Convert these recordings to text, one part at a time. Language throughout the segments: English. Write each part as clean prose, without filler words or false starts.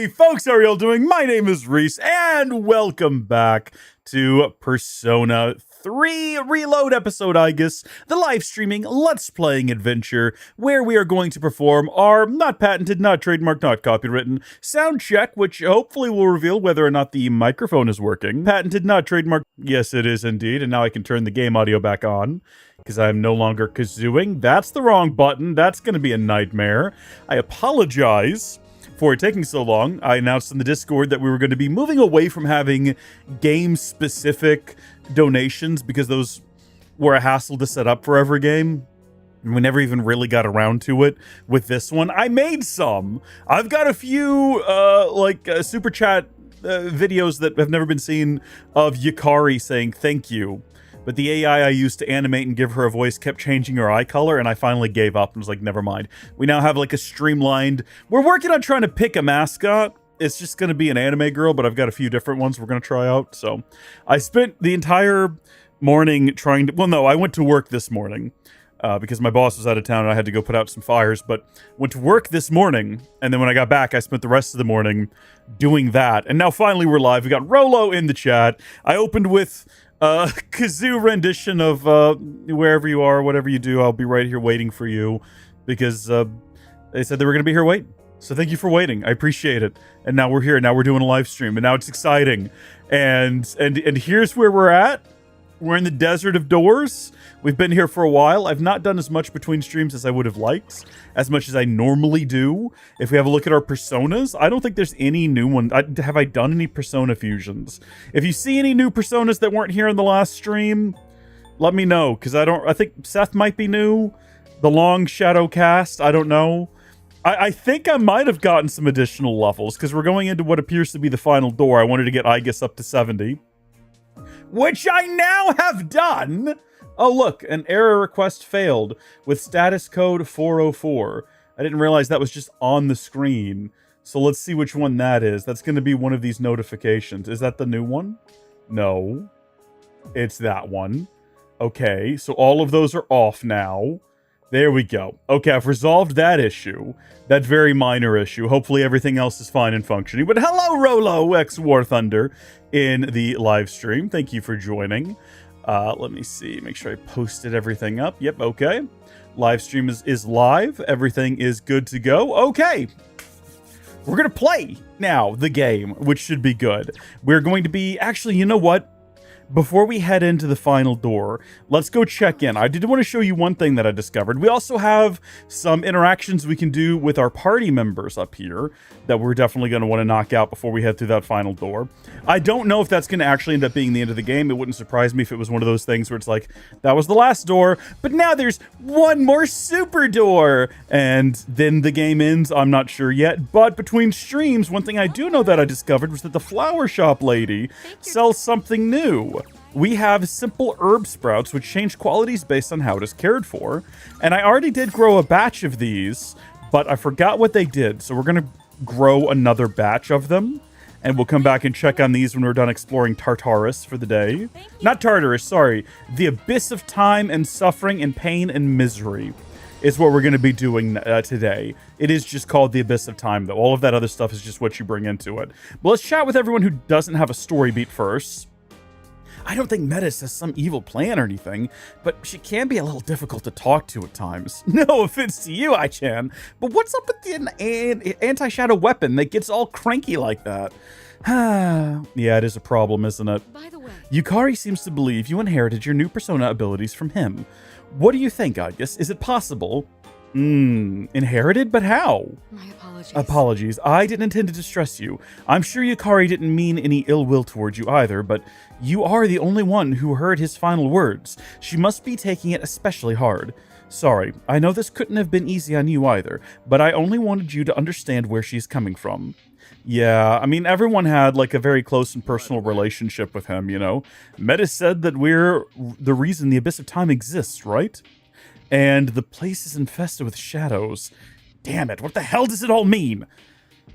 Howdy folks, how are y'all doing? My name is Reese, and welcome back to Persona 3 Reload episode Aigis, the live streaming Let's Playing adventure, where we are going to perform our not patented, not trademarked, not copywritten sound check, which hopefully will reveal whether or not the microphone is working. Patented, not trademarked, yes it is indeed, and now I can turn the game audio back on, because I'm no longer kazooing. That's the wrong button, that's going to be a nightmare. I apologize for it taking so long. I announced in the Discord that we were going to be moving away from having game-specific donations because those were a hassle to set up for every game. And we never even really got around to it with this one. I made some. I've got a few, super chat videos that have never been seen of Yukari saying thank you. But the AI I used to animate and give her a voice kept changing her eye color, and I finally gave up and was like, never mind. We now have like a streamlined... We're working on trying to pick a mascot. It's just going to be an anime girl, but I've got a few different ones we're going to try out. So I spent the entire morning trying to... Well, no, I went to work this morning because my boss was out of town and I had to go put out some fires. But went to work this morning, and then when I got back, I spent the rest of the morning doing that. And now finally we're live. We got Rolo in the chat. I opened with... kazoo rendition of wherever you are, whatever you do, I'll be right here waiting for you, because they said they were going to be here waiting. So thank you for waiting. I appreciate it. And now we're here. Now we're doing a live stream, and now it's exciting. And here's where we're at. We're in the Desert of Doors. We've been here for a while. I've not done as much between streams as I would have liked, as much as I normally do. If we have a look at our personas, I don't think there's any new one. Have I done any persona fusions? If you see any new personas that weren't here in the last stream, let me know, because I think Seth might be new. The Long Shadow Cast, I don't know. I think I might have gotten some additional levels, because we're going into what appears to be the final door. I wanted to get Aigis up to 70. Which I now have done. Oh, look, an error request failed with status code 404. I didn't realize that was just on the screen. So let's see which one that is. That's going to be one of these notifications. Is that the new one? No. It's that one. Okay, so all of those are off now. There we go. Okay, I've resolved that issue. That very minor issue. Hopefully everything else is fine and functioning. But hello, Rolo X War Thunder in the live stream. Thank you for joining. Let me see. Make sure I posted everything up. Yep, okay. Live stream is live. Everything is good to go. Okay. We're going to play now the game, which should be good. We're going to be... Actually, you know what? Before we head into the final door, let's go check in. I did want to show you one thing that I discovered. We also have some interactions we can do with our party members up here that we're definitely going to want to knock out before we head through that final door. I don't know if that's going to actually end up being the end of the game. It wouldn't surprise me if it was one of those things where it's like, that was the last door, but now there's one more super door, and then the game ends. I'm not sure yet, but between streams, one thing I do know that I discovered was that the flower shop lady sells something new. We have simple herb sprouts, which change qualities based on how it is cared for. And I already did grow a batch of these, but I forgot what they did. So we're going to grow another batch of them. And we'll come back and check on these when we're done exploring Tartarus for the day. Not Tartarus, sorry. The Abyss of Time and Suffering and Pain and Misery is what we're going to be doing today. It is just called the Abyss of Time, though. All of that other stuff is just what you bring into it. But let's chat with everyone who doesn't have a story beat first. I don't think Metis has some evil plan or anything, but she can be a little difficult to talk to at times. No offense to you, Aichan, but what's up with the anti-shadow weapon that gets all cranky like that? Yeah, it is a problem, isn't it? By the way, Yukari seems to believe you inherited your new persona abilities from him. What do you think, Aigis? Is it possible? Inherited? But how? My apologies. Apologies. I didn't intend to distress you. I'm sure Yukari didn't mean any ill will towards you either, but you are the only one who heard his final words. She must be taking it especially hard. Sorry, I know this couldn't have been easy on you either, but I only wanted you to understand where she's coming from. Yeah, I mean, everyone had like a very close and personal relationship with him, you know? Metis said that we're the reason the Abyss of Time exists, right? And the place is infested with shadows. Damn it, what the hell does it all mean?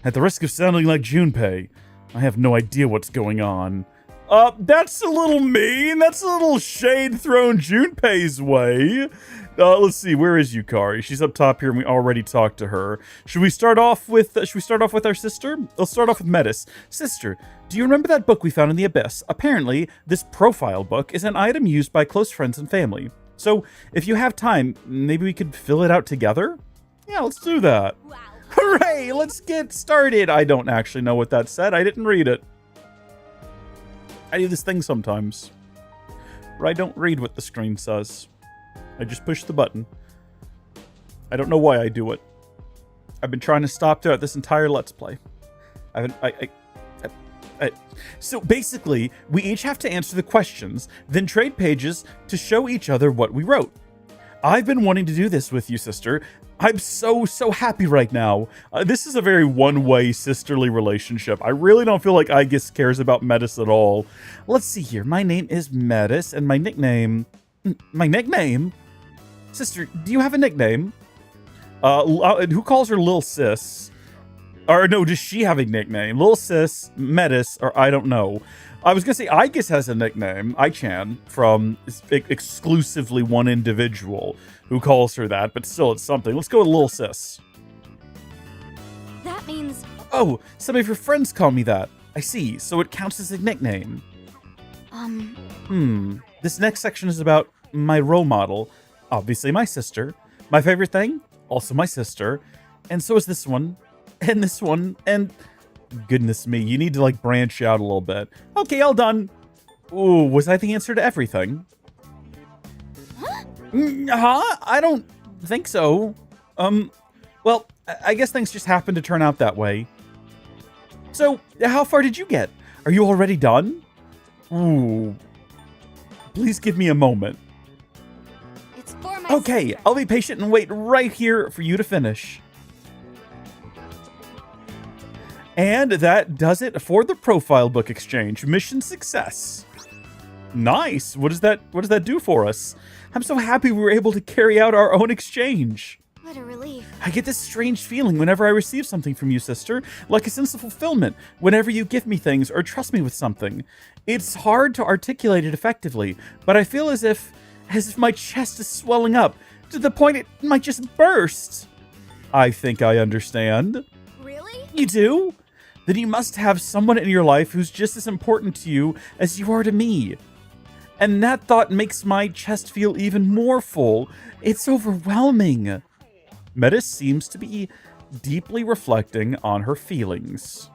At the risk of sounding like Junpei, I have no idea what's going on. That's a little mean. That's a little shade thrown Junpei's way. Let's see. Where is Yukari? She's up top here, and we already talked to her. Should we start off with our sister? Let's start off with Metis. Sister, do you remember that book we found in the Abyss? Apparently, this profile book is an item used by close friends and family. So, if you have time, maybe we could fill it out together? Yeah, let's do that. Wow. Hooray! Let's get started. I don't actually know what that said. I didn't read it. I do this thing sometimes, where I don't read what the screen says. I just push the button. I don't know why I do it. I've been trying to stop throughout this entire Let's Play. So basically, we each have to answer the questions, then trade pages to show each other what we wrote. I've been wanting to do this with you, sister. I'm so happy right now. This is a very one-way sisterly relationship. I really don't feel like Aigis cares about Metis at all. Let's see here. My name is Metis, and my nickname... My nickname? Sister, do you have a nickname? Who calls her Lil Sis? Or no, does she have a nickname? Lil Sis, Metis, or I don't know. I was gonna say Aigis has a nickname, Aichan, from exclusively one individual who calls her that, but still it's something. Let's go with Lil Sis. That means... Oh, some of your friends call me that. I see, so it counts as a nickname. This next section is about my role model. Obviously my sister. My favorite thing? Also my sister. And so is this one. And this one. And... Goodness me, you need to, like, branch out a little bit. Okay, all done. Ooh, was that the answer to everything? Huh? I don't think so. Well, I guess things just happened to turn out that way. So, how far did you get? Are you already done? Ooh. Please give me a moment. It's for my Okay, sister. I'll be patient and wait right here for you to finish. And that does it for the profile book exchange. Mission success. Nice. What does that do for us? I'm so happy we were able to carry out our own exchange. What a relief. I get this strange feeling whenever I receive something from you, sister, like a sense of fulfillment whenever you give me things or trust me with something. It's hard to articulate it effectively, but I feel as if my chest is swelling up to the point it might just burst. I think I understand. Really? You do? Then you must have someone in your life who's just as important to you as you are to me. And that thought makes my chest feel even more full. It's overwhelming. Metis seems to be deeply reflecting on her feelings.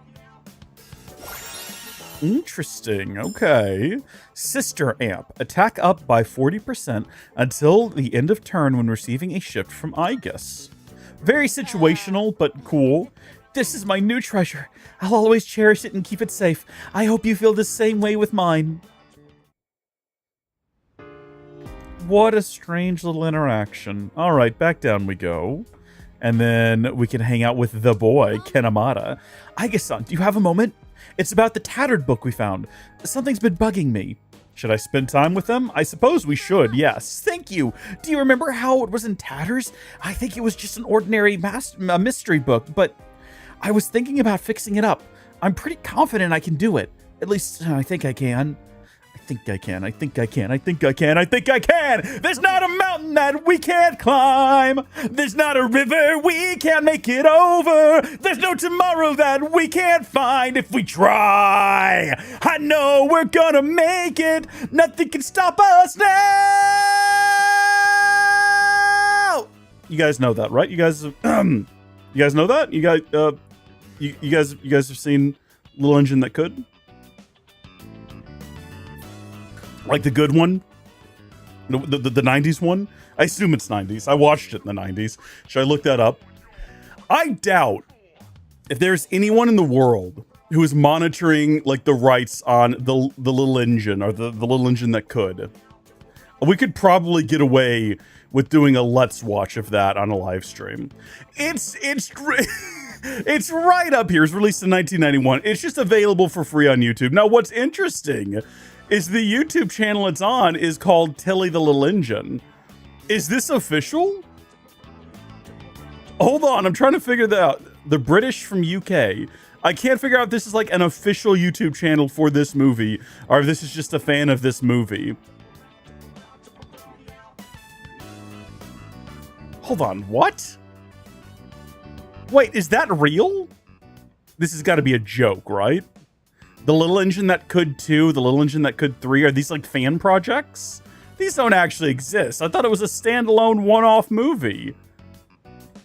Interesting, okay. Sister Amp. Attack up by 40% until the end of turn when receiving a shift from Aigis. Very situational, but cool. This is my new treasure. I'll always cherish it and keep it safe. I hope you feel the same way with mine. What a strange little interaction. All right, back down we go. And then we can hang out with the boy, Kenamata. Aigis-san, do you have a moment? It's about the tattered book we found. Something's been bugging me. Should I spend time with them? I suppose we should, yes. Thank you. Do you remember how it was in tatters? I think it was just an ordinary mystery book, but I was thinking about fixing it up. I'm pretty confident I can do it. At least, I think I can. I think I can. I think I can. I think I can. I think I can. There's not a mountain that we can't climb. There's not a river we can't make it over. There's no tomorrow that we can't find if we try. I know we're gonna make it. Nothing can stop us now. You guys know that, right? You guys know that? You guys have seen Little Engine That Could? Like the good one? The 90s one? I assume it's 90s. I watched it in the 90s. Should I look that up? I doubt if there's anyone in the world who is monitoring like the rights on the Little Engine or the Little Engine That Could. We could probably get away with doing a Let's Watch of that on a live stream. It's it's right up here. It's released in 1991. It's just available for free on YouTube. Now, what's interesting is the YouTube channel it's on is called Tilly the Little Engine. Is this official? Hold on, I'm trying to figure that out. The British from UK. I can't figure out if this is like an official YouTube channel for this movie, or if this is just a fan of this movie. Hold on, what? Wait, is that real? This has got to be a joke, right? The little engine that could 2, the little engine that could 3, are these like fan projects? These don't actually exist. I thought it was a standalone one-off movie.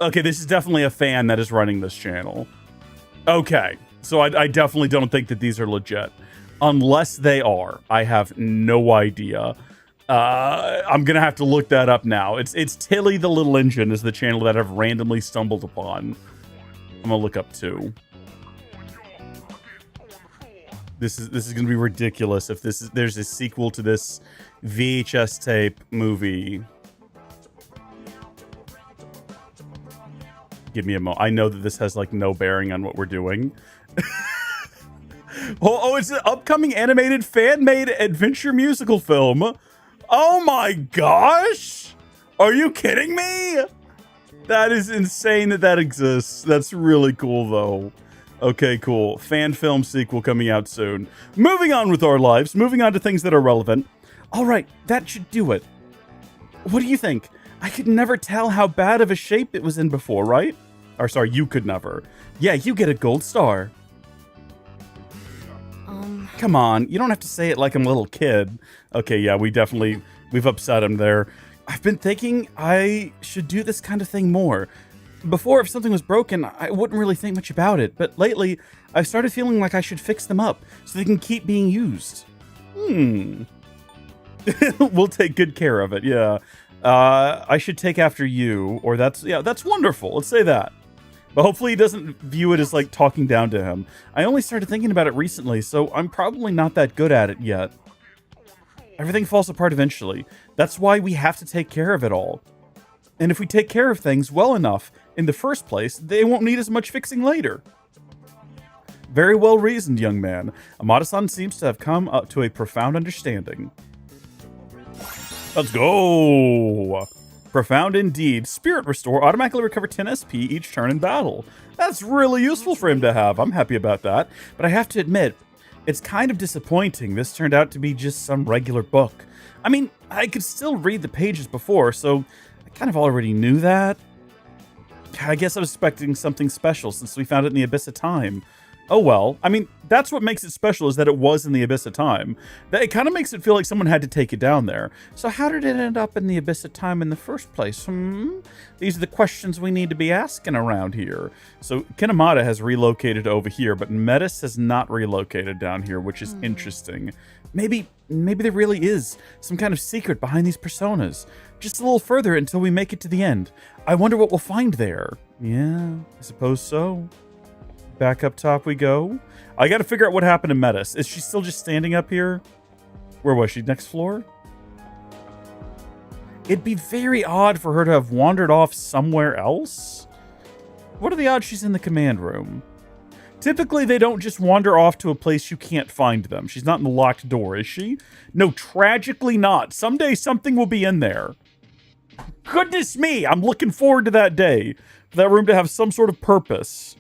Okay, this is definitely a fan that is running this channel. Okay, so I definitely don't think that these are legit. Unless they are. I have no idea. I'm gonna have to look that up now. It's Tilly the Little Engine is the channel that I've randomly stumbled upon. I'm gonna look up too. This is gonna be ridiculous if there's a sequel to this VHS tape movie. Give me a moment. I know that this has like no bearing on what we're doing. Oh, it's an upcoming animated fan-made adventure musical film. Oh my gosh! Are you kidding me? That is insane that exists. That's really cool though. Okay, cool. Fan film sequel coming out soon. Moving on with our lives. Moving on to things that are relevant. All right, that should do it. What do you think? I could never tell how bad of a shape it was in before, right? Or sorry, you could never. Yeah, you get a gold star. Come on, you don't have to say it like I'm a little kid. Okay, yeah, we've upset him there. I've been thinking I should do this kind of thing more. Before, if something was broken, I wouldn't really think much about it. But lately, I've started feeling like I should fix them up so they can keep being used. We'll take good care of it, yeah. I should take after you, or that's wonderful. Let's say that. But hopefully he doesn't view it as like talking down to him. I only started thinking about it recently, so I'm probably not that good at it yet. Everything falls apart eventually. That's why we have to take care of it all. And if we take care of things well enough in the first place, they won't need as much fixing later. Very well reasoned, young man. Amada-san seems to have come up to a profound understanding. Let's go! Profound indeed. Spirit Restore. Automatically recover 10 SP each turn in battle. That's really useful for him to have. I'm happy about that. But I have to admit, it's kind of disappointing. This turned out to be just some regular book. I mean, I could still read the pages before, so I kind of already knew that. I guess I was expecting something special since we found it in the Abyss of Time. Oh well, I mean, that's what makes it special, is that it was in the Abyss of Time. It kind of makes it feel like someone had to take it down there. So how did it end up in the Abyss of Time in the first place? These are the questions we need to be asking around here. So Kinemata has relocated over here, but Metis has not relocated down here, which is interesting. Maybe there really is some kind of secret behind these personas. Just a little further until we make it to the end. I wonder what we'll find there. Yeah, I suppose so. Back up top we go. I gotta figure out what happened to Metis. Is she still just standing up here? Where was she? Next floor? It'd be very odd for her to have wandered off somewhere else. What are the odds she's in the command room? Typically, they don't just wander off to a place you can't find them. She's not in the locked door, is she? No, tragically not. Someday something will be in there. Goodness me! I'm looking forward to that day. For that room to have some sort of purpose.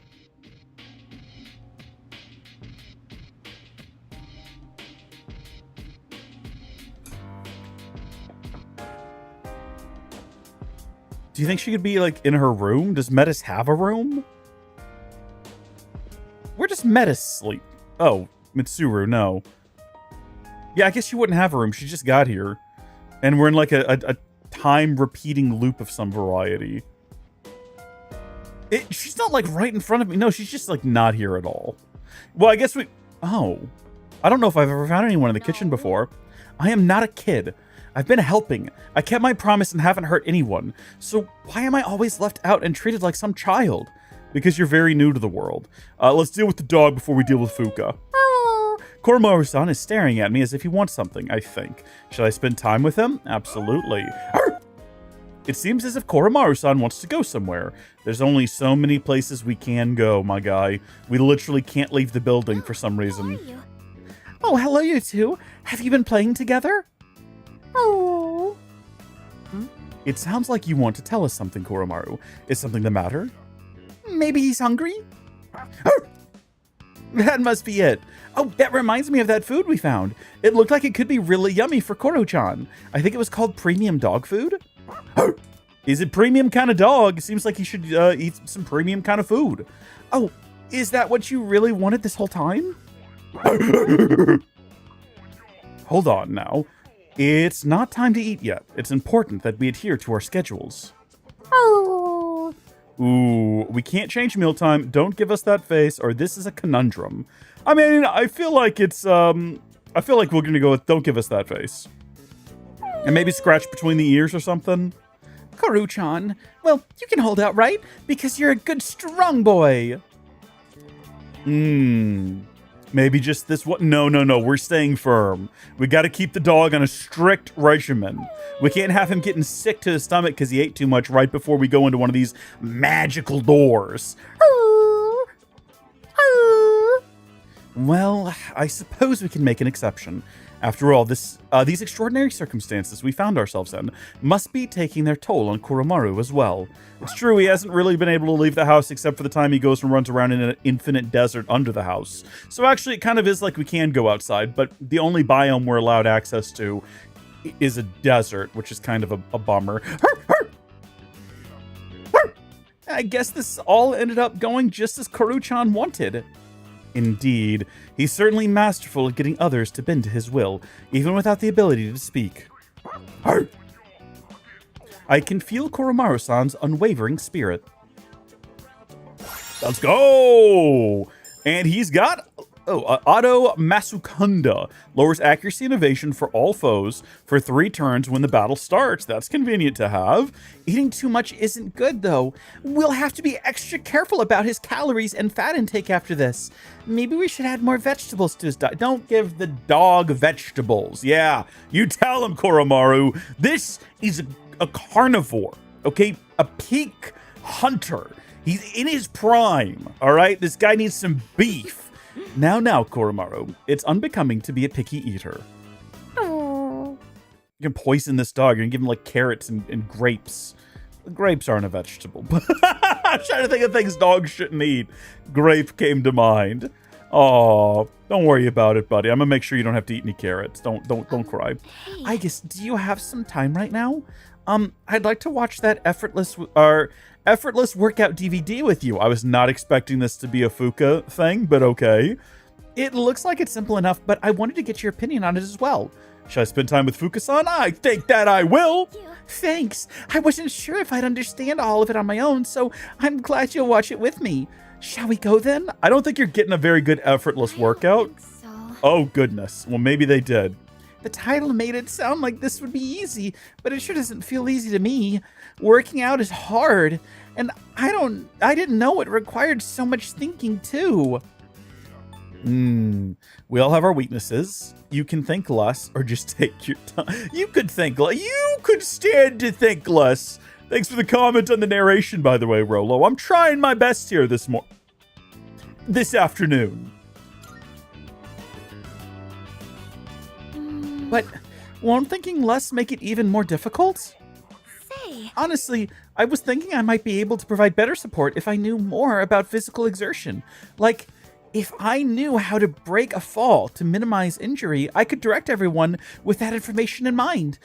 Do you think she could be, like, in her room? Does Metis have a room? Where does Metis sleep? Oh, Mitsuru, no. Yeah, I guess she wouldn't have a room. She just got here. And we're in, like, a time-repeating loop of some variety. She's not, like, right in front of me. No, she's just, like, not here at all. Well, I guess we... Oh. I don't know if I've ever found anyone in the kitchen before. I am not a kid. I've been helping. I kept my promise and haven't hurt anyone. So why am I always left out and treated like some child? Because you're very new to the world. Let's deal with the dog before we deal with Fuka. Koromaru-san is staring at me as if he wants something, I think. Should I spend time with him? Absolutely. It seems as if Koromaru-san wants to go somewhere. There's only so many places we can go, my guy. We literally can't leave the building for some reason. Oh, hello, you two. Have you been playing together? Oh. It sounds like you want to tell us something, Koromaru. Is something the matter? Maybe he's hungry? That must be it. Oh, that reminds me of that food we found. It looked like it could be really yummy for Koro-chan. I think it was called premium dog food. Is it premium kind of dog? It seems like he should eat some premium kind of food. Oh, is that what you really wanted this whole time? Hold on now. It's not time to eat yet. It's important that we adhere to our schedules. Oh. Ooh, we can't change mealtime. Don't give us that face, or this is a conundrum. I mean, I feel like it's, I feel like we're gonna go with don't give us that face. And maybe scratch between the ears or something. Karu-chan, well, you can hold out, right? Because you're a good, strong boy. Maybe just this one. No. We're staying firm. We got to keep the dog on a strict regimen. We can't have him getting sick to his stomach because he ate too much right before we go into one of these magical doors. Well, I suppose we can make an exception. After all, these extraordinary circumstances we found ourselves in must be taking their toll on Koromaru as well. It's true he hasn't really been able to leave the house except for the time he goes and runs around in an infinite desert under the house. So actually, it kind of is like we can go outside, but the only biome we're allowed access to is a desert, which is kind of a bummer. I guess this all ended up going just as Karu-chan wanted. Indeed, he's certainly masterful at getting others to bend to his will, even without the ability to speak. I can feel Koromaru-san's unwavering spirit. Let's go! And he's got Auto Masukunda. Lowers accuracy and evasion for all foes for 3 turns when the battle starts. That's convenient to have. Eating too much isn't good, though. We'll have to be extra careful about his calories and fat intake after this. Maybe we should add more vegetables to his diet. Don't give the dog vegetables. Yeah, you tell him, Koromaru. This is a carnivore, okay? A peak hunter. He's in his prime, all right? This guy needs some beef. Now, Koromaru, it's unbecoming to be a picky eater. Oh. You can poison this dog. You're gonna give him like carrots and grapes. Grapes aren't a vegetable. I'm trying to think of things dogs shouldn't eat. Grape came to mind. Oh, don't worry about it, buddy. I'm gonna make sure you don't have to eat any carrots. Don't cry. Hey. Aigis, do you have some time right now? I'd like to watch that effortless workout DVD with you. I was not expecting this to be a Fuka thing, but okay. It looks like it's simple enough, but I wanted to get your opinion on it as well. Should I spend time with Fuka-san? I think that I will. Thanks. I wasn't sure if I'd understand all of it on my own, so I'm glad you'll watch it with me. Shall we go then? I don't think you're getting a very good effortless workout. I don't think so. Oh, goodness. Well, maybe they did. The title made it sound like this would be easy, but it sure doesn't feel easy to me. Working out is hard, and I didn't know it required so much thinking too. We all have our weaknesses. You can think less or just take your time. You could think less. You could stand to think less. Thanks for the comment on the narration, by the way, Rolo. I'm trying my best here this afternoon. But won't thinking less make it even more difficult? Say. Honestly, I was thinking I might be able to provide better support if I knew more about physical exertion. Like, if I knew how to break a fall to minimize injury, I could direct everyone with that information in mind.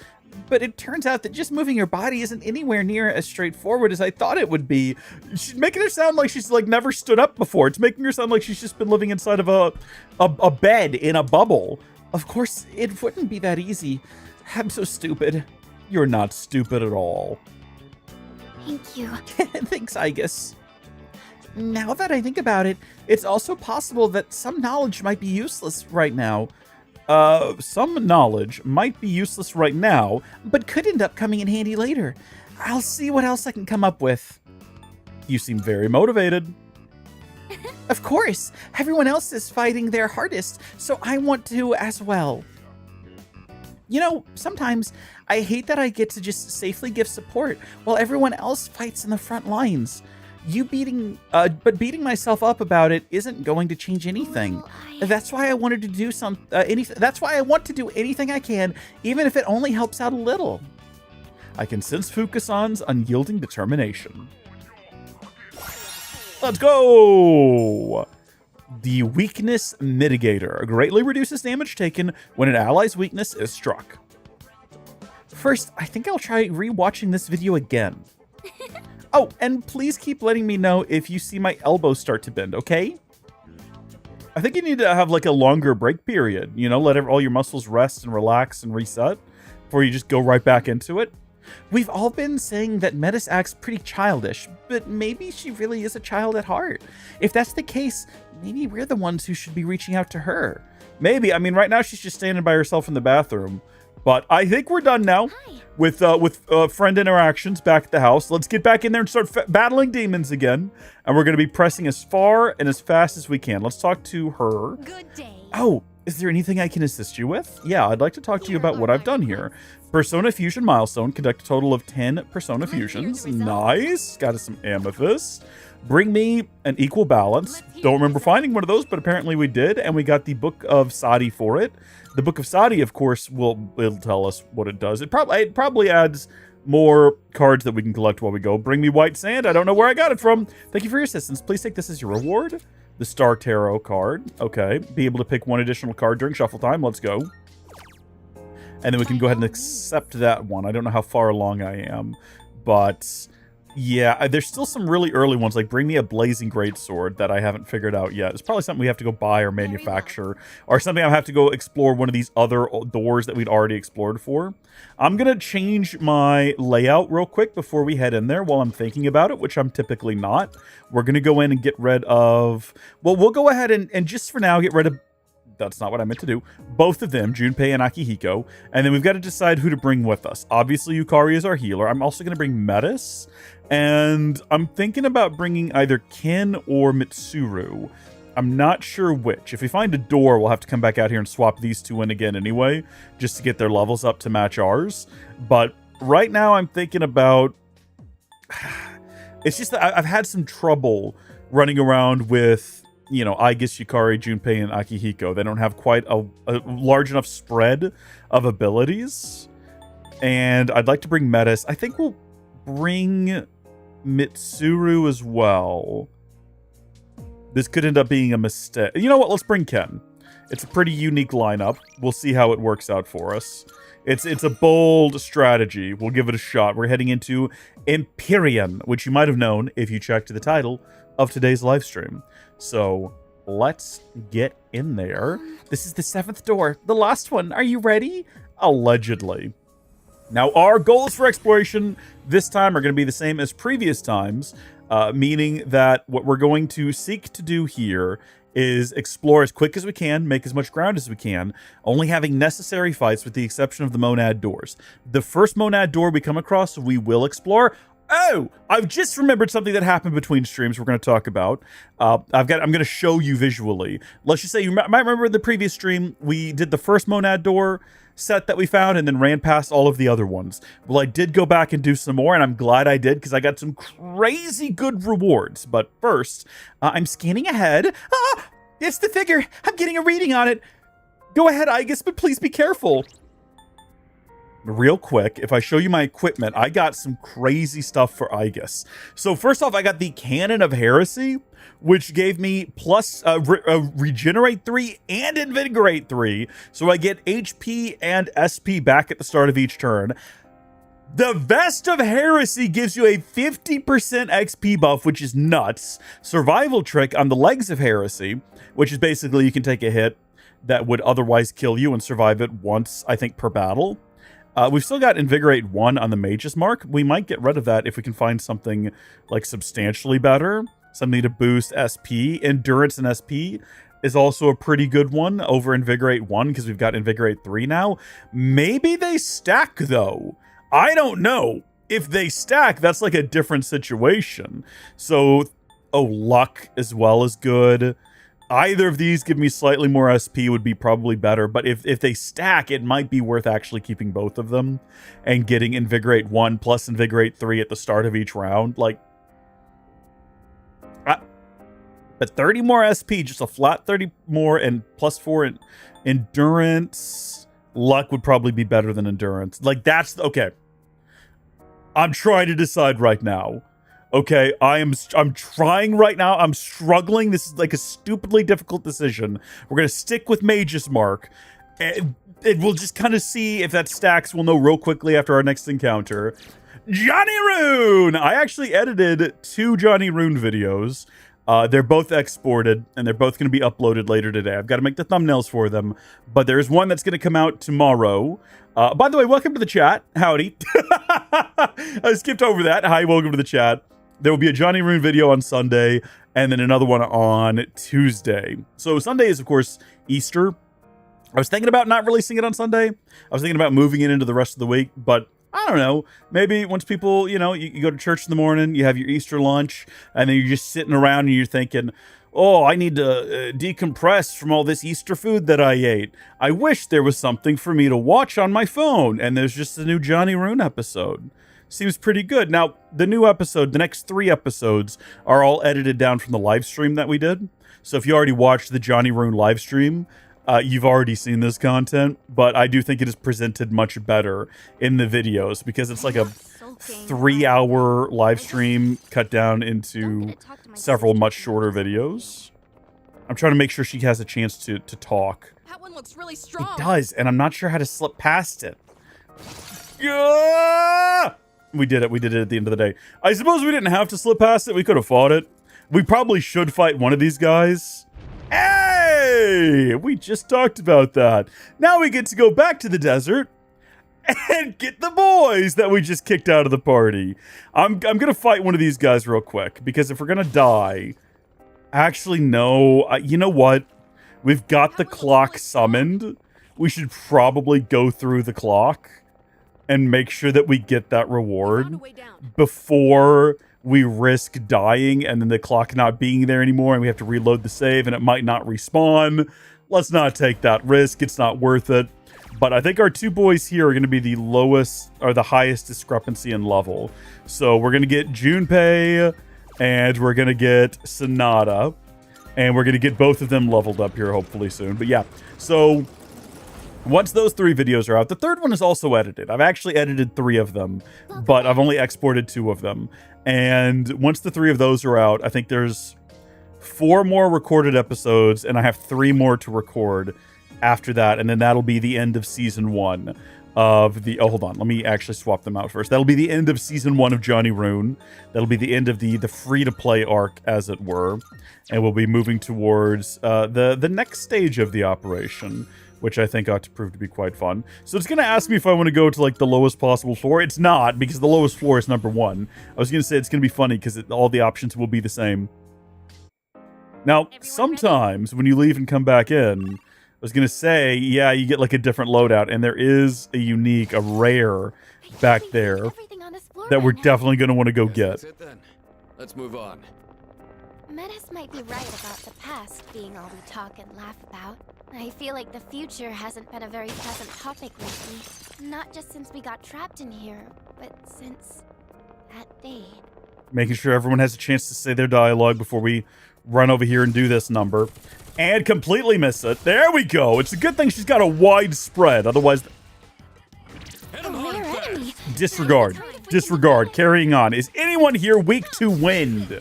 But it turns out that just moving your body isn't anywhere near as straightforward as I thought it would be. She's making her sound like she's like never stood up before. It's making her sound like she's just been living inside of a bed in a bubble. Of course, it wouldn't be that easy. I'm so stupid. You're not stupid at all. Thank you. Thanks, Aigis. Now that I think about it, it's also possible that some knowledge might be useless right now. Some knowledge might be useless right now, but could end up coming in handy later. I'll see what else I can come up with. You seem very motivated. Of course, everyone else is fighting their hardest, so I want to as well. You know, sometimes I hate that I get to just safely give support while everyone else fights in the front lines. But beating myself up about it isn't going to change anything. That's why I wanted to do that's why I want to do anything I can, even if it only helps out a little. I can sense Fuka-san's unyielding determination. Let's go! The Weakness Mitigator greatly reduces damage taken when an ally's weakness is struck. First, I think I'll try rewatching this video again. Oh, and please keep letting me know if you see my elbows start to bend, okay? I think you need to have like a longer break period, you know, let all your muscles rest and relax and reset before you just go right back into it. We've all been saying that Metis acts pretty childish, but maybe she really is a child at heart. If that's the case, maybe we're the ones who should be reaching out to her. Maybe. I mean, right now she's just standing by herself in the bathroom. But I think we're done now with friend interactions back at the house. Let's get back in there and start battling demons again. And we're going to be pressing as far and as fast as we can. Let's talk to her. Good day. Oh, is there anything I can assist you with? Yeah, I'd like to talk to you about what I've done here. Persona Fusion milestone. Conduct a total of 10 Persona Fusions. Nice. Got us some amethyst. Bring me an equal balance. Don't remember finding one of those, but apparently we did. And we got the Book of Sadi for it. The Book of Sadi, of course, it'll tell us what it does. It probably adds more cards that we can collect while we go. Bring me white sand. I don't know where I got it from. Thank you for your assistance. Please take this as your reward. The Star Tarot card. Okay. Be able to pick one additional card during shuffle time. Let's go. And then we can go ahead and accept that one. I don't know how far along I am, but yeah, there's still some really early ones, like bring me a blazing greatsword that I haven't figured out yet. It's probably something we have to go buy or manufacture, or something I have to go explore one of these other doors that we'd already explored for. I'm going to change my layout real quick before we head in there while I'm thinking about it, which I'm typically not. We're going to go in and get rid of, well, we'll go ahead and just for now get rid of, that's not what I meant to do, both of them, Junpei and Akihiko, and then we've got to decide who to bring with us. Obviously, Yukari is our healer. I'm also going to bring Metis, and I'm thinking about bringing either Ken or Mitsuru. I'm not sure which. If we find a door, we'll have to come back out here and swap these two in again anyway, just to get their levels up to match ours. But right now, I'm thinking about, it's just that I've had some trouble running around with, you know, Aigis, Yukari, Junpei, and Akihiko. They don't have quite a large enough spread of abilities. And I'd like to bring Metis. I think we'll bring Mitsuru as well. This could end up being a mistake. You know what? Let's bring Ken. It's a pretty unique lineup. We'll see how it works out for us. It's a bold strategy. We'll give it a shot. We're heading into Empyrean, which you might have known if you checked the title of today's live stream. So let's get in there. This is the 7th door, the last one. Are you ready? Allegedly. Now, our goals for exploration this time are going to be the same as previous times, meaning that what we're going to seek to do here is explore as quick as we can, make as much ground as we can, only having necessary fights with the exception of the monad doors. The first monad door we come across, we will explore. Oh, I've just remembered something that happened between streams we're going to talk about. I'm going to show you visually. Let's just say you might remember in the previous stream, we did the first monad door set that we found and then ran past all of the other ones. Well, I did go back and do some more, and I'm glad I did because I got some crazy good rewards. But first, I'm scanning ahead. Ah, it's the figure. I'm getting a reading on it. Go ahead, Aigis, but please be careful. Real quick, if I show you my equipment, I got some crazy stuff for Aigis. So first off, I got the Cannon of Heresy, which gave me plus Regenerate 3 and Invigorate 3. So I get HP and SP back at the start of each turn. The Vest of Heresy gives you a 50% XP buff, which is nuts. Survival Trick on the Legs of Heresy, which is basically you can take a hit that would otherwise kill you and survive it once, I think, per battle. We've still got Invigorate 1 on the Mage's Mark. We might get rid of that if we can find something like substantially better. Something to boost SP. Endurance and SP is also a pretty good one over Invigorate 1 because we've got Invigorate 3 now. Maybe they stack though. I don't know. If they stack, that's like a different situation. So, Luck as well is good. Either of these give me slightly more SP would be probably better, but if they stack, it might be worth actually keeping both of them and getting Invigorate 1 plus Invigorate 3 at the start of each round. Like, but 30 more SP, just a flat 30 more and plus 4 in Endurance. Luck would probably be better than Endurance. Like, that's, okay. I'm trying to decide right now. Okay, I'm trying right now. I'm struggling. This is like a stupidly difficult decision. We're gonna stick with Mage's Mark. And we'll just kind of see if that stacks. We'll know real quickly after our next encounter. Johnny Rune! I actually edited 2 Johnny Rune videos. They're both exported, and they're both going to be uploaded later today. I've got to make the thumbnails for them, but there's one that's going to come out tomorrow. By the way, welcome to the chat. Howdy. I skipped over that. Hi, welcome to the chat. There will be a Johnny Rune video on Sunday, and then another one on Tuesday. So Sunday is, of course, Easter. I was thinking about not releasing it on Sunday. I was thinking about moving it into the rest of the week, but I don't know. Maybe once people, you know, you go to church in the morning, you have your Easter lunch, and then you're just sitting around and you're thinking, oh, I need to decompress from all this Easter food that I ate. I wish there was something for me to watch on my phone, and there's just a new Johnny Rune episode. Seems pretty good. Now, the new episode, the next 3 episodes, are all edited down from the live stream that we did. So if you already watched the Johnny Rune live stream, you've already seen this content, but I do think it is presented much better in the videos because it's like a 3-hour live stream cut down into several much shorter videos. I'm trying to make sure she has a chance to talk. That one looks really strong. It does, and I'm not sure how to slip past it. Yeah! We did it. We did it at the end of the day. I suppose we didn't have to slip past it. We could have fought it. We probably should fight one of these guys. Hey! We just talked about that. Now we get to go back to the desert and get the boys that we just kicked out of the party. I'm going to fight one of these guys real quick, because if we're going to die... Actually, no. You know what? We've got the clock summoned. We should probably go through the clock and make sure that we get that reward before we risk dying and then the clock not being there anymore and we have to reload the save and it might not respawn. Let's not take that risk. It's not worth it. But I think our 2 boys here are going to be the lowest or the highest discrepancy in level. So we're going to get Junpei and we're going to get Sonata. And we're going to get both of them leveled up here hopefully soon. But yeah, so once those 3 videos are out, the 3rd one is also edited. I've actually edited 3 of them, but I've only exported 2 of them. And once the 3 of those are out, I think there's 4 more recorded episodes, and I have 3 more to record after that. And then that'll be the end of season 1 of the... Oh, hold on. Let me actually swap them out first. That'll be the end of season 1 of Johnny Rune. That'll be the end of the free-to-play arc, as it were. And we'll be moving towards the next stage of the operation, which I think ought to prove to be quite fun. So it's going to ask me if I want to go to, like, the lowest possible floor. It's not, because the lowest floor is number 1. I was going to say it's going to be funny, because all the options will be the same. Now, sometimes when you leave and come back in, I was going to say, yeah, you get, like, a different loadout, and there is a unique, a rare back there that we're definitely going to want to go get. That's it then. Let's move on. Metis might be right about the past being all we talk and laugh about. I feel like the future hasn't been a very pleasant topic lately. Not just since we got trapped in here, but since that day. Making sure everyone has a chance to say their dialogue before we run over here and do this number. And completely miss it. There we go. It's a good thing she's got a wide spread. Otherwise... Disregard. Disregard. Carrying on. Is anyone here weak to wind?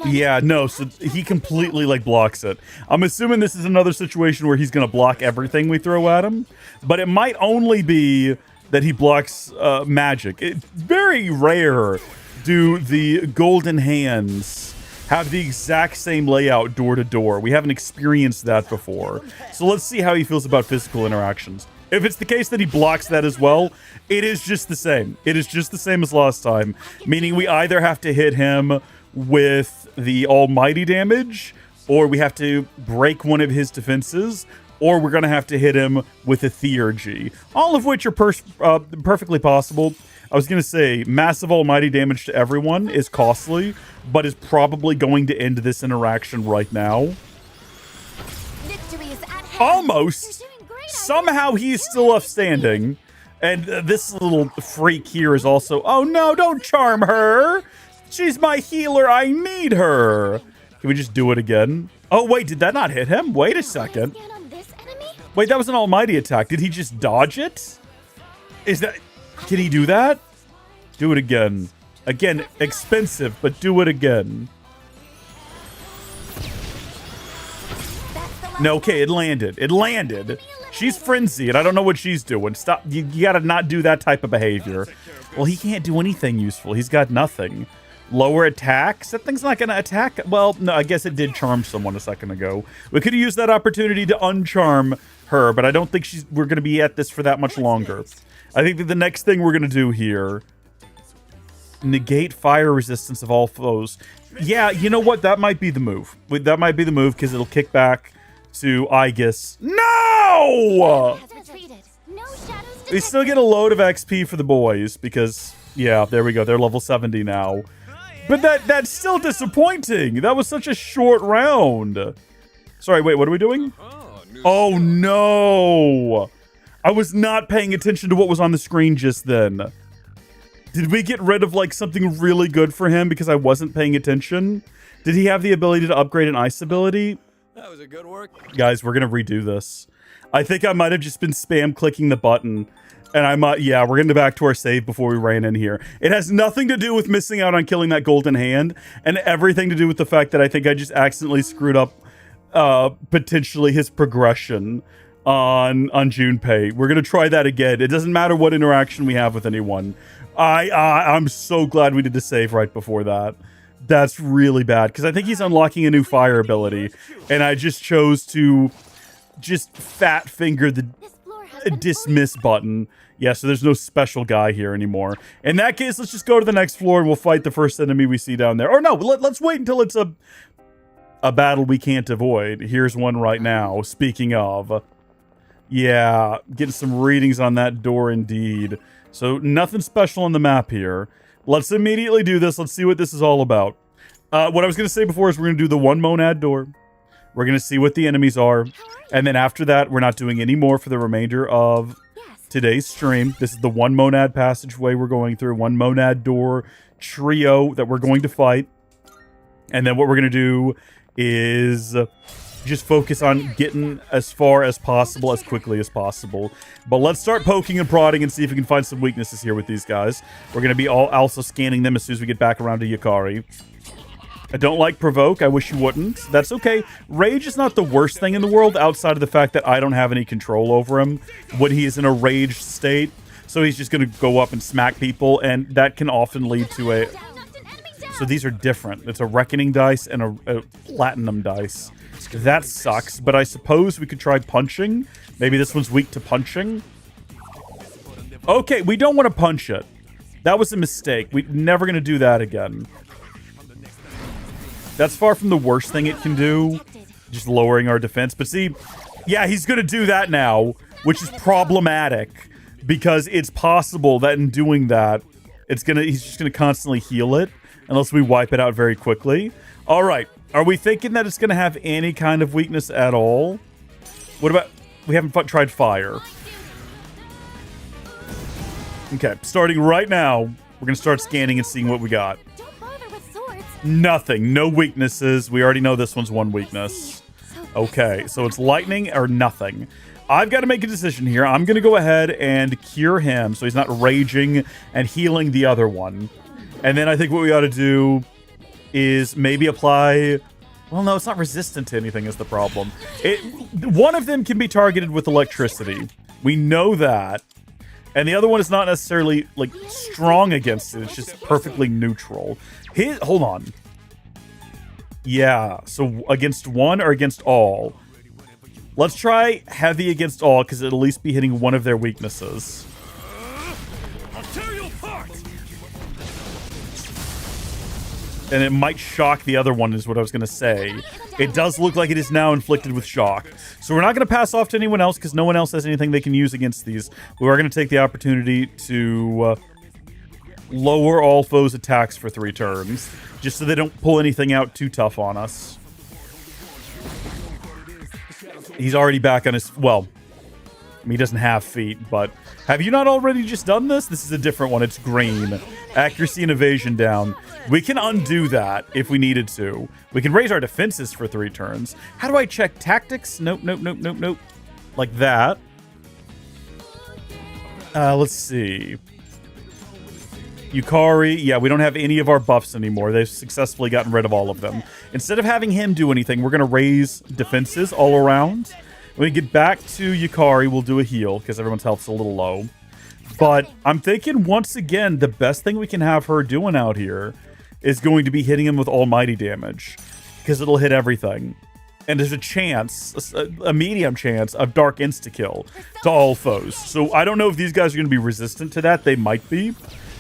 Yeah, no, so he completely, like, blocks it. I'm assuming this is another situation where he's going to block everything we throw at him, but it might only be that he blocks magic. It's very rare do the golden hands have the exact same layout door to door. We haven't experienced that before. So let's see how he feels about physical interactions. If it's the case that he blocks that as well, it is just the same. It is just the same as last time, meaning we either have to hit him with the almighty damage, or we have to break one of his defenses, or we're going to have to hit him with a theurgy. All of which are perfectly possible. I was going to say, massive almighty damage to everyone is costly, but is probably going to end this interaction right now. Almost! Somehow he's still up standing. And this little freak here is also... Oh no, don't charm her! She's my healer, I need her! Can we just do it again? Oh wait, did that not hit him? Wait a second. Wait, that was an almighty attack. Did he just dodge it? Is that... Can he do that? Do it again. Again, expensive, but do it again. No, okay, it landed. It landed. She's frenzied. I don't know what she's doing. Stop. You gotta not do that type of behavior. Well, he can't do anything useful. He's got nothing. Lower attacks? That thing's not gonna attack. Well, no, I guess it did charm someone a second ago. We could have used that opportunity to uncharm her, but I don't think we're gonna be at this for that much longer. I think that the next thing we're gonna do here... Negate fire resistance of all foes. Yeah, you know what? That might be the move. That might be the move, because it'll kick back to Aigis. No! We still get a load of XP for the boys, because, yeah, there we go. They're level 70 now. But that's still disappointing. That was such a short round. Sorry, wait, what are we doing? Oh, no. I was not paying attention to what was on the screen just then. Did we get rid of, like, something really good for him because I wasn't paying attention? Did he have the ability to upgrade an ice ability? That was a good work. Guys, we're going to redo this. I think I might have just been spam clicking the button. And I might, yeah, we're getting back to our save before we ran in here. It has nothing to do with missing out on killing that golden hand, and everything to do with the fact that I think I just accidentally screwed up potentially his progression on Junpei. We're going to try that again. It doesn't matter what interaction we have with anyone. I'm so glad we did the save right before that. That's really bad, because I think he's unlocking a new fire ability, and I just chose to just fat finger the dismiss button. Yeah, so there's no special guy here anymore. In that case, let's just go to the next floor and we'll fight the first enemy we see down there. Or no, let's wait until it's a battle we can't avoid. Here's one right now, speaking of. Yeah, getting some readings on that door indeed. So nothing special on the map here. Let's immediately do this. Let's see what this is all about. What I was going to say before is we're going to do the one monad door. We're going to see what the enemies are. And then after that, we're not doing any more for the remainder of today's stream. This is the one monad passageway we're going through. One monad door trio that we're going to fight. And then what we're going to do is just focus on getting as far as possible, as quickly as possible. But let's start poking and prodding and see if we can find some weaknesses here with these guys. We're going to be also scanning them as soon as we get back around to Yukari. I don't like provoke. I wish you wouldn't. That's okay. Rage is not the worst thing in the world outside of the fact that I don't have any control over him when he is in a raged state. So he's just going to go up and smack people, and that can often lead to a... So these are different. It's a reckoning dice and a platinum dice. That sucks, but I suppose we could try punching. Maybe this one's weak to punching. Okay, we don't want to punch it. That was a mistake. We're never going to do that again. That's far from the worst thing it can do. Just lowering our defense. But see, yeah, he's going to do that now, which is problematic. Because it's possible that in doing that, he's just going to constantly heal it. Unless we wipe it out very quickly. All right. Are we thinking that it's going to have any kind of weakness at all? What about... We haven't tried fire. Okay. Starting right now, we're going to start scanning and seeing what we got. Nothing. No weaknesses. We already know this one's one weakness. Okay, so it's lightning or nothing. I've got to make a decision here. I'm going to go ahead and cure him so he's not raging and healing the other one. And then I think what we ought to do is maybe apply... Well, no, it's not resistant to anything is the problem. One of them can be targeted with electricity. We know that. And the other one is not necessarily, like, strong against it. It's just perfectly neutral. Hold on. Yeah, so against one or against all? Let's try heavy against all, because it'll at least be hitting one of their weaknesses. I'll tear you apart. And it might shock the other one, is what I was going to say. It does look like it is now inflicted with shock. So we're not going to pass off to anyone else, because no one else has anything they can use against these. We are going to take the opportunity to... lower all foes' attacks for 3 turns, just so they don't pull anything out too tough on us. He's already back on his... Well, I mean, he doesn't have feet, but... Have you not already just done this? This is a different one. It's green. Accuracy and evasion down. We can undo that if we needed to. We can raise our defenses for 3 turns. How do I check tactics? Nope, nope, nope, nope, nope. like that. Let's see. Yukari, yeah, we don't have any of our buffs anymore. They've successfully gotten rid of all of them. Instead of having him do anything, we're going to raise defenses all around. When we get back to Yukari, we'll do a heal, because everyone's health's a little low. But I'm thinking, once again, the best thing we can have her doing out here is going to be hitting him with almighty damage, because it'll hit everything. And there's a chance, a medium chance, of dark insta-kill to all foes. So I don't know if these guys are going to be resistant to that. They might be.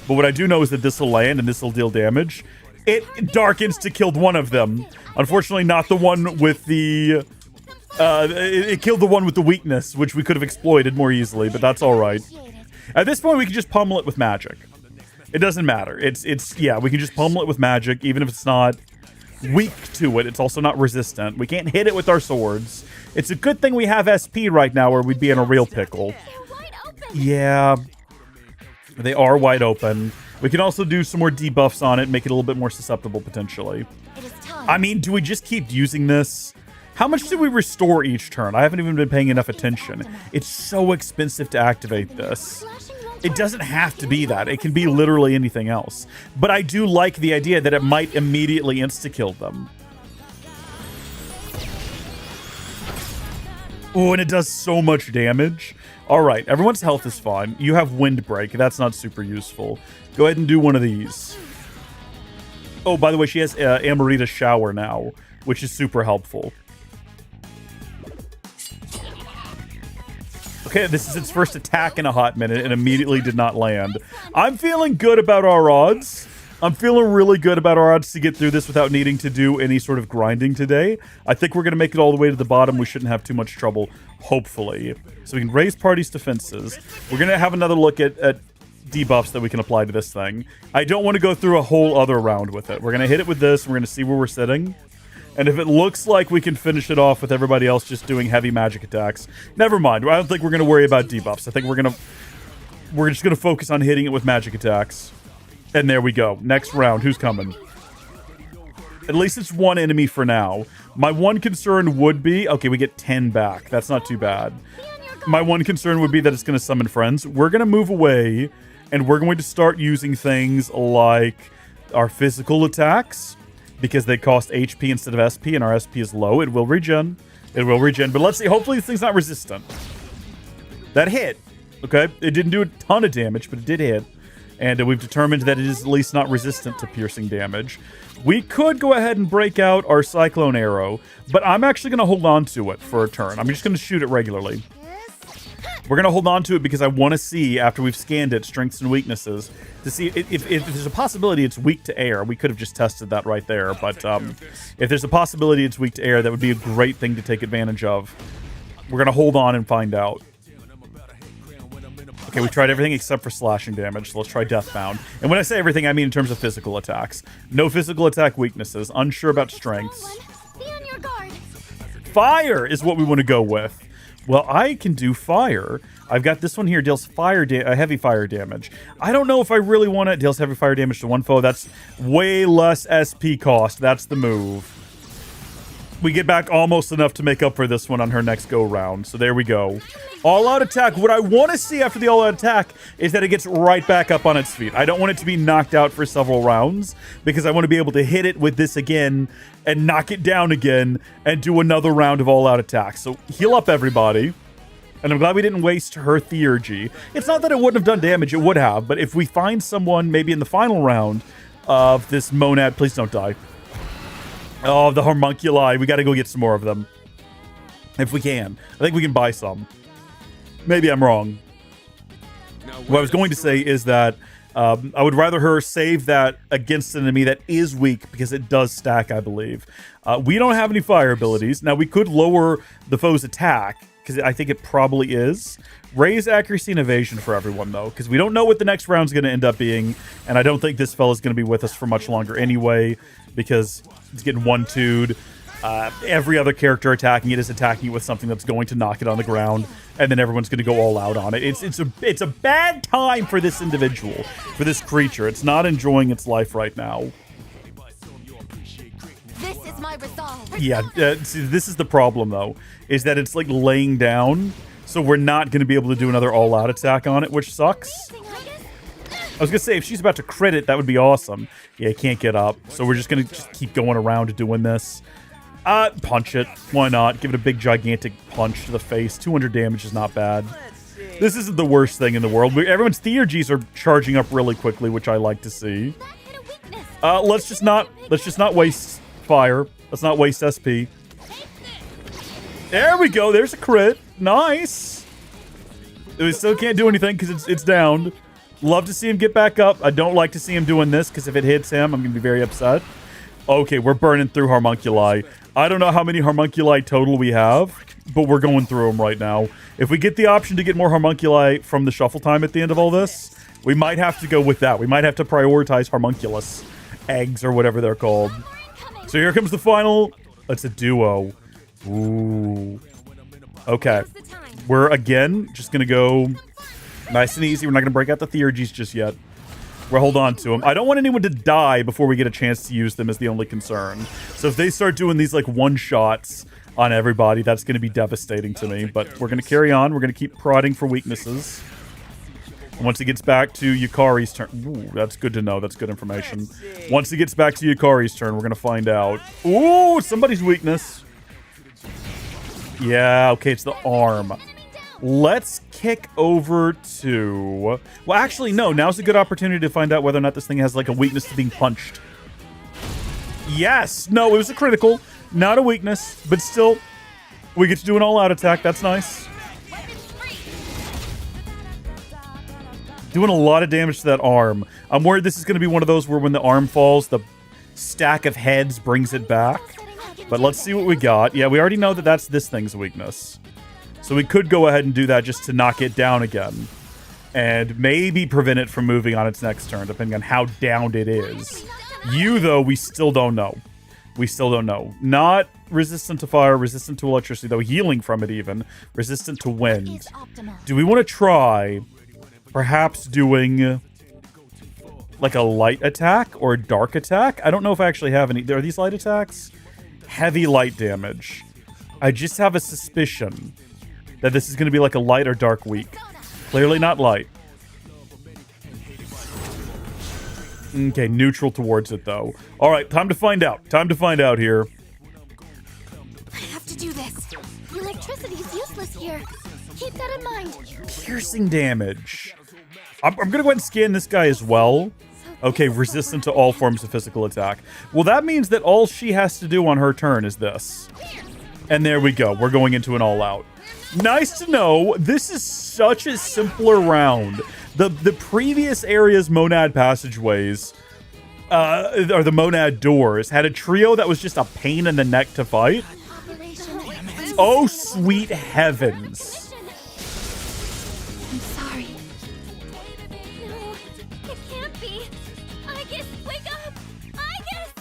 But what I do know is that this will land and this will deal damage. It dark insta-killed one of them. Unfortunately, not the one with the... it killed the one with the weakness, which we could have exploited more easily, but that's alright. At this point, we can just pummel it with magic. It doesn't matter. Yeah, we can just pummel it with magic, even if it's not weak to it. It's also not resistant. We can't hit it with our swords. It's a good thing we have SP right now, or we'd be in a real pickle. Yeah, they are wide open. We can also do some more debuffs on it, make it a little bit more susceptible, potentially. I mean, do we just keep using this? How much do we restore each turn? I haven't even been paying enough attention. It's so expensive to activate this. It doesn't have to be that. It can be literally anything else. But I do like the idea that it might immediately insta-kill them. Oh, and it does so much damage. All right, everyone's health is fine. You have Windbreak. That's not super useful. Go ahead and do one of these. Oh, by the way, she has Amarita Shower now, which is super helpful. Okay, this is its first attack in a hot minute and immediately did not land. I'm feeling good about our odds. I'm feeling really good about our odds to get through this without needing to do any sort of grinding today. I think we're going to make it all the way to the bottom. We shouldn't have too much trouble, hopefully. So we can raise party's defenses. We're going to have another look at debuffs that we can apply to this thing. I don't want to go through a whole other round with it. We're going to hit it with this. We're going to see where we're sitting. And if it looks like we can finish it off with everybody else just doing heavy magic attacks, never mind. I don't think we're going to worry about debuffs. I think we're just going to focus on hitting it with magic attacks. And there we go. Next round. Who's coming? At least it's one enemy for now. My one concern would be... Okay, we get 10 back. That's not too bad. My one concern would be that it's going to summon friends. We're going to move away, and we're going to start using things like our physical attacks, because they cost HP instead of SP, and our SP is low. It will regen. It will regen. But let's see. Hopefully this thing's not resistant. That hit. Okay? It didn't do a ton of damage, but it did hit. And we've determined that it is at least not resistant to piercing damage. We could go ahead and break out our Cyclone Arrow, but I'm actually going to hold on to it for a turn. I'm just going to shoot it regularly. We're going to hold on to it because I want to see, after we've scanned it, strengths and weaknesses, to see if there's a possibility it's weak to air. We could have just tested that right there, but if there's a possibility it's weak to air, that would be a great thing to take advantage of. We're going to hold on and find out. Okay, we tried everything except for slashing damage, so let's try Deathbound. And when I say everything, I mean in terms of physical attacks. No physical attack weaknesses, unsure about strengths. Be on your guard. Fire is what we want to go with. Well, I can do fire. I've got this one here, deals heavy fire damage. I don't know if I really want it. Deals heavy fire damage to one foe. That's way less SP cost. That's the move. We get back almost enough to make up for this one on her next go-round. So there we go. All-out attack. What I want to see after the all-out attack is that it gets right back up on its feet. I don't want it to be knocked out for several rounds, because I want to be able to hit it with this again and knock it down again and do another round of all-out attack. So heal up, everybody. And I'm glad we didn't waste her Theurgy. It's not that it wouldn't have done damage. It would have. But if we find someone maybe in the final round of this Monad... Please don't die. Oh, the homunculi. We got to go get some more of them. If we can. I think we can buy some. Maybe I'm wrong. What I was going to say is that I would rather her save that against an enemy that is weak, because it does stack, I believe. We don't have any fire abilities. Now, we could lower the foe's attack, because I think it probably is. Raise accuracy and evasion for everyone, though, because we don't know what the next round's going to end up being, and I don't think this fella's going to be with us for much longer anyway, because it's getting one-two'd. Every other character attacking it is attacking it with something that's going to knock it on the ground, and then everyone's going to go all out on it. It's a bad time for this individual, for this creature. It's not enjoying its life right now. This is my resolve. Yeah, see, this is the problem, though, is that it's like laying down So we're not going to be able to do another all-out attack on it, which sucks. I was going to say, if she's about to crit it, that would be awesome. Yeah, can't get up. So we're just going to just keep going around doing this. Punch it. Why not? Give it a big, gigantic punch to the face. 200 damage is not bad. This isn't the worst thing in the world. Everyone's Theurgies are charging up really quickly, which I like to see. Let's just not waste fire. Let's not waste SP. There we go. There's a crit. Nice. We still can't do anything because it's downed. Love to see him get back up. I don't like to see him doing this because if it hits him, I'm going to be very upset. Okay, we're burning through Homunculi. I don't know how many Homunculi total we have, but we're going through them right now. If we get the option to get more Homunculi from the shuffle time at the end of all this, we might have to go with that. We might have to prioritize Homunculus eggs or whatever they're called. So here comes the final. It's a duo. Ooh. Okay. We're, again, just going to go nice and easy. We're not going to break out the Theurgies just yet. We'll hold on to them. I don't want anyone to die before we get a chance to use them is the only concern. So if they start doing these, like, one-shots on everybody, that's going to be devastating to me. But we're going to carry on. We're going to keep prodding for weaknesses. And once it gets back to Yukari's turn... Ooh, that's good to know. That's good information. Once it gets back to Yukari's turn, we're going to find out. Ooh, somebody's weakness. Yeah, okay, it's the arm. Let's kick over to... Well, actually, no. Now's a good opportunity to find out whether or not this thing has, like, a weakness to being punched. Yes! No, it was a critical. Not a weakness. But still, we get to do an all-out attack. That's nice. Doing a lot of damage to that arm. I'm worried this is going to be one of those where when the arm falls, the stack of heads brings it back. But let's see what we got. Yeah, we already know that that's this thing's weakness. So we could go ahead and do that just to knock it down again. And maybe prevent it from moving on its next turn, depending on how downed it is. You, though, we still don't know. We still don't know. Not resistant to fire, resistant to electricity, though. Healing from it, even. Resistant to wind. Do we want to try perhaps doing like a light attack or a dark attack? I don't know if I actually have any. Are these light attacks? Heavy light damage. I just have a suspicion that this is going to be like a light or dark weak. Clearly not light. Okay, neutral towards it, though. All right, time to find out. Time to find out here. I have to do this. The electricity is useless here. Keep that in mind. Piercing damage. I'm going to go ahead and scan this guy as well. Okay, resistant to all forms of physical attack. Well, that means that all she has to do on her turn is this. And there we go. We're going into an all-out. Nice to know. This is such a simpler round. The previous area's monad passageways, or the monad doors, had a trio that was just a pain in the neck to fight. Oh, sweet heavens. I'm sorry. No, it can't be. Aigis, wake up! Aigis!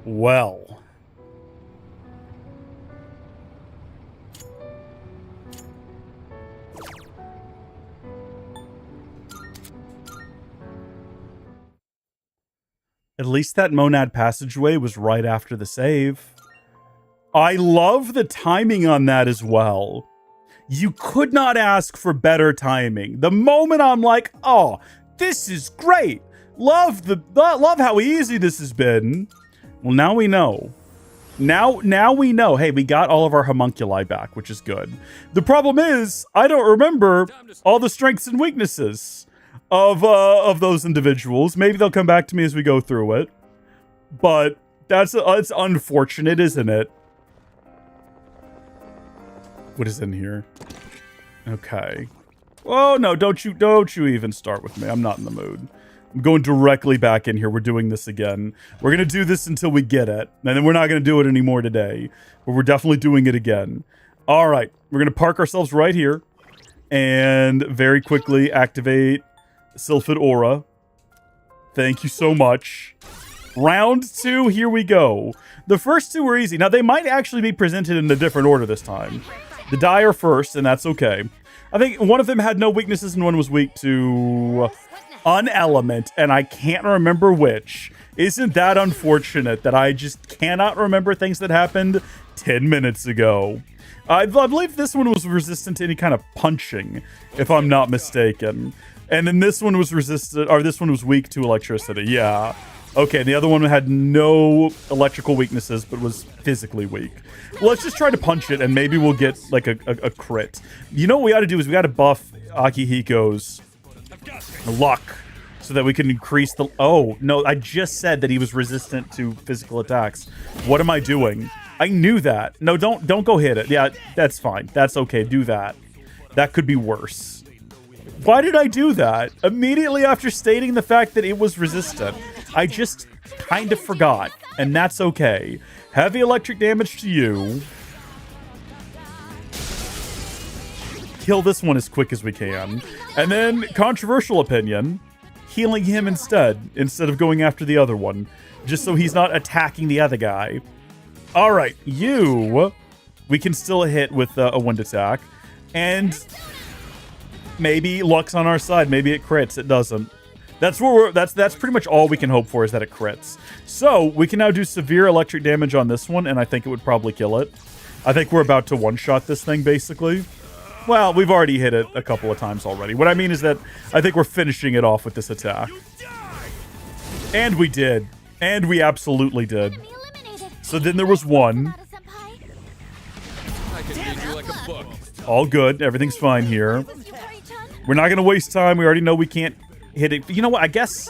Well. At least that monad passageway was right after the save. I love the timing on that as well. You could not ask for better timing. The moment I'm like, oh, this is great. Love how easy this has been. Well, now we know. Now we know. Hey, we got all of our homunculi back, which is good. The problem is, I don't remember all the strengths and weaknesses of those individuals. Maybe they'll come back to me as we go through it. But it's unfortunate, isn't it? What is in here? Okay. Oh no, don't you even start with me. I'm not in the mood. I'm going directly back in here. We're doing this again. We're going to do this until we get it. And then we're not going to do it anymore today. But we're definitely doing it again. All right. We're going to park ourselves right here. And very quickly activate Sylphid Aura. Thank you so much. Round 2, here we go. The first two were easy. Now, they might actually be presented in a different order this time. The die are first, and that's okay. I think one of them had no weaknesses and one was weak to an element, and I can't remember which. Isn't that unfortunate that I just cannot remember things that happened 10 minutes ago. I believe this one was resistant to any kind of punching, if I'm not mistaken. And then this one was resistant, or this one was weak to electricity. Yeah. Okay, the other one had no electrical weaknesses, but was physically weak. Well, let's just try to punch it, and maybe we'll get, like, a crit. You know what we ought to do is we got to buff Akihiko's luck so that we can increase the... Oh, no, I just said that he was resistant to physical attacks. What am I doing? I knew that. No, don't go hit it. Yeah, that's fine. That's okay. Do that. That could be worse. Why did I do that? Immediately after stating the fact that it was resistant. I just kind of forgot, and that's okay. Heavy electric damage to you. Kill this one as quick as we can. And then, controversial opinion, healing him instead of going after the other one. Just so he's not attacking the other guy. Alright, you, we can still hit with a wind attack. And maybe luck's on our side. Maybe it crits. It doesn't. That's where that's pretty much all we can hope for, is that it crits. So we can now do severe electric damage on this one, and I think it would probably kill it. I think we're about to one-shot this thing, basically. Well, we've already hit it a couple of times already. What I mean is that I think we're finishing it off with this attack. And we did. And we absolutely did. So then there was one. I can read you like a book. All good. Everything's fine here. We're not going to waste time. We already know we can't hit it. You know what? I guess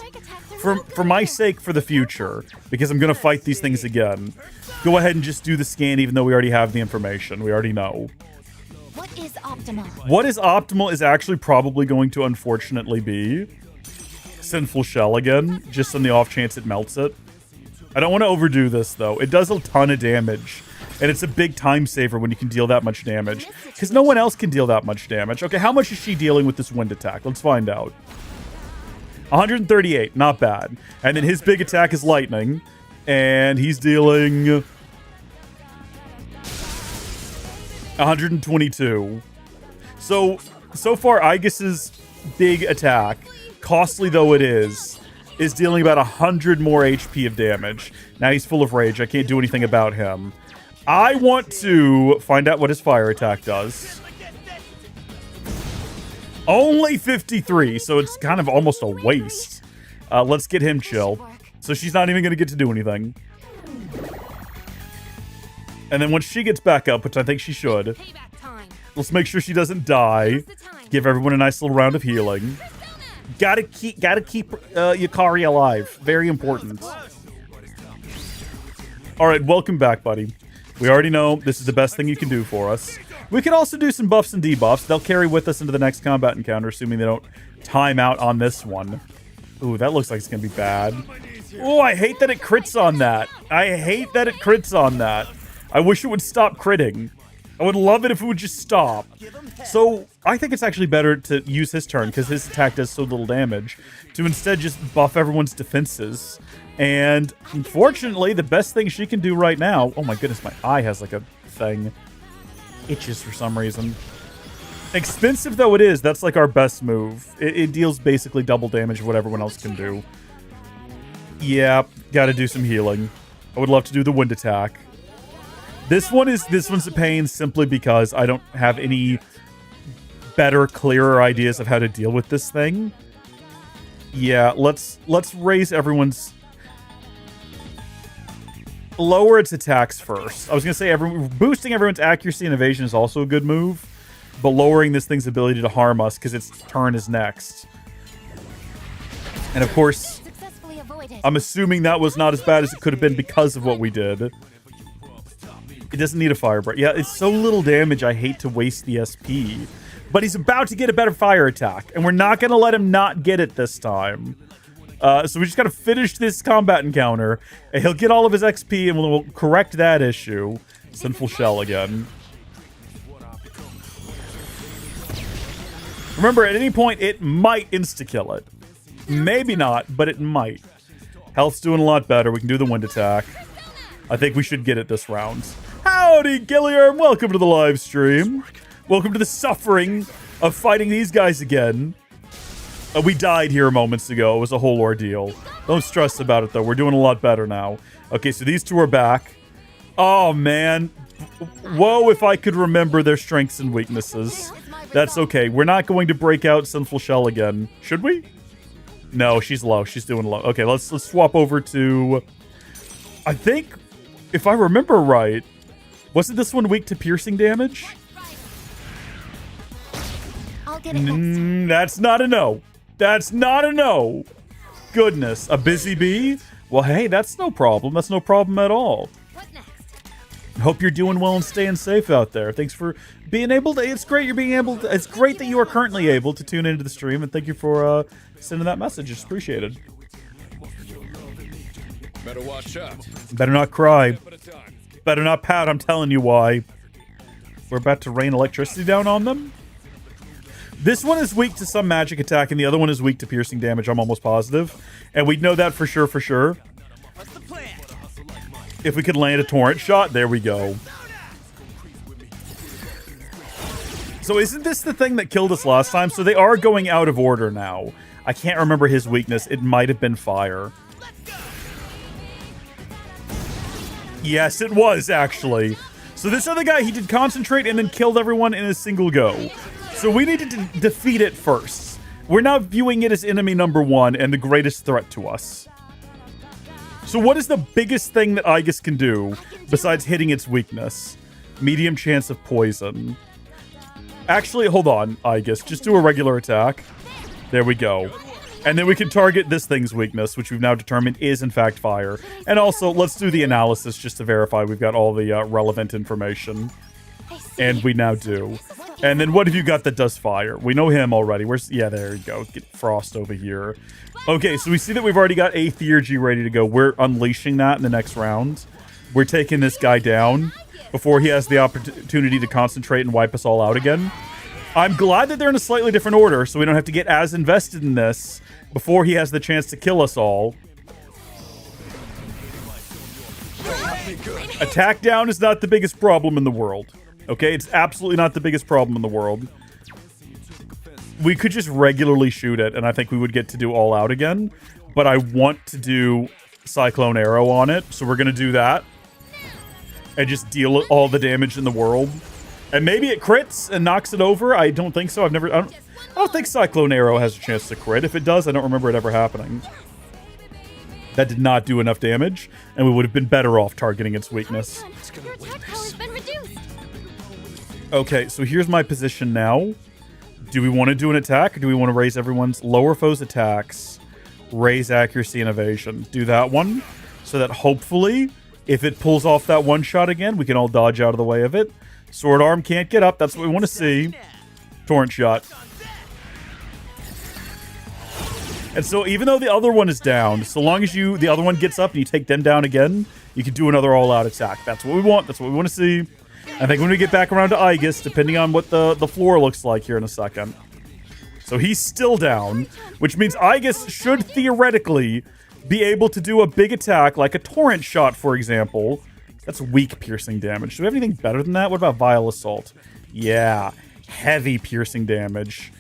for my sake for the future, because I'm going to fight these things again, go ahead and just do the scan even though we already have the information. We already know. What is optimal? What is optimal is actually probably going to unfortunately be Sinful Shell again, just on the off chance it melts it. I don't want to overdo this, though. It does a ton of damage, and it's a big time saver when you can deal that much damage, because no one else can deal that much damage. Okay, how much is she dealing with this wind attack? Let's find out. 138, not bad. And then his big attack is lightning, and he's dealing 122. So far, Aigis's big attack, costly though it is dealing about 100 more HP of damage. Now he's full of rage. I can't do anything about him. I want to find out what his fire attack does. Only 53, so it's kind of almost a waste. Let's get him chill. So she's not even going to get to do anything. And then once she gets back up, which I think she should, let's make sure she doesn't die. Give everyone a nice little round of healing. Gotta keep Yukari alive. Very important. Alright, welcome back, buddy. We already know this is the best thing you can do for us. We can also do some buffs and debuffs. They'll carry with us into the next combat encounter, assuming they don't time out on this one. Ooh, that looks like it's gonna be bad. Ooh, I hate that it crits on that. I hate that it crits on that. I wish it would stop critting. I would love it if it would just stop. So, I think it's actually better to use his turn, because his attack does so little damage, to instead just buff everyone's defenses. And, unfortunately, the best thing she can do right now... Oh my goodness, my eye has like a thing. Itches for some reason. Expensive though it is, that's like our best move. It deals basically double damage of what everyone else can do. Yeah, gotta do some healing. I would love to do the wind attack. This one's a pain simply because I don't have any better, clearer ideas of how to deal with this thing. Yeah, let's raise everyone's... Lower its attacks first. I was going to say boosting everyone's accuracy and evasion is also a good move, but lowering this thing's ability to harm us because its turn is next. And of course, I'm assuming that was not as bad as it could have been because of what we did. It doesn't need a fire breath. Yeah, it's so little damage, I hate to waste the SP. But he's about to get a better fire attack, and we're not going to let him not get it this time. So we just got to finish this combat encounter, and he'll get all of his XP, and we'll correct that issue. Sinful Shell again. Remember, at any point, it might insta-kill it. Maybe not, but it might. Health's doing a lot better. We can do the wind attack. I think we should get it this round. Howdy, Gilliam! Welcome to the live stream. Welcome to the suffering of fighting these guys again. We died here moments ago. It was a whole ordeal. Don't stress about it, though. We're doing a lot better now. Okay, so these two are back. Oh, man. Whoa, if I could remember their strengths and weaknesses. That's okay. We're not going to break out Sinful Shell again. Should we? No, she's low. She's doing low. Okay, let's swap over to... I think, if I remember right, wasn't this one weak to piercing damage? I'll get it next. That's not a no. That's not a no. Goodness. A busy bee? Well, hey, that's no problem. That's no problem at all. What next? Hope you're doing well and staying safe out there. Thanks for being able to... It's great you're being able to... It's great that you are currently able to tune into the stream, and thank you for sending that message. It's appreciated. Better watch out. Better not cry. Step at a time. Better not pout. I'm telling you why. We're about to rain electricity down on them. This one is weak to some magic attack, and the other one is weak to piercing damage, I'm almost positive. And we'd know that for sure, What's the plan? If we could land a torrent shot, there we go. So isn't this the thing that killed us last time? So they are going out of order now. I can't remember his weakness. It might have been fire. Yes, it was, actually. So this other guy, he did concentrate and then killed everyone in a single go. So we needed to defeat it first. We're now viewing it as enemy number one and the greatest threat to us. So what is the biggest thing that Aigis can do besides hitting its weakness? Medium chance of poison. Actually, hold on, Aigis. Just do a regular attack. There we go. And then we can target this thing's weakness, which we've now determined is, in fact, fire. And also, let's do the analysis just to verify we've got all the relevant information. And we now do. And then what have you got that does fire? We know him already. Where's... Yeah, there you go. Get Frost over here. Okay, so we see that we've already got a Theurgy ready to go. We're unleashing that in the next round. We're taking this guy down before he has the opportunity to concentrate and wipe us all out again. I'm glad that they're in a slightly different order, so we don't have to get as invested in this before he has the chance to kill us all. Attack down is not the biggest problem in the world. Okay, it's absolutely not the biggest problem in the world. We could just regularly shoot it, and I think we would get to do all out again. But I want to do Cyclone Arrow on it, so we're going to do that. And just deal all the damage in the world. And maybe it crits and knocks it over. I don't think so. I don't think Cyclone Arrow has a chance to crit. If it does, I don't remember it ever happening. That did not do enough damage, and we would have been better off targeting its weakness. Your attack power's been reduced. Okay, so here's my position now. Do we want to do an attack, or do we want to raise everyone's lower foes' attacks, raise accuracy and evasion? Do that one, so that hopefully, if it pulls off that one shot again, we can all dodge out of the way of it. Sword Arm can't get up. That's what we want to see. Torrent shot. And so even though the other one is down, so long as the other one gets up and you take them down again, you can do another all-out attack. That's what we want. That's what we want to see. I think when we get back around to Aigis, depending on what the floor looks like here in a second. So he's still down, which means Aigis should theoretically be able to do a big attack, like a torrent shot, for example. That's weak piercing damage. Do we have anything better than that? What about Vile Assault? Yeah, heavy piercing damage.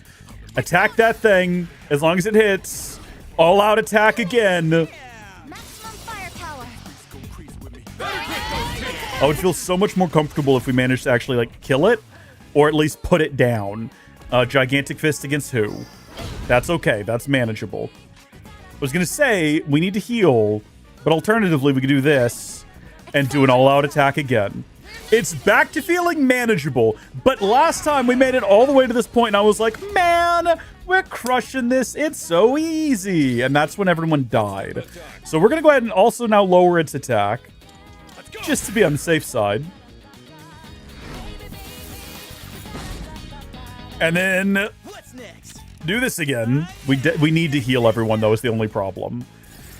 Attack that thing, as long as it hits. All-out attack again. Maximum firepower. I would feel so much more comfortable if we managed to actually, like, kill it, or at least put it down. Gigantic Fist against who? That's okay. That's manageable. I was going to say, we need to heal, but alternatively, we could do this and do an all-out attack again. It's back to feeling manageable, but last time we made it all the way to this point, and I was like, man, we're crushing this. It's so easy. And that's when everyone died. So we're going to go ahead and also now lower its attack, just to be on the safe side. And then What's next? do this again. We need to heal everyone, though, is the only problem.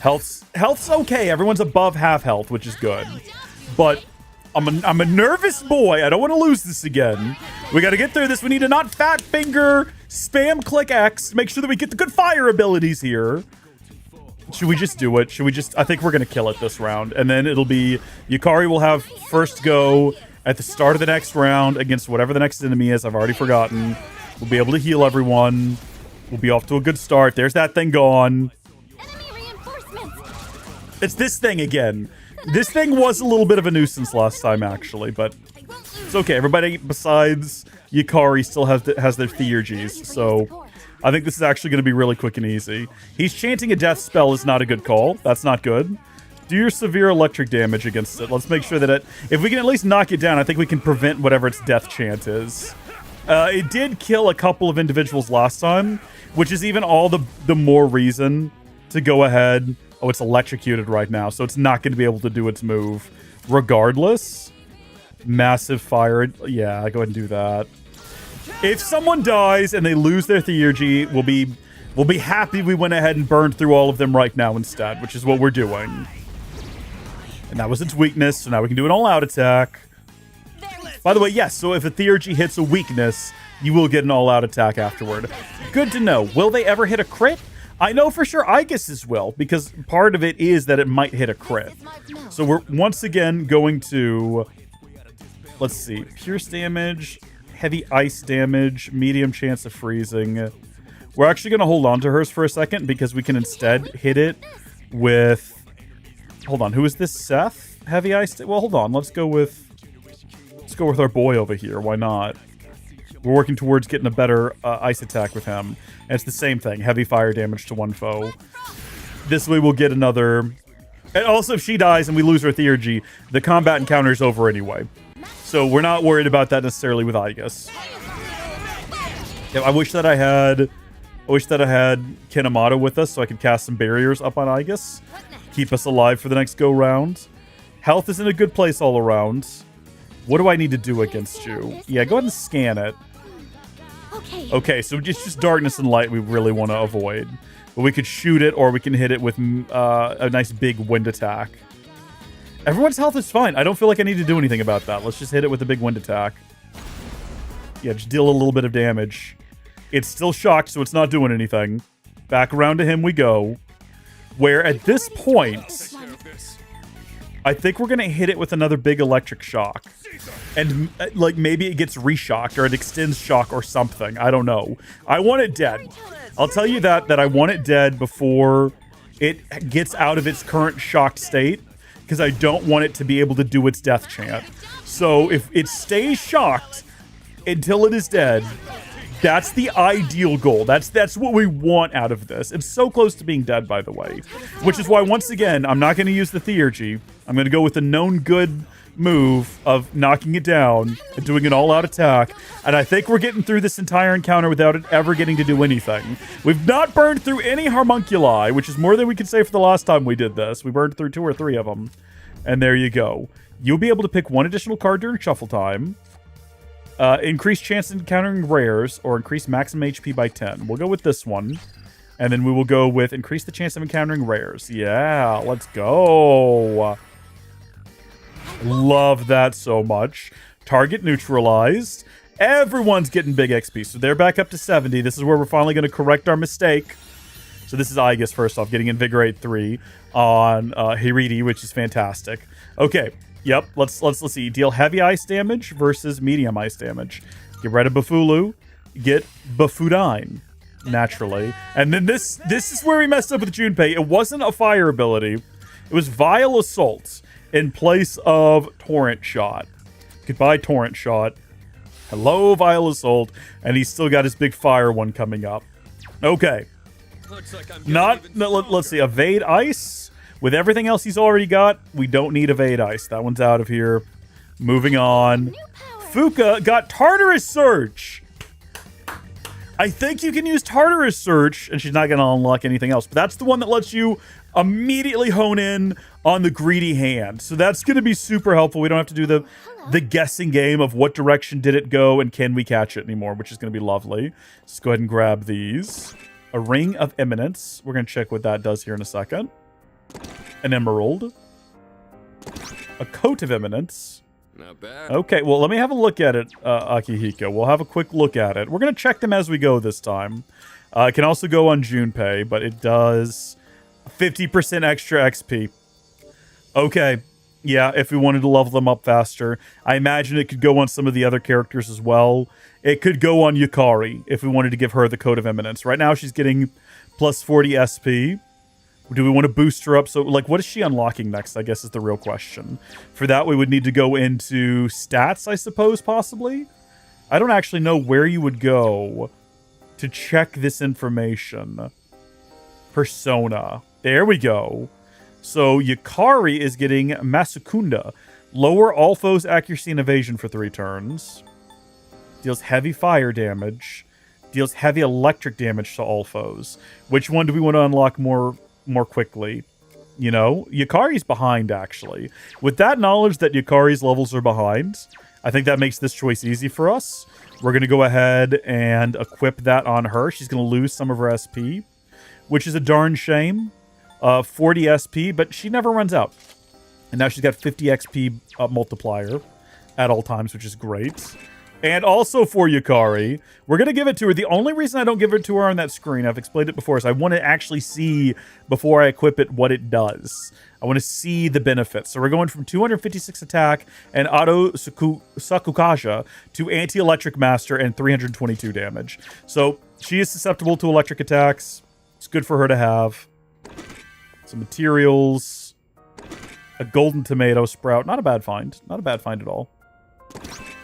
Health's okay. Everyone's above half health, which is good. But I'm a nervous boy. I don't want to lose this again. We got to get through this. We need to not fat finger, spam click X, make sure that we get the good fire abilities here. Should we just do it? Should we just... I think we're going to kill it this round. And then it'll be... Yukari will have first go at the start of the next round against whatever the next enemy is. I've already forgotten. We'll be able to heal everyone. We'll be off to a good start. There's that thing gone. Enemy reinforcements. It's this thing again. This thing was a little bit of a nuisance last time, actually, but it's okay. Everybody besides Yukari still has their theurgies, so I think this is actually going to be really quick and easy. He's chanting a death spell is not a good call. That's not good. Do your severe electric damage against it. Let's make sure that if we can at least knock it down, I think we can prevent whatever its death chant is. It did kill a couple of individuals last time, which is even all the more reason to go ahead. Oh, it's electrocuted right now, so it's not going to be able to do its move. Regardless, massive fire. Yeah, go ahead and do that. If someone dies and they lose their theurgy, we'll be happy we went ahead and burned through all of them right now instead, which is what we're doing. And that was its weakness, so now we can do an all-out attack. By the way, yes, so if a theurgy hits a weakness, you will get an all-out attack afterward. Good to know. Will they ever hit a crit? I know for sure Aigis will, because part of it is that it might hit a crit. So we're once again going to, let's see, pierce damage, heavy ice damage, medium chance of freezing. We're actually going to hold on to hers for a second because we can instead hit it with... Hold on, who is this? Seth? Heavy ice? Well, hold on. Let's go with our boy over here. Why not? We're working towards getting a better ice attack with him. And it's the same thing. Heavy fire damage to one foe. This way we'll get another... And also, if she dies and we lose her theurgy, the combat encounter is over anyway. So we're not worried about that necessarily with Aigis. Yeah, I wish that I had Kinemata with us so I could cast some barriers up on Aigis. Keep us alive for the next go-round. Health is in a good place all around. What do I need to do against you? Yeah, go ahead and scan it. Okay, so just darkness and light we really want to avoid. But we could shoot it or we can hit it with a nice big wind attack. Everyone's health is fine. I don't feel like I need to do anything about that. Let's just hit it with a big wind attack. Yeah, just deal a little bit of damage. It's still shocked, so it's not doing anything. Back around to him we go. Where at this point, I think we're going to hit it with another big electric shock. And like maybe it gets reshocked or it extends shock or something. I don't know. I want it dead. I'll tell you that I want it dead before it gets out of its current shocked state. Because I don't want it to be able to do its death chant. So if it stays shocked until it is dead... That's the ideal goal. That's what we want out of this. It's so close to being dead, by the way. Which is why, once again, I'm not going to use the theurgy. I'm going to go with the known good move of knocking it down and doing an all-out attack. And I think we're getting through this entire encounter without it ever getting to do anything. We've not burned through any homunculi, which is more than we could say for the last time we did this. We burned through 2 or 3 of them. And there you go. You'll be able to pick 1 additional card during shuffle time. Increase chance of encountering rares, or increase maximum HP by 10. We'll go with this one. And then we will go with increase the chance of encountering rares. Yeah, let's go. Love that so much. Target neutralized. Everyone's getting big XP, so they're back up to 70. This is where we're finally going to correct our mistake. So this is Aigis, first off, getting Invigorate 3 on Hiridi, which is fantastic. Okay. Yep, let's see. Deal heavy ice damage versus medium ice damage. Get rid of Bafulu. Get Bafudine, naturally. And then this is where we messed up with Junpei. It wasn't a fire ability. It was Vile Assault in place of Torrent Shot. Goodbye, Torrent Shot. Hello, Vile Assault. And he's still got his big fire one coming up. Okay. Let's see. Evade Ice. With everything else he's already got, we don't need Evade Ice. That one's out of here. Moving on. Fuka got Tartarus Surge. I think you can use Tartarus Surge, and she's not going to unlock anything else. But that's the one that lets you immediately hone in on the greedy hand. So that's going to be super helpful. We don't have to do the guessing game of what direction did it go and can we catch it anymore, which is going to be lovely. Let's go ahead and grab these. A Ring of Eminence. We're going to check what that does here in a second. An Emerald. A Coat of Eminence. Not bad. Okay, well, let me have a look at it, Akihiko. We'll have a quick look at it. We're going to check them as we go this time. It can also go on Junpei, but it does 50% extra XP. Okay. Yeah, if we wanted to level them up faster. I imagine it could go on some of the other characters as well. It could go on Yukari if we wanted to give her the Coat of Eminence. Right now, she's getting plus 40 SP. Do we want to boost her up? So, like, what is she unlocking next, I guess is the real question. For that, we would need to go into stats, I suppose, possibly. I don't actually know where you would go to check this information. Persona. There we go. So, Yukari is getting Masukunda. Lower all foes' accuracy and evasion for 3 turns. Deals heavy fire damage. Deals heavy electric damage to all foes. Which one do we want to unlock more quickly? You know, Yukari's behind, actually. With that knowledge that Yukari's levels are behind, I think that makes this choice easy for us. We're going to go ahead and equip that on her. She's going to lose some of her SP, which is a darn shame. 40 SP, but she never runs out. And now she's got 50 XP multiplier at all times, which is great. And also for Yukari, we're going to give it to her. The only reason I don't give it to her on that screen, I've explained it before, is I want to actually see, before I equip it, what it does. I want to see the benefits. So we're going from 256 attack and auto Sakukaja to anti-electric master and 322 damage. So she is susceptible to electric attacks. It's good for her to have. Some materials. A golden tomato sprout. Not a bad find. Not a bad find at all.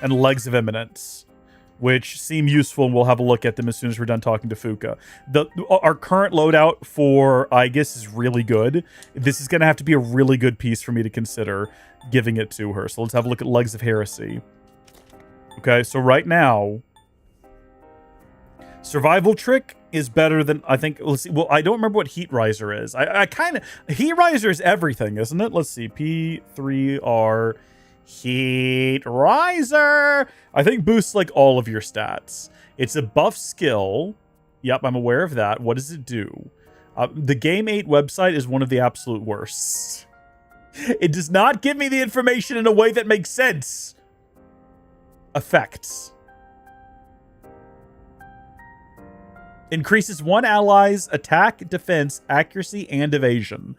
And legs of eminence, which seem useful, and we'll have a look at them as soon as we're done talking to Fuka. Our current loadout for Aigis is really good. This is going to have to be a really good piece for me to consider giving it to her. So let's have a look at legs of heresy. Okay, so right now, survival trick is better than, I think, let's see. Well, I don't remember what heat riser is. I kind of, heat riser is everything, isn't it? Let's see, P3R Heat Riser. I think boosts like all of your stats. It's a buff skill. Yep, I'm aware of that. What does it do? The Game 8 website is one of the absolute worst. It does not give me the information in a way that makes sense. Effects. Increases one ally's attack, defense, accuracy, and evasion.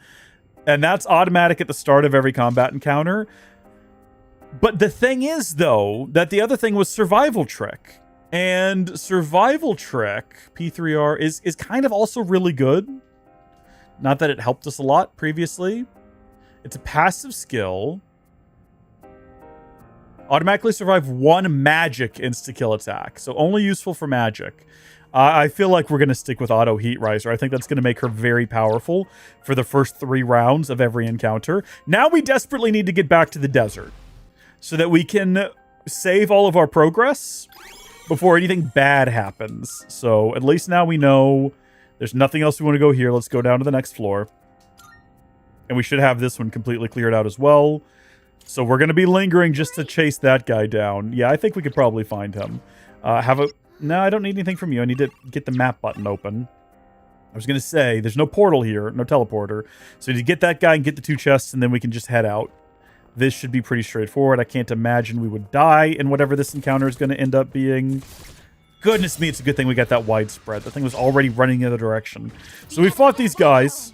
And that's automatic at the start of every combat encounter. But the thing is, though, that the other thing was survival trick. And survival trick, P3R, is kind of also really good. Not that it helped us a lot previously. It's a passive skill. Automatically survive 1 magic insta-kill attack. So only useful for magic. I feel like we're going to stick with Auto Heat Riser. I think that's going to make her very powerful for the first 3 rounds of every encounter. Now we desperately need to get back to the desert, so that we can save all of our progress before anything bad happens. So at least now we know there's nothing else we want to go here. Let's go down to the next floor. And we should have this one completely cleared out as well. So we're going to be lingering just to chase that guy down. Yeah, I think we could probably find him. No, I don't need anything from you. I need to get the map button open. I was going to say, there's no portal here, no teleporter. So to get that guy and get the 2 chests, and then we can just head out. This should be pretty straightforward. I can't imagine we would die in whatever this encounter is going to end up being. Goodness me, it's a good thing we got that widespread. The thing was already running the other direction. So we fought these guys,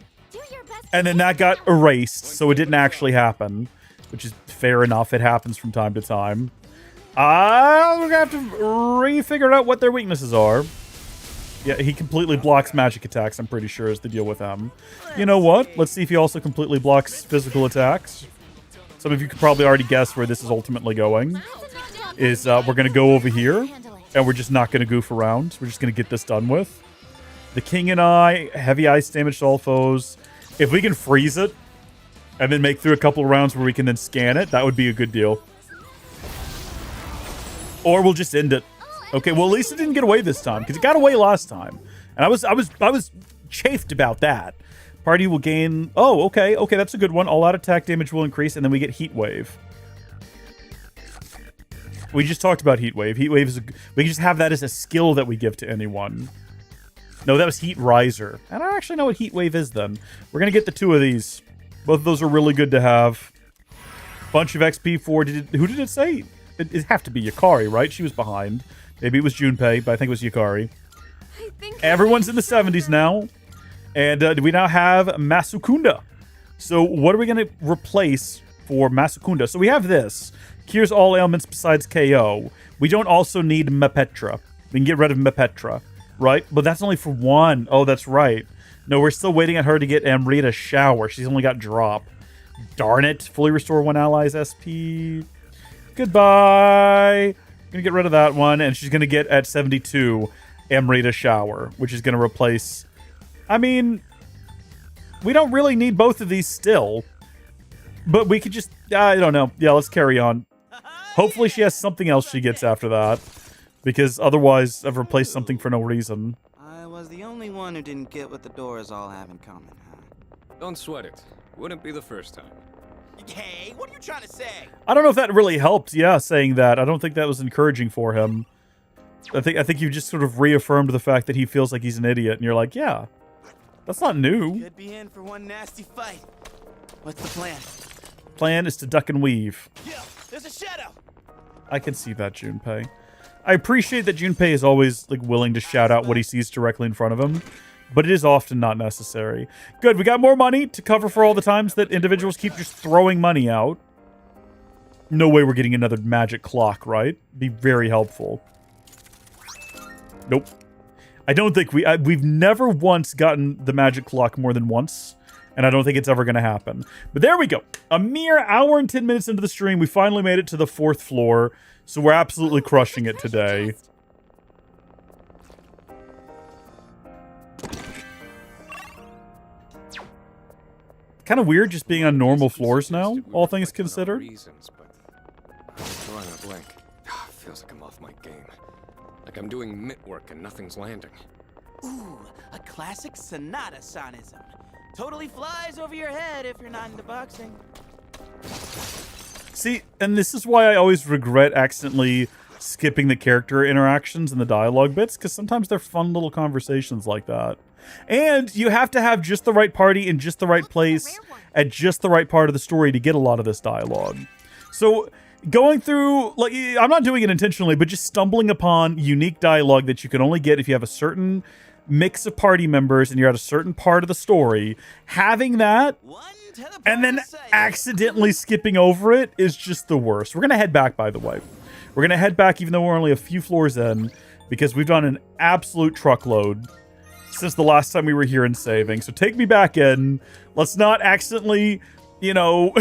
and then that got erased, so it didn't actually happen, which is fair enough. It happens from time to time. We're going to have to re-figure out what their weaknesses are. Yeah, he completely blocks magic attacks, I'm pretty sure, is the deal with him. You know what? Let's see if he also completely blocks physical attacks. Some of you could probably already guess where this is ultimately going. Is we're going to go over here, and we're just not going to goof around. We're just going to get this done with. The King and I, heavy ice damage to all foes. If we can freeze it, and then make through a couple of rounds where we can then scan it, that would be a good deal. Or we'll just end it. Okay, well, at least it didn't get away this time, because it got away last time. And I was chafed about that. Party will gain... Oh, okay. Okay, that's a good one. All-out attack damage will increase, and then we get Heat Wave. We just talked about Heat Wave. Heat Wave is... We can just have that as a skill that we give to anyone. No, that was Heat Riser. I don't actually know what Heat Wave is, then. We're going to get the 2 of these. Both of those are really good to have. Bunch of XP for... Who did it say? It'd have to be Yukari, right? She was behind. Maybe it was Junpei, but I think it was Yukari. Everyone's in the 70s now. And we now have Masukunda. So what are we going to replace for Masukunda? So we have this. Cures all ailments besides KO. We don't also need Mepetra. We can get rid of Mepetra, right? But that's only for 1. Oh, that's right. No, we're still waiting on her to get Amrita shower. She's only got drop. Darn it. Fully restore one ally's SP. Goodbye. Gonna get rid of that one, and she's gonna get at 72 Amrita shower, which is gonna replace... I mean, we don't really need both of these still, but we could just... I don't know. Yeah, let's carry on. Hopefully she has something else she gets after that, because otherwise I've replaced something for no reason. I was the only one who didn't get what the doors all have in common, huh? Don't sweat it. Wouldn't be the first time. Hey, what are you trying to say? I don't know if that really helped, yeah, saying that. I don't think that was encouraging for him. I think you just sort of reaffirmed the fact that he feels like he's an idiot, and you're like, yeah, that's not new. Could be in for one nasty fight. What's the plan? Plan is to duck and weave. Yo, there's a shadow. I can see that, Junpei. I appreciate that Junpei is always like willing to shout out what he sees directly in front of him, but it is often not necessary. Good, we got more money to cover for all the times that individuals keep just throwing money out. No way we're getting another magic clock, right? Be very helpful. Nope. I don't think we've never once gotten the magic clock more than once, and I don't think it's ever going to happen. But there we go. A mere hour and 10 minutes into the stream, we finally made it to the 4th floor, so we're absolutely crushing it today. Kind of weird just being on normal floors now, all things considered. Reasons, but I'm drawing a blank. Feels like I'm off my game. Like I'm doing mitt work and nothing's landing. Ooh, a classic Sonata sonism. Totally flies over your head if you're not into boxing. See, and this is why I always regret accidentally skipping the character interactions and the dialogue bits, because sometimes they're fun little conversations like that. And you have to have just the right party in just the right place at just the right part of the story to get a lot of this dialogue. So going through, like, I'm not doing it intentionally, but just stumbling upon unique dialogue that you can only get if you have a certain mix of party members and you're at a certain part of the story, having that and then accidentally skipping over it is just the worst. We're going to head back, by the way. We're going to head back even though we're only a few floors in, because we've done an absolute truckload since the last time we were here and saving. So take me back in. Let's not accidentally, you know,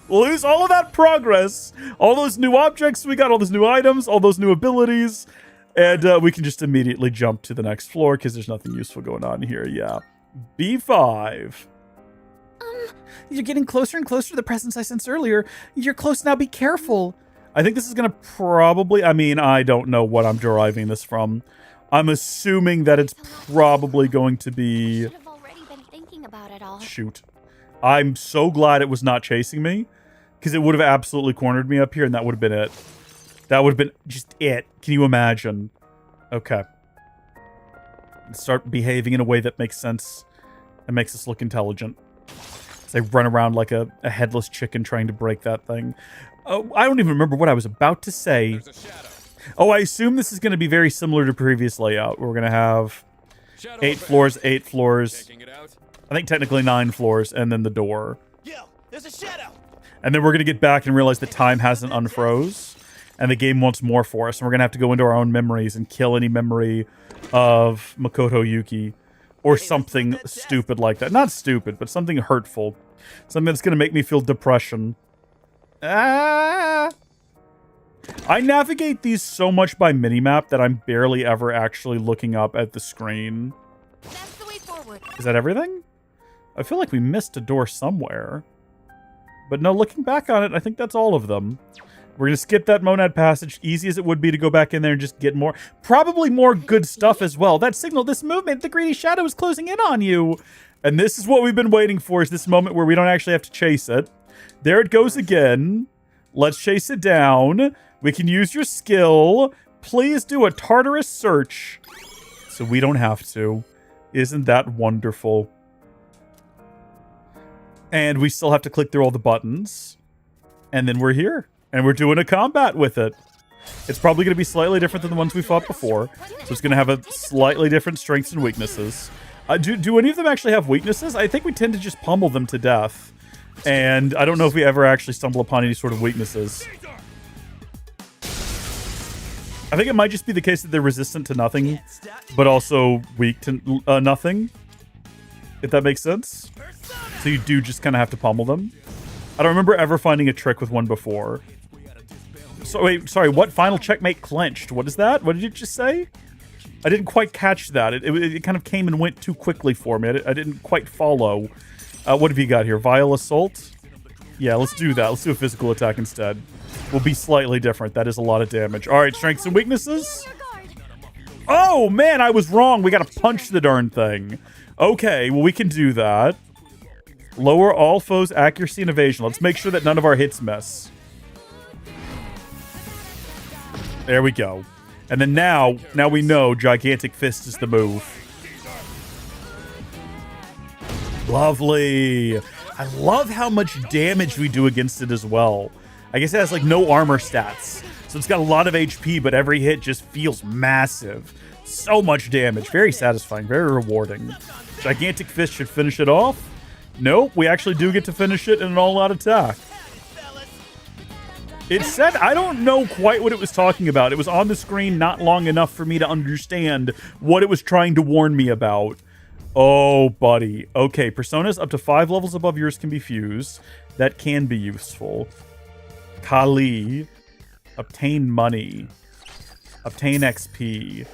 lose all of that progress, all those new objects we got, all those new items, all those new abilities, and we can just immediately jump to the next floor because there's nothing useful going on here. Yeah. B5. You're getting closer and closer to the presence I sensed earlier. You're close now, be careful. I think this is going to probably, I mean, I don't know what I'm deriving this from. I'm assuming that it's probably going to be... Should have already been thinking about it all. Shoot. I'm so glad it was not chasing me, because it would have absolutely cornered me up here, and that would have been it. That would have been just it. Can you imagine? Okay. Start behaving in a way that makes sense and makes us look intelligent. As I run around like a headless chicken trying to break that thing. Oh, I don't even remember what I was about to say. There's a shadow. Oh, I assume this is going to be very similar to previous layout. We're going to have Shadow 8 up floors, ahead. 8 floors. Taking it out. I think technically 9 floors, and then the door. Yo, there's a shadow. And then we're going to get back and realize that time hasn't unfroze, and the game wants more for us. And we're going to have to go into our own memories and kill any memory of Makoto Yuki, or something stupid like that. Not stupid, but something hurtful. Something that's going to make me feel depression. Ah! I navigate these so much by minimap that I'm barely ever actually looking up at the screen. That's the way forward. Is that everything? I feel like we missed a door somewhere. But no, looking back on it, I think that's all of them. We're going to skip that Monad passage, easy as it would be to go back in there and just get more. Probably more good stuff as well. That signal, this movement, the greedy shadow is closing in on you. And this is what we've been waiting for, is this moment where we don't actually have to chase it. There it goes again. Let's chase it down. We can use your skill. Please do a Tartarus search so we don't have to. Isn't that wonderful? And we still have to click through all the buttons. And then we're here. And we're doing a combat with it. It's probably going to be slightly different than the ones we fought before. So it's going to have a slightly different strengths and weaknesses. Do any of them actually have weaknesses? I think we tend to just pummel them to death. And I don't know if we ever actually stumble upon any sort of weaknesses. I think it might just be the case that they're resistant to nothing, but also weak to nothing. if that makes sense. So you do just kind of have to pummel them. I don't remember ever finding a trick with one before. So wait, sorry, what final checkmate clenched? What is that? What did you just say? I didn't quite catch that. It kind of came and went too quickly for me. I didn't quite follow. What have you got here? Vile Assault? Yeah, let's do that. Let's do a physical attack instead. Will be slightly different. That is a lot of damage. All right, strengths and weaknesses. Oh, man, I was wrong. We got to punch the darn thing. Okay, well, we can do that. Lower all foes' accuracy and evasion. Let's make sure that none of our hits miss. There we go. And then now we know Gigantic Fist is the move. Lovely. I love how much damage we do against it as well. I guess it has like no armor stats. So it's got a lot of HP, but every hit just feels massive. So much damage. Very satisfying. Very rewarding. Gigantic Fist should finish it off. Nope, we actually do get to finish it in an all-out attack. It said, I don't know quite what it was talking about. It was on the screen not long enough for me to understand what it was trying to warn me about. Oh, buddy. Okay, personas up to 5 levels above yours can be fused. That can be useful. Kali. Obtain money. Obtain XP.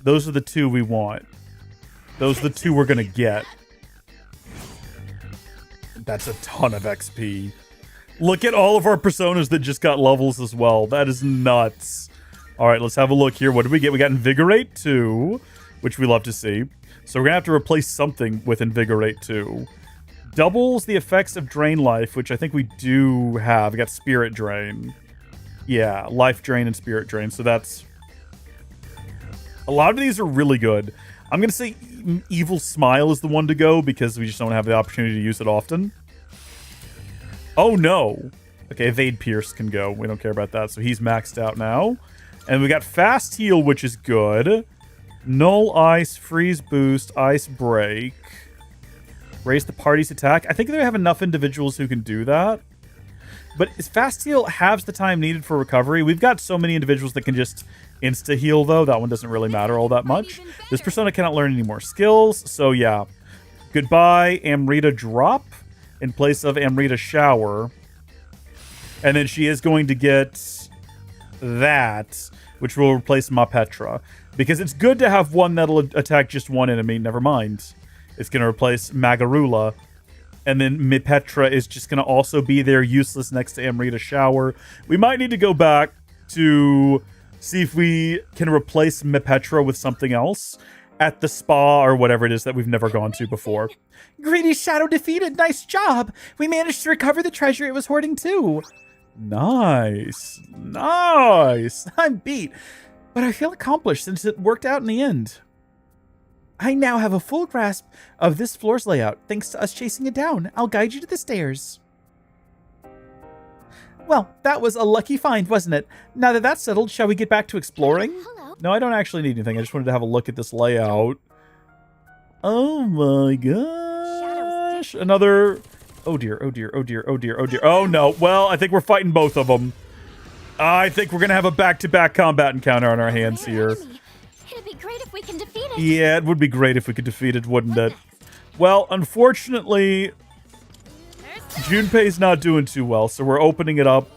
Those are the 2 we want. Those are the 2 we're going to get. That's a ton of XP. Look at all of our personas that just got levels as well. That is nuts. All right, let's have a look here. What did we get? We got Invigorate 2, which we love to see. So we're going to have to replace something with Invigorate 2. Doubles the effects of Drain Life, which I think we do have. We got Spirit Drain. Yeah, Life Drain and Spirit Drain. So that's... A lot of these are really good. I'm going to say Evil Smile is the one to go because we just don't have the opportunity to use it often. Oh, no. Okay, Evade Pierce can go. We don't care about that. So he's maxed out now. And we got Fast Heal, which is good. Null Ice, Freeze Boost, Ice Break. Raise the party's attack. I think they have enough individuals who can do that. But is Fast Heal halves the time needed for recovery? We've got so many individuals that can just insta-heal, though. That one doesn't really matter all that much. This persona cannot learn any more skills. So, yeah. Goodbye, Amrita Drop. In place of Amrita Shower. And then she is going to get that, which will replace Mapetra. Because it's good to have one that'll attack just one enemy. Never mind. It's going to replace Magarula. And then Mapetra is just going to also be there, useless next to Amrita Shower. We might need to go back to see if we can replace Mapetra with something else at the spa or whatever it is that we've never gone to before. Greedy Shadow defeated. Nice job. We managed to recover the treasure it was hoarding too. Nice. Nice. I'm beat, but I feel accomplished since it worked out in the end. I now have a full grasp of this floor's layout thanks to us chasing it down. I'll guide you to the stairs. Well, that was a lucky find, wasn't it? Now that that's settled, shall we get back to exploring? Hello. No, I don't actually need anything. I just wanted to have a look at this layout. Oh my gosh. Another... Oh dear, oh dear, oh dear, oh dear, oh dear. Oh no. Well, I think we're fighting both of them. I think we're going to have a back-to-back combat encounter on our hands here. It'd be great if we can defeat it. Yeah, it would be great if we could defeat it, wouldn't it? Well, unfortunately, Junpei's not doing too well, so we're opening it up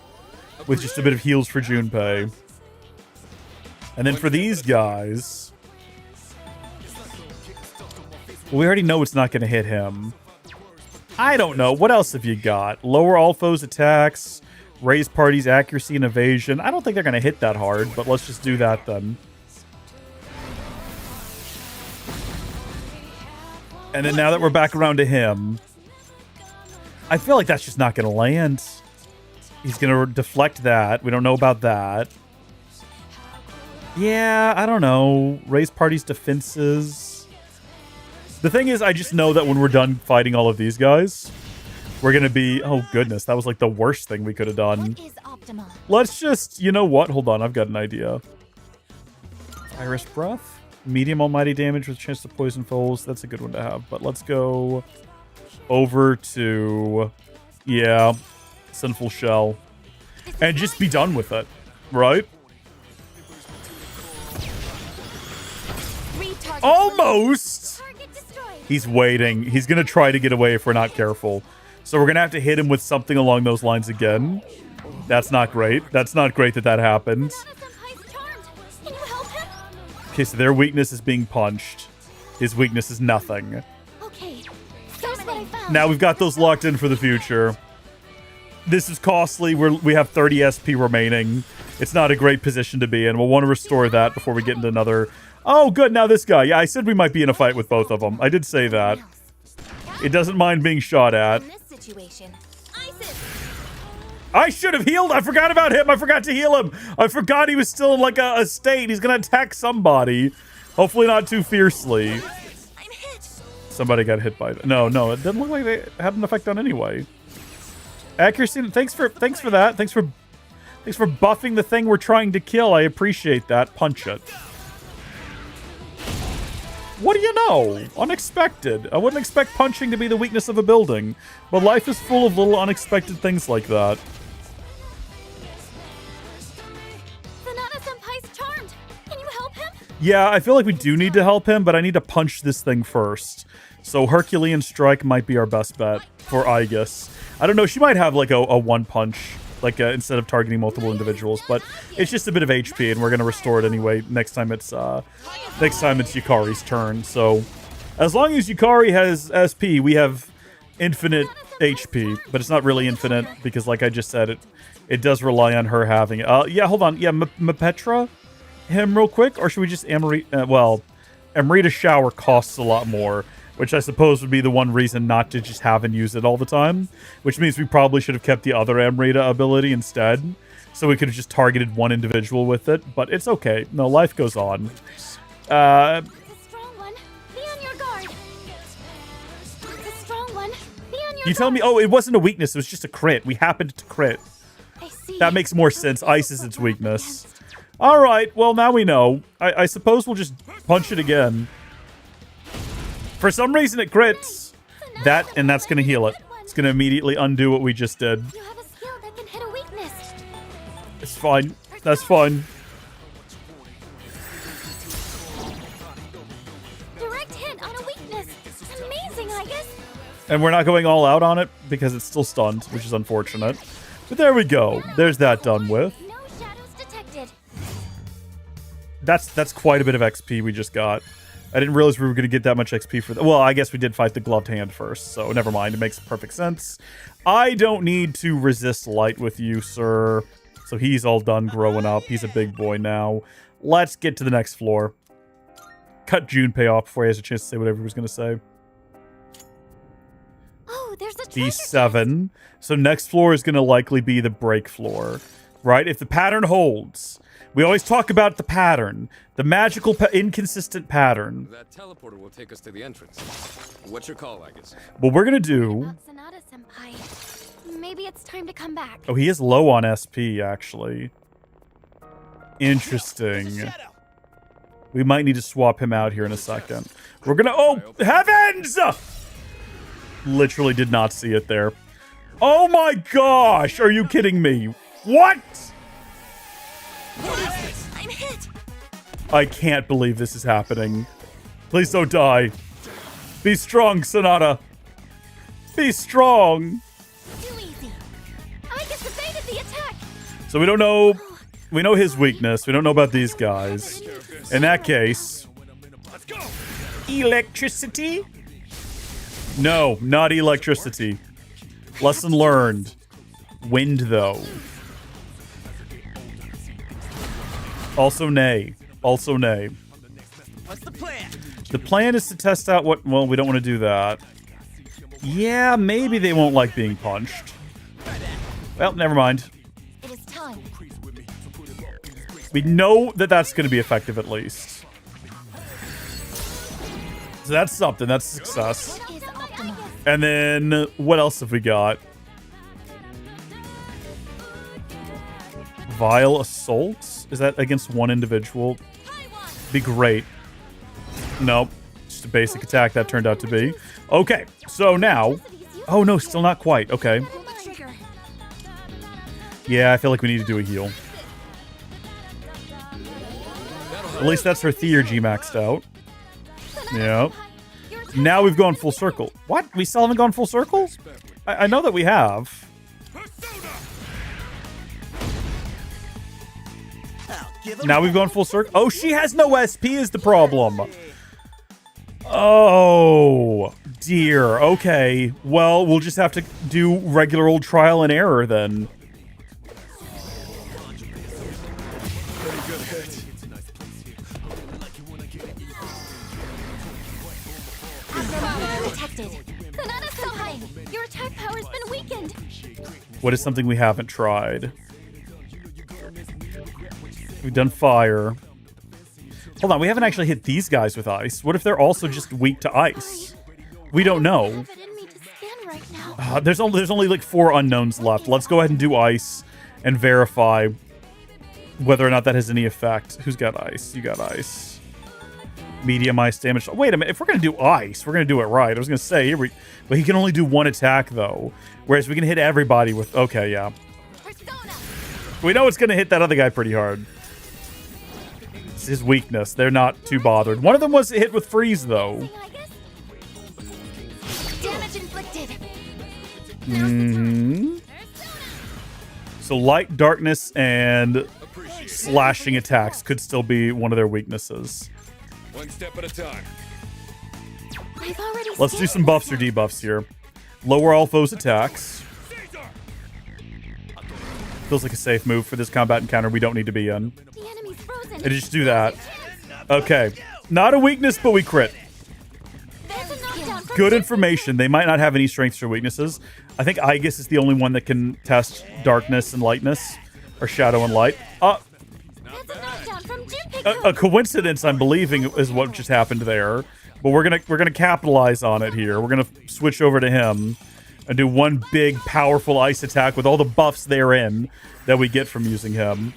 with just a bit of heals for Junpei. And then for these guys... Well, we already know it's not going to hit him. I don't know. What else have you got? Lower all foes' attacks, raise party's accuracy and evasion. I don't think they're going to hit that hard, but let's just do that then. And then now that we're back around to him, I feel like that's just not going to land. He's going to deflect that. We don't know about that. Yeah, I don't know. Raise party's defenses. The thing is, I just know that when we're done fighting all of these guys, we're going to be... Oh, goodness. That was like the worst thing we could have done. What is optimal? Let's just... You know what? Hold on. I've got an idea. Iris Breath. Medium almighty damage with chance to poison foes. That's a good one to have. But let's go over to... Yeah. Sinful Shell. And just be done with it. Right? Almost! Target destroyed. He's waiting. He's going to try to get away if we're not careful. So we're going to have to hit him with something along those lines again. That's not great. That's not great that that happened. Sanada-senpai's charmed. Can you help him? Okay, so their weakness is being punched. His weakness is nothing. Okay, here's what I found. Now we've got those locked in for the future. This is costly. We have 30 SP remaining. It's not a great position to be in. We'll want to restore that before we get into another... Oh, good. Now this guy. Yeah, I said we might be in a fight with both of them. I did say that. It doesn't mind being shot at. In this situation, Isis. I should have healed. I forgot about him. I forgot to heal him. I forgot he was still in like a state. He's going to attack somebody. Hopefully not too fiercely. I'm hit. Somebody got hit by that. No, it didn't look like they had an effect on anyway. Accuracy. Thanks for that. Thanks for buffing the thing we're trying to kill. I appreciate that. Punch it. What do you know? Unexpected. I wouldn't expect punching to be the weakness of a building, but life is full of little unexpected things like that. Sanada-senpai's charmed. Can you help him? Yeah, I feel like we do need to help him, but I need to punch this thing first. So Herculean Strike might be our best bet for Aigis. I don't know, she might have like a one punch, like instead of targeting multiple individuals, but it's just a bit of HP, and we're gonna restore it anyway next time it's Yukari's turn. So as long as Yukari has SP, we have infinite HP, but it's not really infinite because, like I just said, it does rely on her having it. Yeah, hold on. Yeah, Mapetra him real quick, or should we just Amrita Shower costs a lot more, which I suppose would be the one reason not to just have and use it all the time, which means we probably should have kept the other Amrita ability instead, so we could have just targeted one individual with it, but it's okay. No, life goes on. It's a strong one. Be on your guard. It's a strong one. Be on your You tell me, guard. oh, it wasn't a weakness, it was just a crit. We happened to crit. I see. That makes more sense. Ice is its weakness. All right, well, now we know. I suppose we'll just punch it again. For some reason, it crits. And that's going to heal it. It's going to immediately undo what we just did. You have a skill that can hit a weakness. It's fine. That's fine. Direct hit on a weakness. Amazing, I guess. And we're not going all out on it because it's still stunned, which is unfortunate. But there we go. There's that done with. No shadows detected. That's quite a bit of XP we just got. I didn't realize we were going to get that much XP for that. Well, I guess we did fight the gloved hand first, so never mind. It makes perfect sense. I don't need to resist light with you, sir. So he's all done growing up. He's a big boy now. Let's get to the next floor. Cut Junpei off before he has a chance to say whatever he was going to say. Oh, there's a treasure chest. D7. So next floor is going to likely be the break floor, right? If the pattern holds. We always talk about the pattern. The magical, inconsistent pattern. That teleporter will take us to the entrance. What's your call, Aigis? What we're going to do... About Sanada-senpai. Maybe it's time to come back. Oh, he is low on SP, actually. There's Interesting. a shadow. We might need to swap him out here in a second. We're gonna... Oh, heavens! Literally did not see it there. Oh my gosh! Are you kidding me? What? I'm hit. I can't believe this is happening. Please don't die. Be strong, Sonata. Be strong. Too easy. I just evaded the attack. So we don't know... We know his weakness. We don't know about these guys. In that case... Electricity? No, not electricity. Lesson learned. Wind, though. Also nay. Also nay. What's the plan? The plan is to test out what... Well, we don't want to do that. Yeah, maybe they won't like being punched. Well, never mind. It is time. We know that that's going to be effective at least. So that's something. That's a success. Is optimal. And then what else have we got? Vile Assault? Is that against one individual? Be great. Nope. Just a basic attack that turned out to be. Okay. So now... Oh, no. Still not quite. Okay. Trigger. Yeah, I feel like we need to do a heal. At least that's her Theurgy maxed out. Yep. Your Now we've gone full circle. What? We still haven't gone full circle? I know that we have. Now we've gone full circle. Oh, she has no SP is the problem. Oh, dear. Okay. Well, we'll just have to do regular old trial and error then. Detected. Sonata's so high. Your attack power's been weakened. What is something we haven't tried? We've done fire. Hold on, we haven't actually hit these guys with ice. What if they're also just weak to ice? We don't know. There's only like 4 unknowns left. Let's go ahead and do ice and verify whether or not that has any effect. Who's got ice? You got ice. Medium ice damage. Wait a minute. If we're going to do ice, we're going to do it right. I was going to say, but he can only do 1 attack, though. Whereas we can hit everybody with... Okay, yeah. We know it's going to hit that other guy pretty hard. It's his weakness. They're not too bothered. One of them was hit with freeze, though. Damage inflicted. So light, darkness, and slashing attacks could still be one of their weaknesses. One step at a time. Let's do some buffs or debuffs here. Lower all foes' attacks. Feels like a safe move for this combat encounter we don't need to be in. The enemy's frozen. And just do that. Okay. Not a weakness, but we crit. There's a knockdown from Good information. They might not have any strengths or weaknesses. I think Aigis is the only one that can test darkness and lightness. Or shadow and light. There's a knockdown from Jinpei. A coincidence, I'm believing, is what just happened there. But we're gonna capitalize on it here. We're gonna switch over to him and do one big, powerful ice attack with all the buffs therein that we get from using him.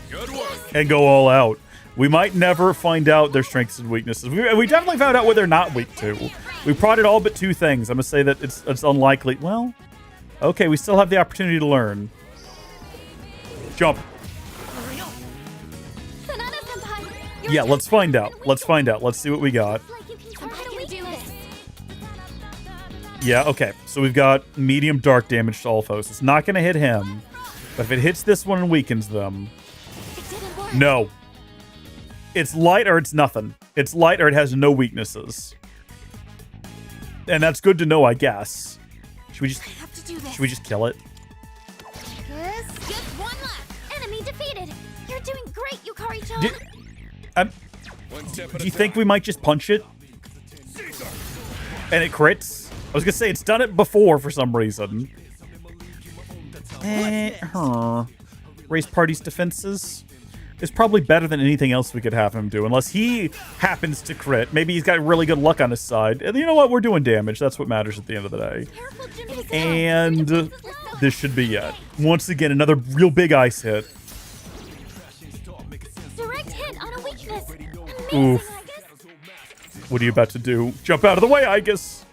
Good work. And go all out. We might never find out their strengths and weaknesses. We definitely found out what they're not weak to. We prodded all but 2 things. I'm gonna say that it's unlikely. Well, okay, we still have the opportunity to learn. Jump. Yeah, let's find out. Let's find out. Let's see what we got. Yeah, okay. So we've got medium dark damage to all foes. It's not going to hit him. But if it hits this one and weakens them... No. It's light or it's nothing. It's light or it has no weaknesses. And that's good to know, I guess. Should we just kill it? Just one left. Enemy defeated. You're doing great, Yukari-chan. Do you think we might just punch it? And it crits? I was gonna say, it's done it before for some reason. Raise party's defenses is probably better than anything else we could have him do. Unless he happens to crit. Maybe he's got really good luck on his side. And you know what? We're doing damage. That's what matters at the end of the day. And this should be it. Once again, another real big ice hit. Direct hit on a weakness. Oof. What are you about to do? Jump out of the way, Aigis!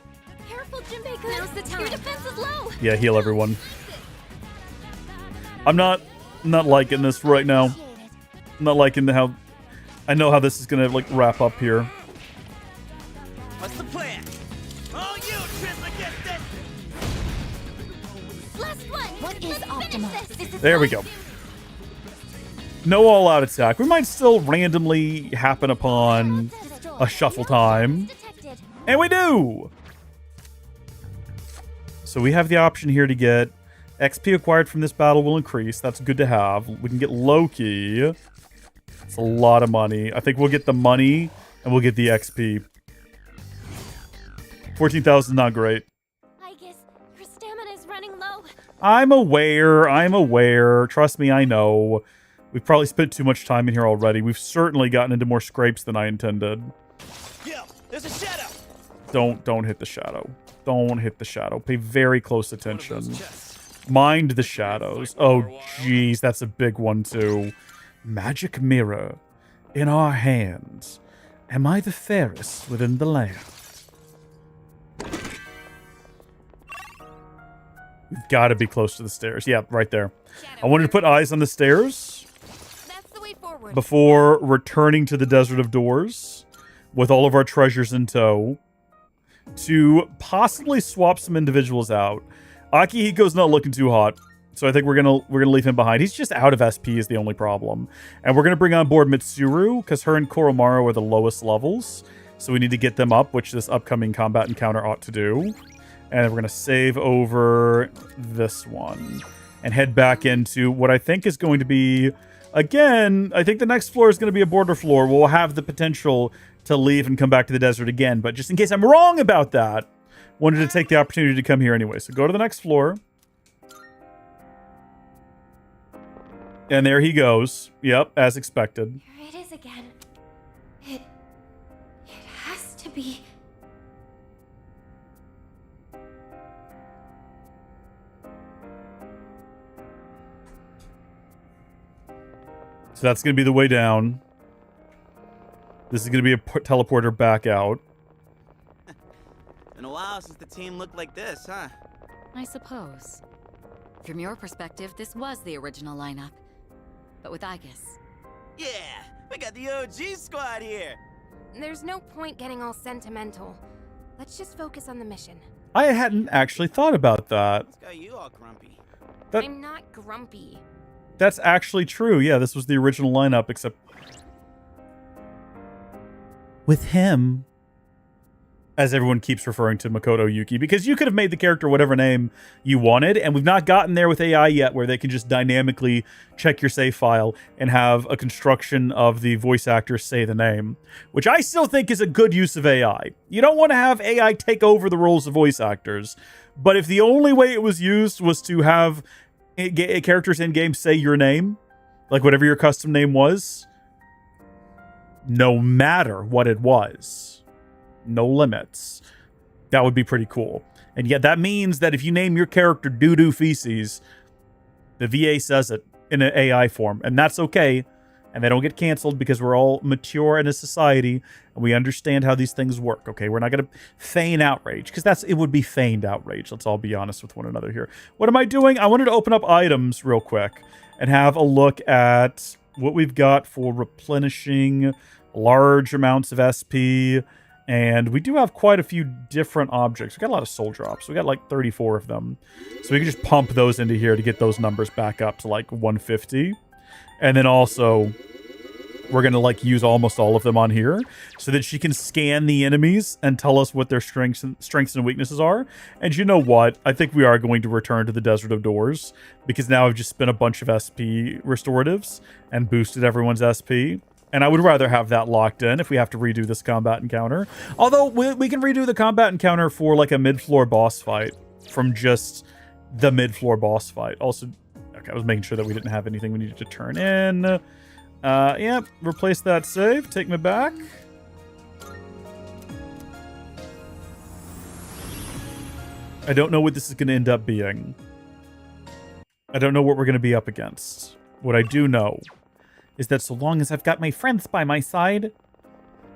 Careful, Jinpei-kun. Now's the time. Your defense is low. Yeah, heal everyone. I'm not liking this right now. I'm not liking how... I know how this is gonna, like, wrap up here. What's the plan? All you, Trismegistus! Last one. What is optimal? There we go. No all-out attack. We might still randomly happen upon a shuffle time. And we do! So we have the option here to get XP acquired from this battle will increase. That's good to have. We can get Loki. It's a lot of money. I think we'll get the money and we'll get the XP. 14,000 not great. Aigis, your stamina is running low. I'm aware. Trust me, I know. We've probably spent too much time in here already. We've certainly gotten into more scrapes than I intended. Yo, there's a shadow. Don't hit the shadow. Don't hit the shadow. Pay very close attention. Mind the shadows. Oh, jeez, that's a big one, too. Magic mirror in our hands. Am I the fairest within the land? We've got to be close to the stairs. Yeah, right there. I wanted to put eyes on the stairs That's the way forward. before returning to the Desert of Doors. with all of our treasures in tow to possibly swap some individuals out. Akihiko's not looking too hot, so I think we're gonna leave him behind. He's just out of SP is the only problem. And we're gonna bring on board Mitsuru, because her and Koromaru are the lowest levels. So we need to get them up, which this upcoming combat encounter ought to do. And we're gonna save over this one and head back into what I think is going to be, again, I think the next floor is going to be a border floor. We'll have the potential to leave and come back to the desert again. But just in case I'm wrong about that, wanted to take the opportunity to come here anyway. So go to the next floor. And there he goes. Yep, as expected. Here it is again. It has to be. So that's going to be the way down. This is going to be a teleporter back out. Been a while since the team looked like this, huh? I suppose. From your perspective, this was the original lineup. But with Aigis. Yeah, we got the OG squad here. There's no point getting all sentimental. Let's just focus on the mission. I hadn't actually thought about that. What's got you all grumpy? I'm not grumpy. That's actually true. Yeah, this was the original lineup, except with him, as everyone keeps referring to Makoto Yuki, because you could have made the character whatever name you wanted, and we've not gotten there with AI yet where they can just dynamically check your save file and have a construction of the voice actor say the name, which I still think is a good use of AI. You don't want to have AI take over the roles of voice actors, but if the only way it was used was to have characters in game say your name, like whatever your custom name was, no matter what it was, no limits, that would be pretty cool. And yet that means that if you name your character Doo-Doo Feces, the VA says it in an AI form, and that's okay, and they don't get canceled because we're all mature in a society and we understand how these things work. Okay, we're not going to feign outrage, because it would be feigned outrage. Let's all be honest with one another here. What am I doing? I wanted to open up items real quick and have a look at what we've got for replenishing large amounts of SP. And we do have quite a few different objects. We got a lot of soul drops. We got like 34 of them. So we can just pump those into here to get those numbers back up to like 150. And then also, we're going to like use almost all of them on here so that she can scan the enemies and tell us what their strengths and weaknesses are. And you know what? I think we are going to return to the Desert of Doors, because now I've just spent a bunch of SP restoratives and boosted everyone's SP. And I would rather have that locked in if we have to redo this combat encounter. Although we can redo the combat encounter for like a mid-floor boss fight from just the mid-floor boss fight. Also, okay, I was making sure that we didn't have anything we needed to turn in. Yep, replace that save. Take me back. I don't know what this is going to end up being. I don't know what we're going to be up against. What I do know is that so long as I've got my friends by my side,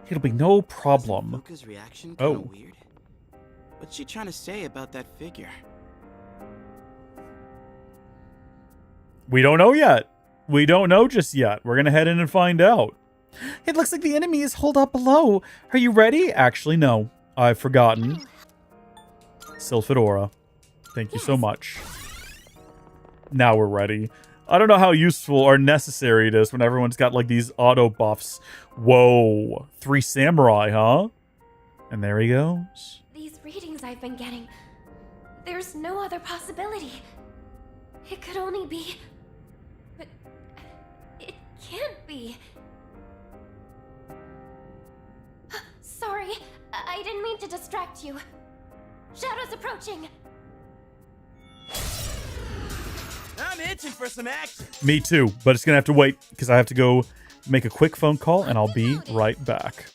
it'll be no problem. Fuka's reaction kind of Oh. weird. What's she trying to say about that figure? We don't know yet. We don't know just yet. We're going to head in and find out. It looks like the enemy is holed up below. Are you ready? Actually, no. I've forgotten. Sylphidora. Thank you so much. Now we're ready. I don't know how useful or necessary it is when everyone's got like these auto buffs. Whoa. 3 samurai, huh? And there he goes. These readings I've been getting, there's no other possibility. It could only be... But it can't be. Sorry, I didn't mean to distract you. Shadow's approaching. I'm itching for some action. Me too, but it's going to have to wait because I have to go make a quick phone call and I'll be right back.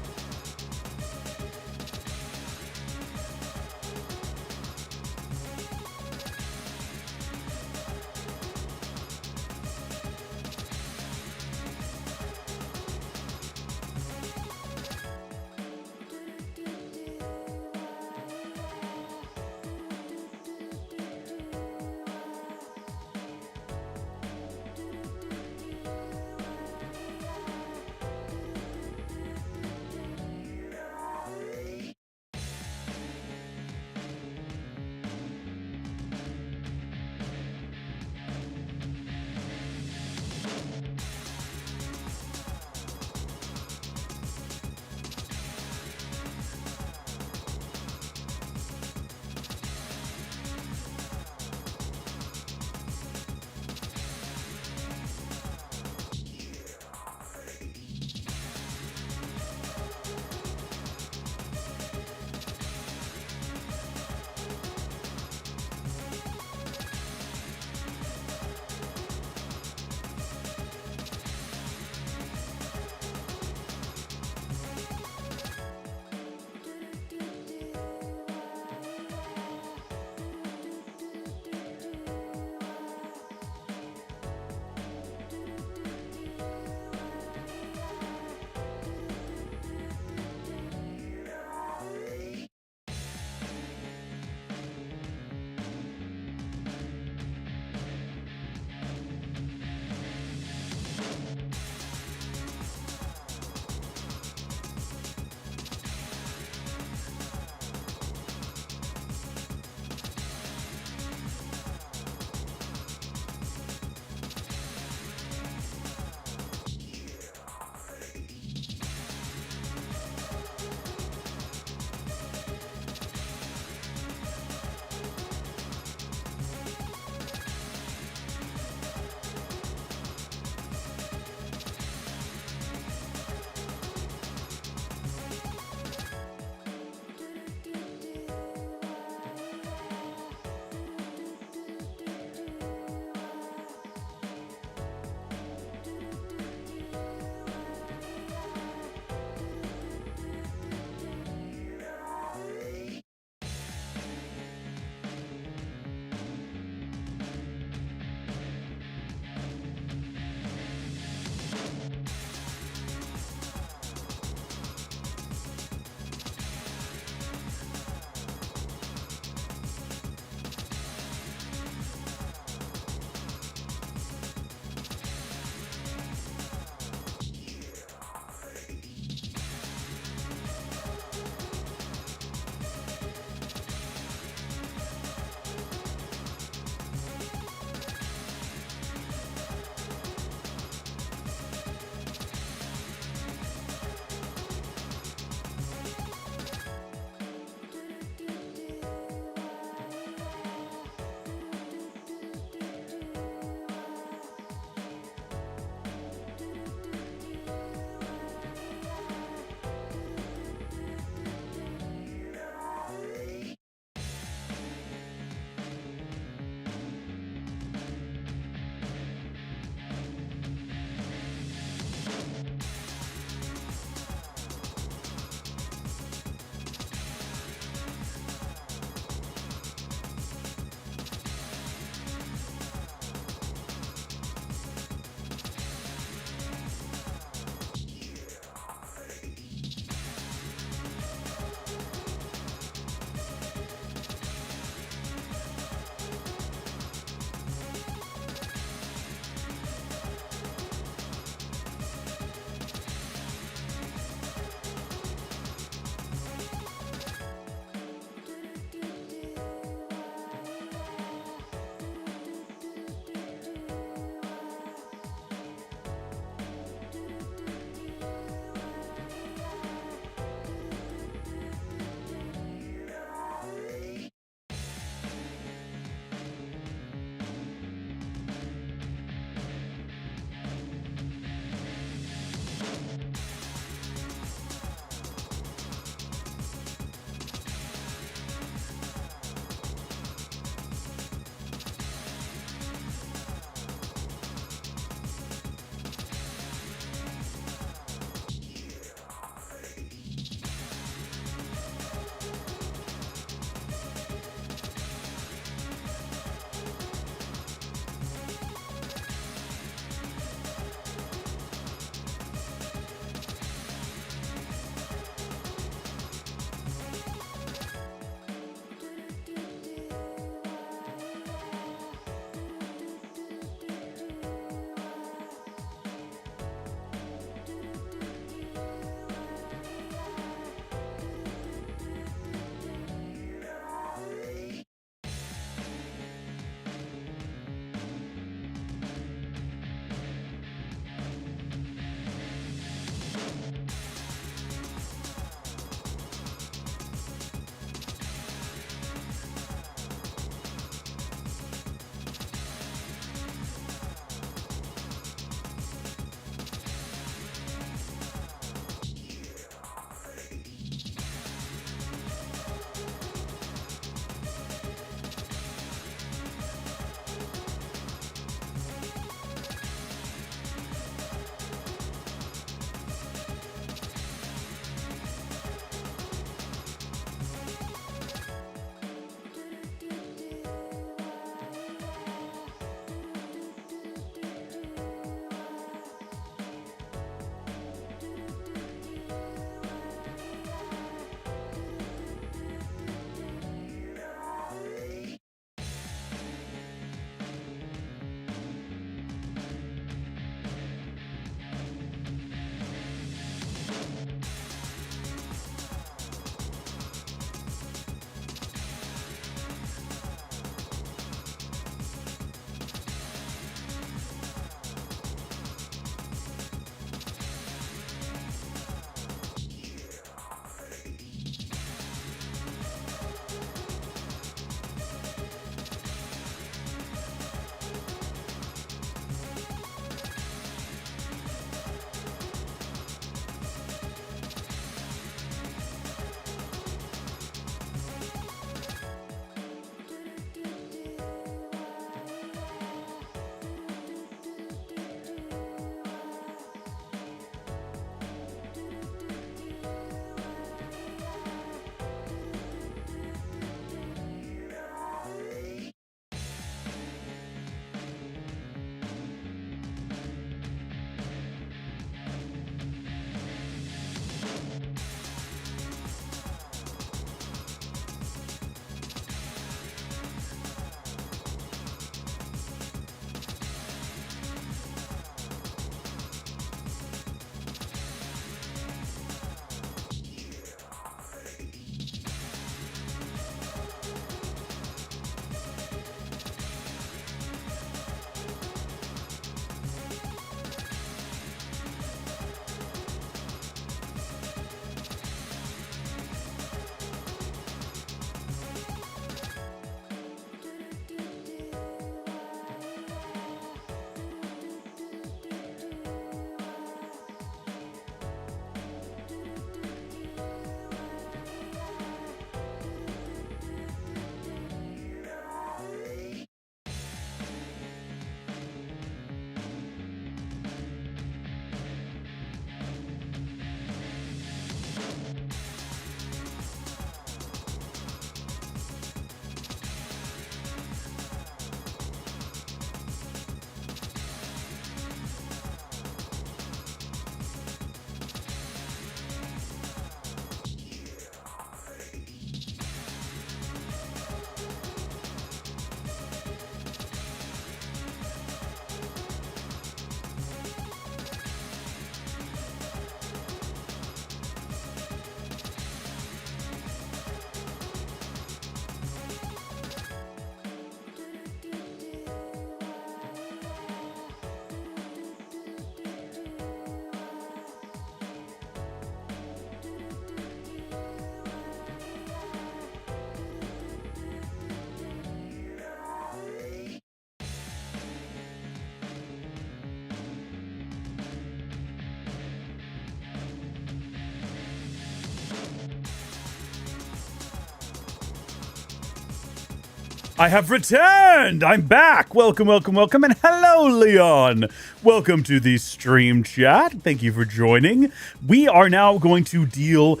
I have returned! I'm back! Welcome, welcome, welcome, and hello, Leon! Welcome to the stream chat. Thank you for joining. We are now going to deal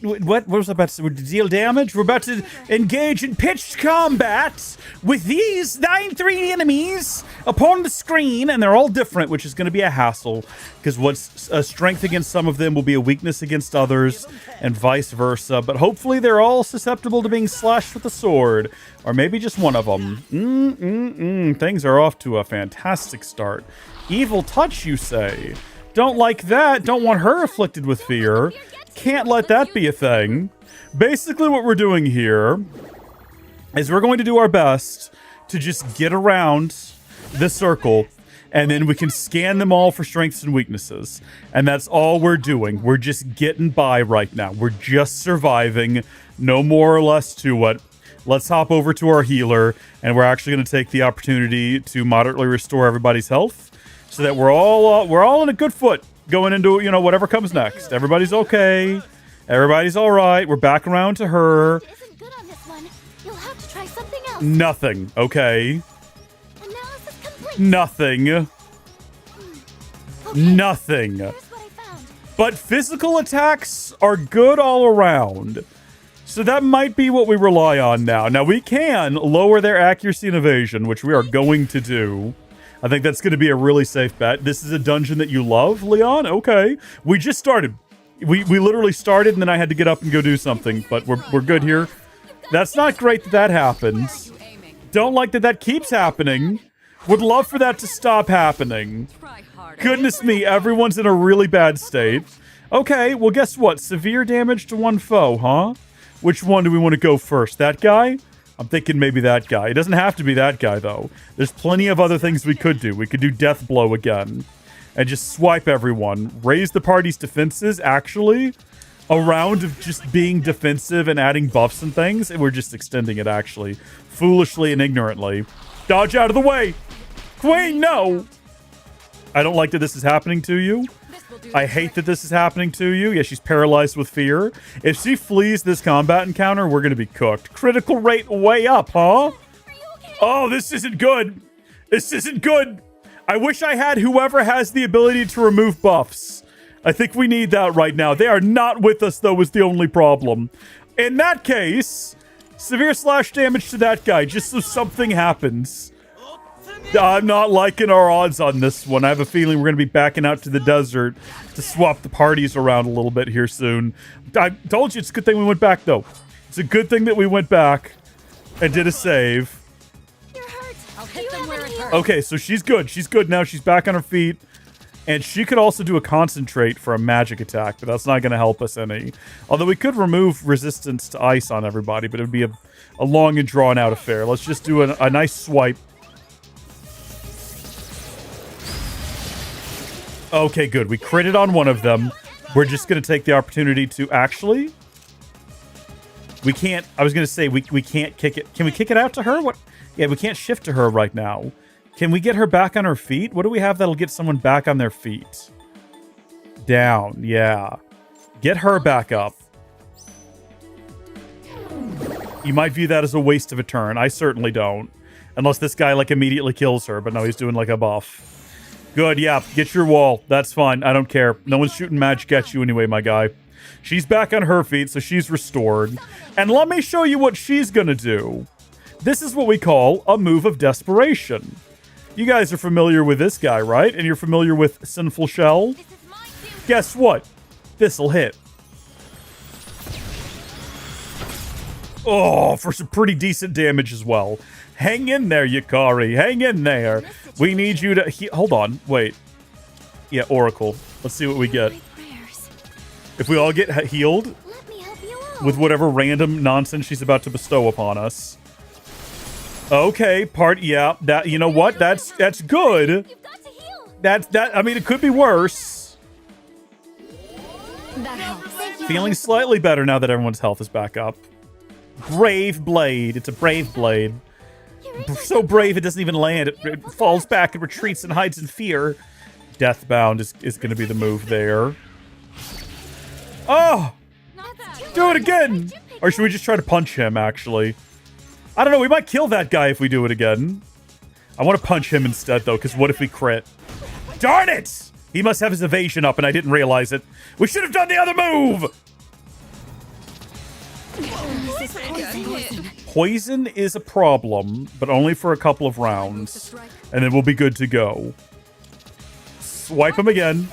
what was I about to say? Deal damage? We're about to engage in pitched combat with these 9 3 enemies upon the screen, and they're all different, which is going to be a hassle, because what's a strength against some of them will be a weakness against others, and vice versa. But hopefully they're all susceptible to being slashed with a sword, or maybe just one of them. Things are off to a fantastic start. Evil touch, you say? Don't like that. Don't want her afflicted with fear. Can't let that be a thing. Basically, what we're doing here is we're going to do our best to just get around this circle, and then we can scan them all for strengths and weaknesses. And that's all we're doing. We're just getting by right now. We're just surviving. No more or less to it. Let's hop over to our healer, and we're actually going to take the opportunity to moderately restore everybody's health, so that we're all in a good foot going into, you know, whatever comes next. Everybody's okay. Everybody's all right. We're back around to her. Isn't good on this one. You'll have to try something else. Nothing. Okay. Analysis complete. Nothing. Okay, Nothing. here's what I found. But physical attacks are good all around. So that might be what we rely on now. Now, we can lower their accuracy and evasion, which we are going to do. I think that's going to be a really safe bet. This is a dungeon that you love, Leon? Okay. We just started. We literally started, and then I had to get up and go do something. But we're good here. That's not great that that happens. Don't like that that keeps happening. Would love for that to stop happening. Goodness me, everyone's in a really bad state. Okay, well, guess what? Severe damage to one foe, huh? Which one do we want to go first? That guy? I'm thinking maybe that guy. It doesn't have to be that guy, though. There's plenty of other things we could do. We could do Death Blow again and just swipe everyone. Raise the party's defenses, actually. A round of just being defensive and adding buffs and things, and we're just extending it, actually. Foolishly and ignorantly. Dodge out of the way! Queen, no! I don't like that this is happening to you. I hate that this is happening to you. Yeah, she's paralyzed with fear. If she flees this combat encounter, we're going to be cooked. Critical rate way up, huh? Oh, this isn't good. This isn't good. I wish I had whoever has the ability to remove buffs. I think we need that right now. They are not with us, though, is the only problem. In that case, severe slash damage to that guy, just so something happens. I'm not liking our odds on this one. I have a feeling we're going to be backing out to the desert to swap the parties around a little bit here soon. I told you it's a good thing we went back, though. It's a good thing that we went back and did a save. You're hurt. I'll hit them where it hurts. Okay, so she's good. She's good now. She's back on her feet. And she could also do a concentrate for a magic attack, but that's not going to help us any. Although we could remove resistance to ice on everybody, but it would be a long and drawn-out affair. Let's just do a nice swipe. Okay, good. We critted on one of them. We're just going to take the opportunity to actually... We can't... I was going to say we can't kick it. Can we kick it out to her? What? Yeah, we can't shift to her right now. Can we get her back on her feet? What do we have that'll get someone back on their feet? Down. Yeah. Get her back up. You might view that as a waste of a turn. I certainly don't. Unless this guy, like, immediately kills her. But no, he's doing, like, a buff. Good, yeah. Get your wall. That's fine. I don't care. No one's shooting magic at you anyway, my guy. She's back on her feet, so she's restored. And let me show you what she's gonna do. This is what we call a move of desperation. You guys are familiar with this guy, right? And you're familiar with Sinful Shell? Guess what? This'll hit. Oh, for some pretty decent damage as well. Hang in there, Yukari. Hang in there. We need you to... Hold on. Wait. Yeah, Oracle. Let's see what we get. If we all get healed with whatever random nonsense she's about to bestow upon us. Okay, yeah, that, you know what? That's good. I mean, it could be worse. That helps. Feeling slightly better now that everyone's health is back up. Brave blade. It's a brave blade. So brave it doesn't even land. It falls back and retreats and hides in fear. Deathbound is going to be the move there. Oh! Do it again! Or should we just try to punch him, actually? I don't know. We might kill that guy if we do it again. I want to punch him instead, though, because what if we crit? Darn it! He must have his evasion up, and I didn't realize it. We should have done the other move! Poison is a problem, but only for a couple of rounds. And then we'll be good to go. Swipe him again.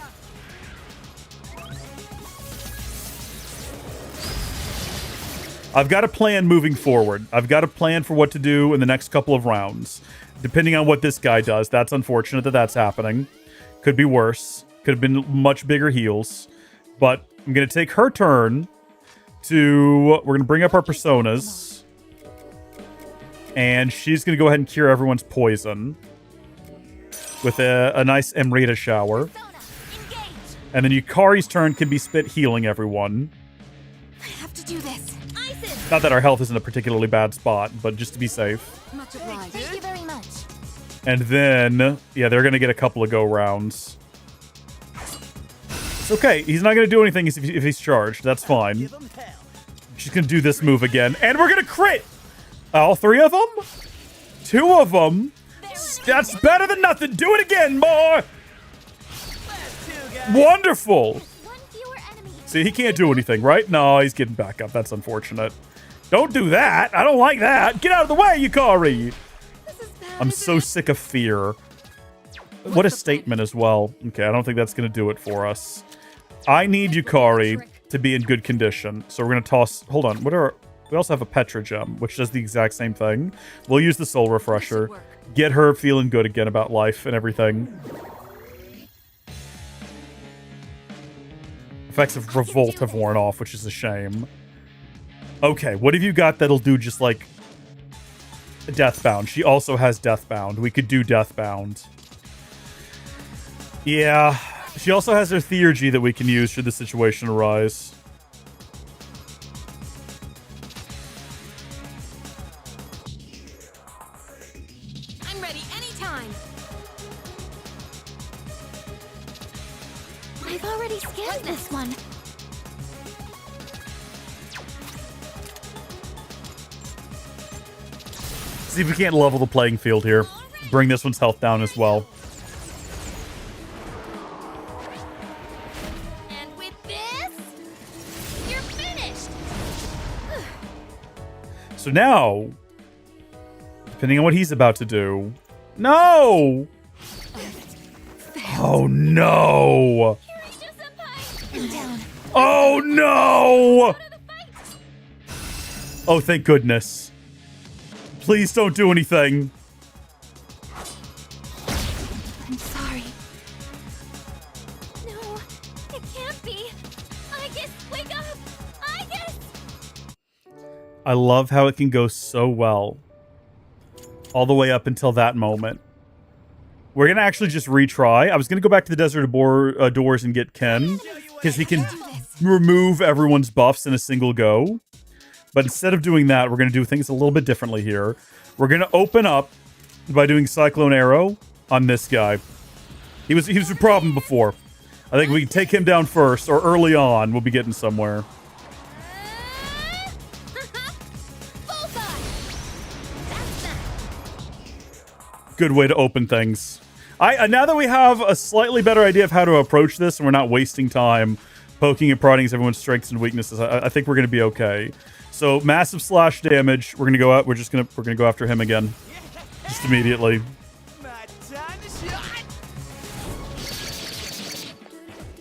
I've got a plan moving forward. I've got a plan for what to do in the next couple of rounds. Depending on what this guy does. That's unfortunate that that's happening. Could be worse. Could have been much bigger heals. But I'm going to take her turn to... We're going to bring up our personas. And she's going to go ahead and cure everyone's poison. With a nice Emrita shower. And then Yukari's turn can be spent healing everyone. I have to do this. Not that our health isn't a particularly bad spot, but just to be safe. Thank you very much. And then, yeah, they're going to get a couple of go rounds. It's okay. He's not going to do anything if he's charged. That's fine. She's going to do this move again. And we're going to crit! All three of them? Two of them? That's better than nothing. Do it again, boy! Wonderful! See, he can't do anything, right? No, he's getting back up. That's unfortunate. Don't do that. I don't like that. Get out of the way, Yukari! I'm so sick of fear. What a statement as well. Okay, I don't think that's going to do it for us. I need Yukari to be in good condition. So we're going to toss... Hold on. We also have a Petra gem, which does the exact same thing. We'll use the soul refresher. Get her feeling good again about life and everything. Effects of Revolt have worn off, which is a shame. Okay, what have you got that'll do just like Deathbound? She also has Deathbound. We could do Deathbound. Yeah. She also has her Theurgy that we can use should the situation arise. I'm ready anytime. I've already scanned this one. See if we can't level the playing field here. Bring this one's health down as well. And with this, you're finished. So now, depending on what he's about to do... No! Oh, no! Oh, no! Oh, thank goodness. Please don't do anything. I'm sorry. No, it can't be. Aigis, wake up! Aigis! I love how it can go so well. All the way up until that moment. We're going to actually just retry. I was going to go back to the Desert Doors and get Ken. Because he can remove everyone's buffs in a single go. But instead of doing that, we're going to do things a little bit differently here. We're going to open up by doing Cyclone Arrow on this guy. He was a problem before. I think we can take him down first, or early on, we'll be getting somewhere. Good way to open things. Now that we have a slightly better idea of how to approach this, and we're not wasting time poking and prodding everyone's strengths and weaknesses, I think we're going to be okay. So massive slash damage. We're gonna go out. We're gonna go after him again, just immediately. My time to shine.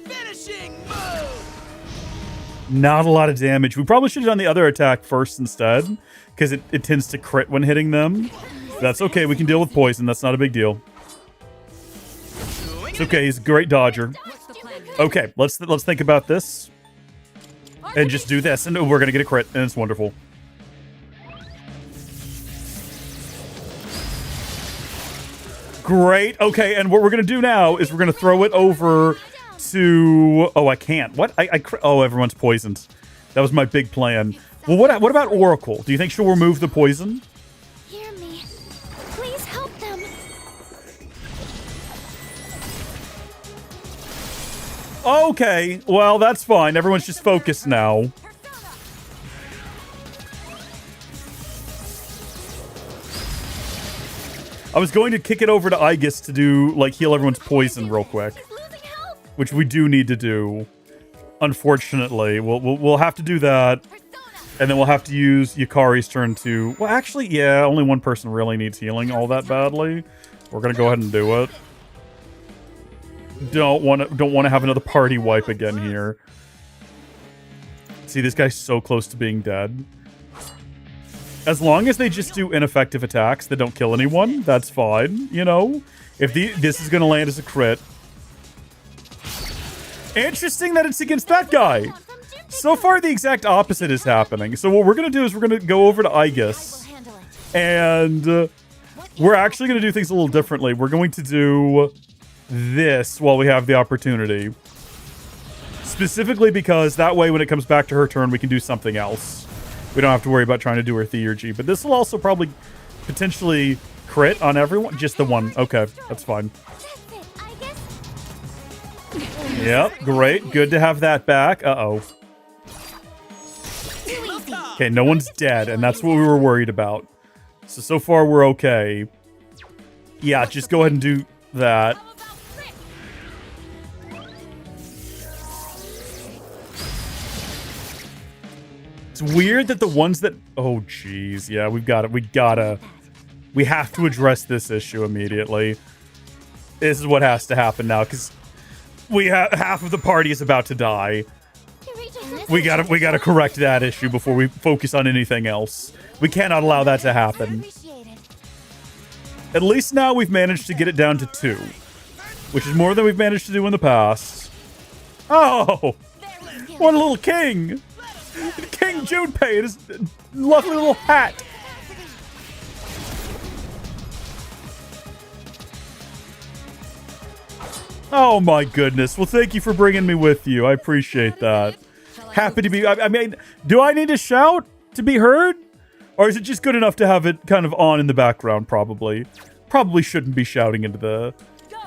Finishing move. Not a lot of damage. We probably should have done the other attack first instead, because it tends to crit when hitting them. That's okay. We can deal with poison. That's not a big deal. It's okay. He's a great dodger. Okay, let's think about this. And just do this, and we're going to get a crit, and it's wonderful. Great. Okay, and what we're going to do now is we're going to throw it over to... Oh, I can't. What? Oh, everyone's poisoned. That was my big plan. Well, what about Oracle? Do you think she'll remove the poison? Hear me. Please help them. Okay, well, that's fine. Everyone's just focused now. I was going to kick it over to Aigis to do, like, heal everyone's poison real quick. He's losing health. Which we do need to do. Unfortunately. We'll have to do that. Persona. And then we'll have to use Yukari's turn to... Well, actually, yeah, only one person really needs healing all that badly. We're gonna go ahead and do it. Don't want to have another party wipe again here. See, this guy's so close to being dead. As long as they just do ineffective attacks that don't kill anyone, that's fine, you know? If this is gonna land as a crit. Interesting that it's against that guy. So far, the exact opposite is happening. So what we're going to do is we're going to go over to Aigis. And we're actually going to do things a little differently. We're going to do this while we have the opportunity. Specifically because that way when it comes back to her turn, we can do something else. We don't have to worry about trying to do her theurgy. But this will also probably potentially crit on everyone. Just the one. Okay, that's fine. Yep, great. Good to have that back. Uh-oh. Okay, no one's dead, and that's what we were worried about. So far we're okay. Yeah, just go ahead and do that. It's weird that the ones that... Oh, jeez. Yeah, we have to address this issue immediately. This is what has to happen now, because we have half of the party is about to die. We gotta correct that issue before we focus on anything else. We cannot allow that to happen. At least now we've managed to get it down to 2, which is more than we've managed to do in the past. Oh, what a little king! King Junpei in his lovely little hat. Oh my goodness. Well, thank you for bringing me with you. I appreciate that. Happy to be... I mean, do I need to shout to be heard? Or is it just good enough to have it kind of on in the background, probably? Probably shouldn't be shouting into the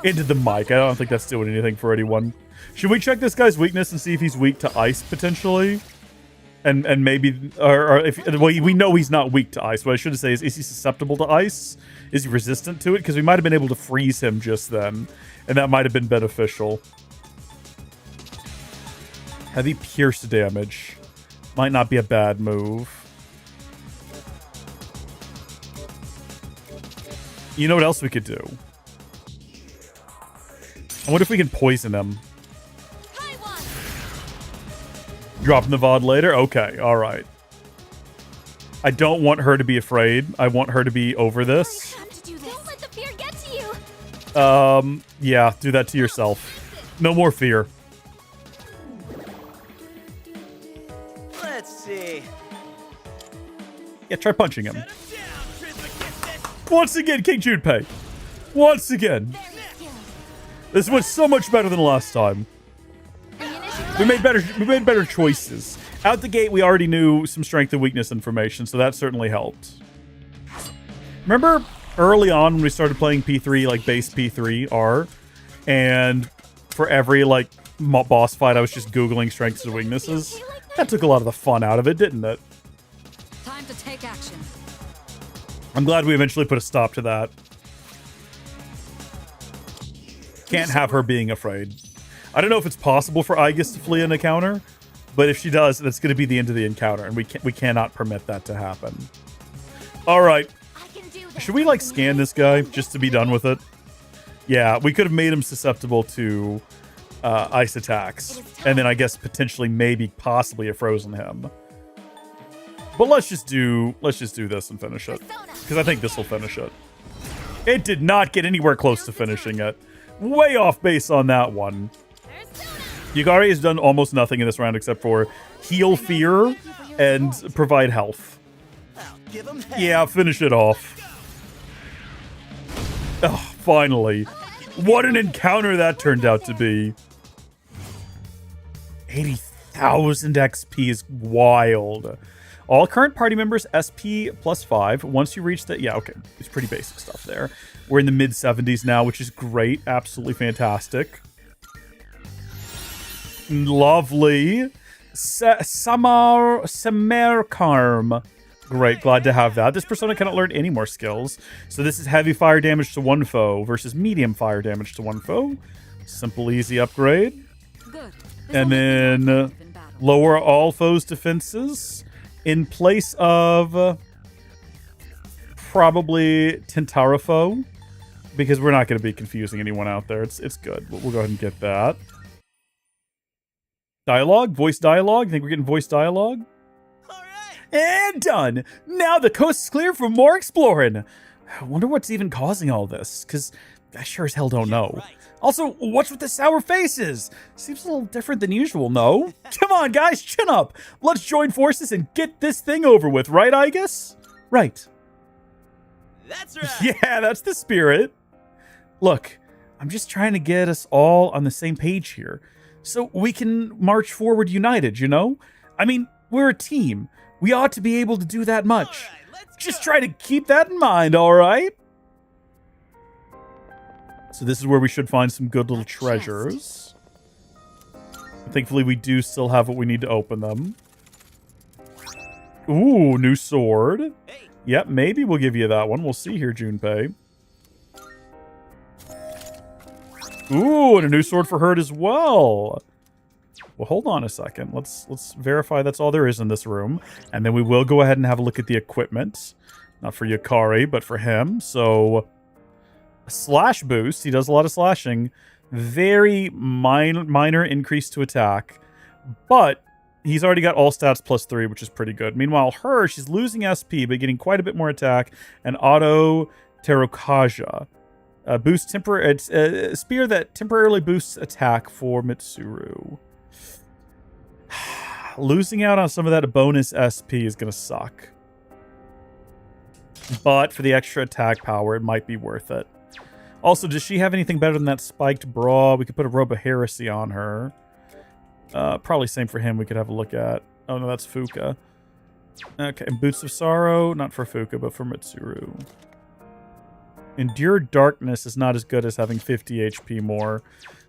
mic. I don't think that's doing anything for anyone. Should we check this guy's weakness and see if he's weak to ice, potentially? And maybe... Or if... Well, we know he's not weak to ice. What I should say is he susceptible to ice? Is he resistant to it? Because we might have been able to freeze him just then. And that might have been beneficial. Heavy pierce damage. Might not be a bad move. You know what else we could do? I wonder if we can poison him. Dropping the VOD later? Okay, alright. I don't want her to be afraid. I want her to be over this. Don't let the fear get to you. Yeah, do that to yourself. No more fear. Let's see. Yeah, try punching him. Once again, King Junpei. Once again. This went so much better than last time. We made better choices. Out the gate, we already knew some strength and weakness information, so that certainly helped. Remember early on when we started playing P3, like base P3 R, and for every like boss fight, I was just Googling strengths and weaknesses? That took a lot of the fun out of it, didn't it? Time to take action. I'm glad we eventually put a stop to that. Can't have her being afraid. I don't know if it's possible for Aigis to flee an encounter, but if she does, that's going to be the end of the encounter, and we cannot permit that to happen. All right. Should we, like, scan this guy just to be done with it? Yeah, we could have made him susceptible to ice attacks, and then I guess potentially, maybe, possibly have frozen him. But let's just do this and finish it, because I think this will finish it. It did not get anywhere close to finishing it. Way off base on that one. Yukari has done almost nothing in this round except for heal fear and provide health. Yeah, finish it off. Oh, finally. What an encounter that turned out to be. 80,000 XP is wild. All current party members SP +5. Once you reach that, yeah, okay, it's pretty basic stuff there. We're in the mid 70s now, which is great. Absolutely fantastic. Lovely. Samarkarm. Great, glad to have that. This persona cannot learn any more skills. So this is heavy fire damage to one foe versus medium fire damage to one foe. Simple, easy upgrade. Good. And then lower all foes' defenses in place of probably Tentara foe, because we're not going to be confusing anyone out there. It's good. We'll go ahead and get that. Dialogue? Voice dialogue? Think we're getting voice dialogue? And done! Now the coast is clear for more exploring. I wonder what's even causing all this, because I sure as hell don't know. Also, what's with the sour faces? Seems a little different than usual, no? Come on, guys, chin up! Let's join forces and get this thing over with, right, Aigis? Right. That's right. Yeah, that's the spirit. Look, I'm just trying to get us all on the same page here, so we can march forward united, you know? I mean, we're a team. We ought to be able to do that much. Just try to keep that in mind, all right? So this is where we should find some good little treasures. Thankfully, we do still have what we need to open them. Ooh, new sword. Yep, maybe we'll give you that one. We'll see here, Junpei. Ooh, and a new sword for her as well. Well, hold on a second. Let's verify that's all there is in this room. And then we will go ahead and have a look at the equipment. Not for Yukari, but for him. So, a slash boost. He does a lot of slashing. Very minor increase to attack. But he's already got all stats +3, which is pretty good. Meanwhile, her, she's losing SP, but getting quite a bit more attack. And auto Terukaja. Boost it's a spear that temporarily boosts attack for Mitsuru. Losing out on some of that bonus SP is going to suck. But for the extra attack power, it might be worth it. Also, does she have anything better than that spiked bra? We could put a robe of heresy on her. Probably same for him we could have a look at. Oh, no, that's Fuka. Okay, and Boots of Sorrow. Not for Fuka, but for Mitsuru. Endure Darkness is not as good as having 50 HP more.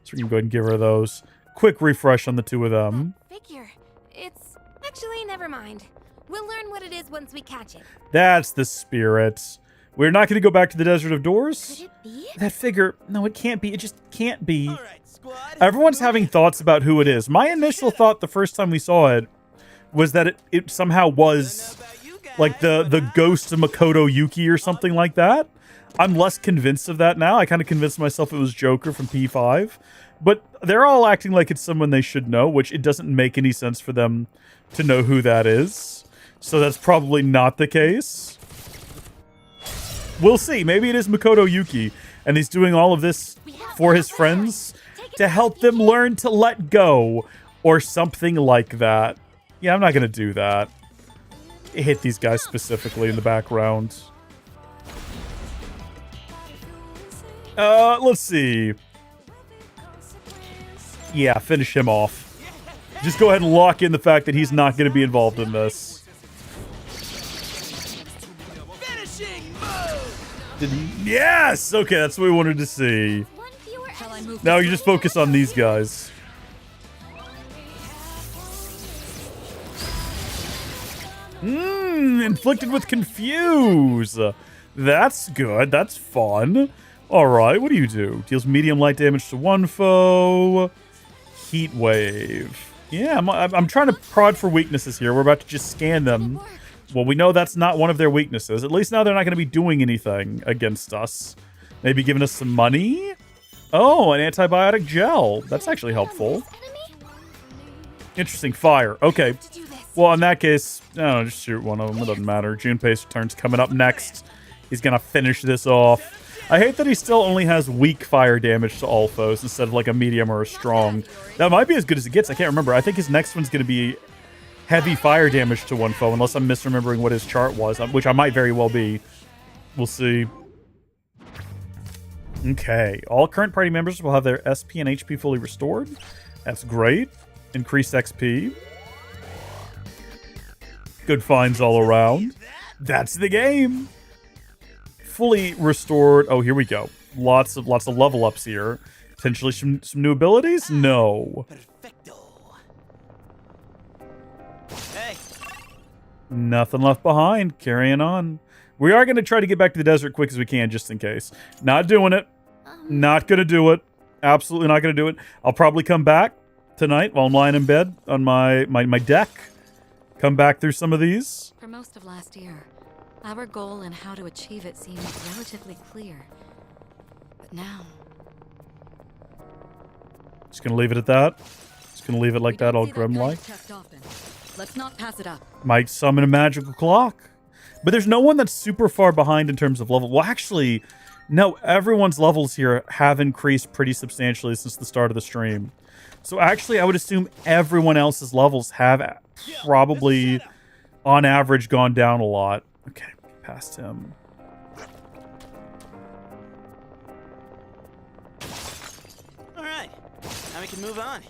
So we can go ahead and give her those. Quick refresh on the two of them. Figure. It's actually never mind. We'll learn what it is once we catch it. That's the spirit. We're not going to go back to the Desert of Doors. Could it be? That figure, no, it can't be. It just can't be. All right, squad. Everyone's having thoughts about who it is. My initial thought the first time we saw it was that it somehow was like the ghost of Makoto Yuki or something like that. I'm less convinced of that now. I kind of convinced myself it was Joker from P5. But they're all acting like it's someone they should know, which it doesn't make any sense for them to know who that is. So that's probably not the case. We'll see. Maybe it is Makoto Yuki, and he's doing all of this for his friends to help them learn to let go, or something like that. Yeah, I'm not going to do that. Hit these guys specifically in the background. Let's see. Yeah, finish him off. Just go ahead and lock in the fact that he's not going to be involved in this. Finishing move. Yes! Okay, that's what we wanted to see. Now you just focus on these guys. Inflicted with Confuse. That's good. That's fun. Alright, what do you do? Deals medium light damage to one foe. Heat Wave. Yeah, I'm trying to prod for weaknesses here. We're about to just scan them. Well, we know that's not one of their weaknesses. At least now they're not going to be doing anything against us. Maybe giving us some money? Oh, an antibiotic gel. That's actually helpful. Interesting. Fire. Okay. Well, in that case, no, just shoot one of them. It doesn't matter. Junpei's turn's coming up next. He's going to finish this off. I hate that he still only has weak fire damage to all foes instead of like a medium or a strong. That might be as good as it gets. I can't remember. I think his next one's going to be heavy fire damage to one foe, unless I'm misremembering what his chart was, which I might very well be. We'll see. Okay. All current party members will have their SP and HP fully restored. That's great. Increased XP. Good finds all around. That's the game. Fully restored. Oh, here we go. Lots of level ups here. Potentially some new abilities? No. Perfecto. Hey. Nothing left behind. Carrying on. We are going to try to get back to the desert quick as we can, just in case. Not doing it. Not going to do it. Absolutely not going to do it. I'll probably come back tonight while I'm lying in bed on my deck. Come back through some of these. For most of last year, our goal and how to achieve it seemed relatively clear. But now... Just going to leave it at that. Just going to leave it like We that, don't all see grim-like. kind of test often. Let's not pass it up. Might summon a magical clock. But there's no one that's super far behind in terms of level. Well, actually, no, everyone's levels here have increased pretty substantially since the start of the stream. So actually, I would assume everyone else's levels have probably, on average, gone down a lot. Okay, past him. All right, now we can move on.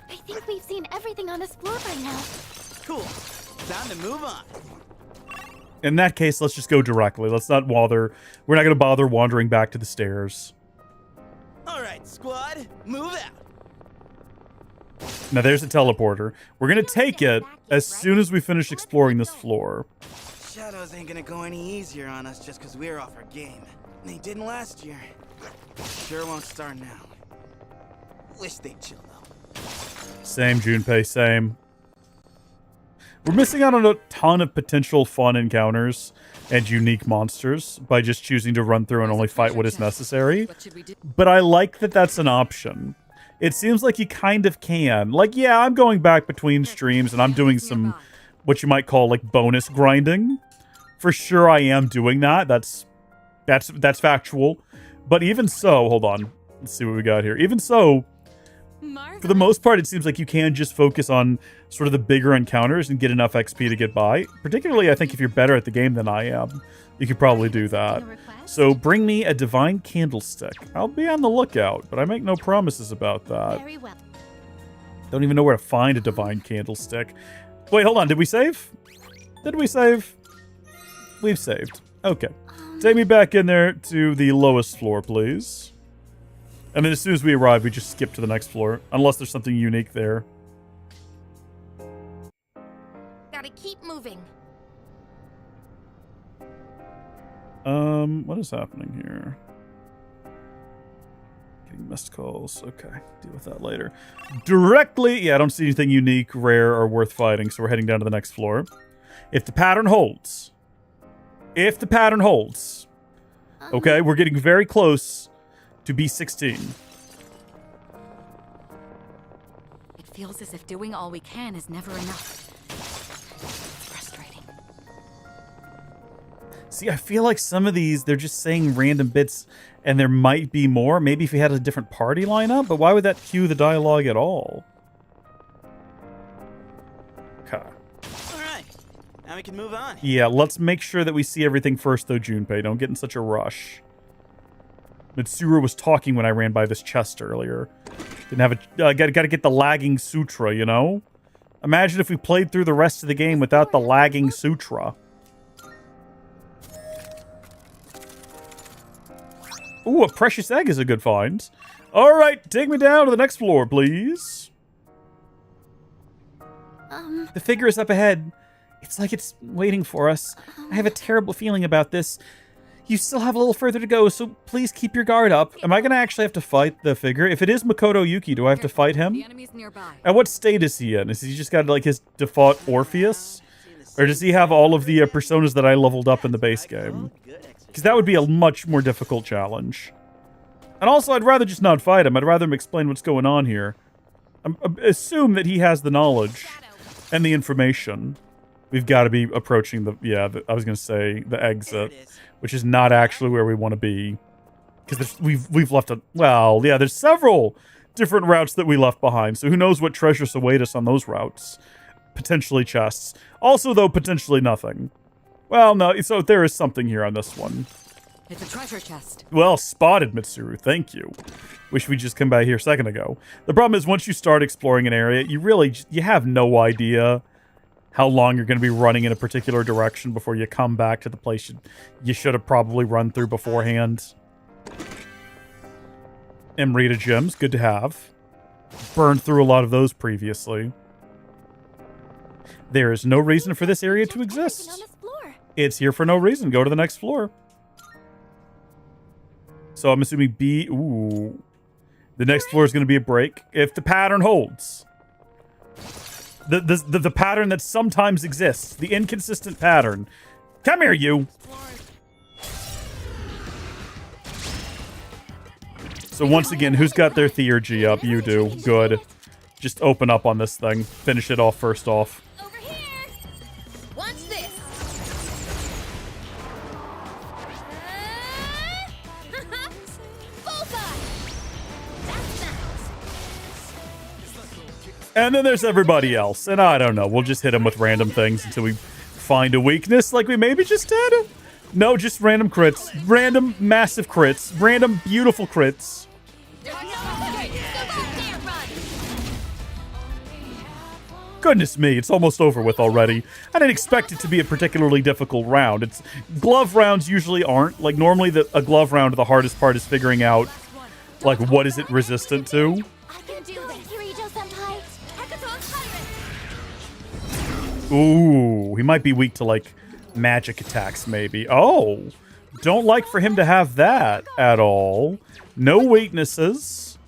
I think we've seen everything on this floor by now. Cool. Time to move on. In that case, let's just go directly. Let's not bother. We're not going to bother wandering back to the stairs. All right, squad, move out. Now, there's a teleporter. We're going to take it as soon as we finish exploring this floor. Shadows ain't gonna go any easier on us just because we're off our game. They didn't last year. Sure won't start now. Wish they'd chill though. Same, Junpei, same. We're missing out on a ton of potential fun encounters and unique monsters by just choosing to run through and only fight what is necessary. What should we do? But I like that that's an option. It seems like you kind of can. Like, yeah, I'm going back between streams and I'm doing some, what you might call, like, bonus grinding. For sure I am doing that. That's factual. But even so, hold on. Let's see what we got here. Even so, for the most part, it seems like you can just focus on sort of the bigger encounters and get enough XP to get by. Particularly, I think if you're better at the game than I am, you could probably do that. So bring me a divine candlestick. I'll be on the lookout, but I make no promises about that. Very well. Don't even know where to find a divine candlestick. Wait, hold on. Did we save? Did we save? We've saved. Okay. Take me back in there to the lowest floor, please. And then as soon as we arrive, we just skip to the next floor. Unless there's something unique there. Gotta keep moving. What is happening here? Getting missed calls. Okay, deal with that later. Directly, yeah, I don't see anything unique, rare, or worth fighting, so we're heading down to the next floor. If the pattern holds. If the pattern holds. Okay, we're getting very close to B16. It feels as if doing all we can is never enough. It's frustrating. See, I feel like some of these, they're just saying random bits, and there might be more. Maybe if we had a different party lineup, but why would that cue the dialogue at all? Okay. All right, now we can move on. Yeah, let's make sure that we see everything first, though, Junpei. Don't get in such a rush. Mitsuru was talking when I ran by this chest earlier. Didn't have a... gotta get the lagging sutra, you know? Imagine if we played through the rest of the game without the lagging sutra. Ooh, a precious egg is a good find. All right, take me down to the next floor, please. The figure is up ahead. It's like it's waiting for us. I have a terrible feeling about this. You still have a little further to go, so please keep your guard up. Am I going to actually have to fight the figure? If it is Makoto Yuki, do I have to fight him? The enemy's nearby. And what state is he in? Is he just got, like, his default Orpheus? Or does he have all of the personas that I leveled up in the base game? Because that would be a much more difficult challenge. And also, I'd rather just not fight him. I'd rather him explain what's going on here. Assume that he has the knowledge and the information. We've got to be approaching the, I was going to say, the exit, which is not actually where we want to be. Because we've left a, well, yeah, there's several different routes that we left behind. So who knows what treasures await us on those routes. Potentially chests. Also, though, potentially nothing. Well, no, so there is something here on this one. It's a treasure chest. Well spotted, Mitsuru. Thank you. Wish we'd just come by here a second ago. The problem is once you start exploring an area, you have no idea how long you're going to be running in a particular direction before you come back to the place you should have probably run through beforehand. Emrita gems, good to have. Burned through a lot of those previously. There is no reason for this area to exist. It's here for no reason. Go to the next floor. So I'm assuming B... Ooh. The next floor is going to be a break if the pattern holds. The pattern that sometimes exists. The inconsistent pattern. Come here, you. So once again, who's got their theurgy up? You do. Good. Just open up on this thing. Finish it off first off. Over here. Watch this. And then there's everybody else. And I don't know. We'll just hit them with random things until we find a weakness like we maybe just did. No, just random crits. Random massive crits. Random beautiful crits. Goodness me, it's almost over with already. I didn't expect it to be a particularly difficult round. Glove rounds usually aren't. Like, normally a glove round, the hardest part is figuring out, like, what is it resistant to. Ooh, he might be weak to, like, magic attacks, maybe. Oh, don't like for him to have that at all. No weaknesses.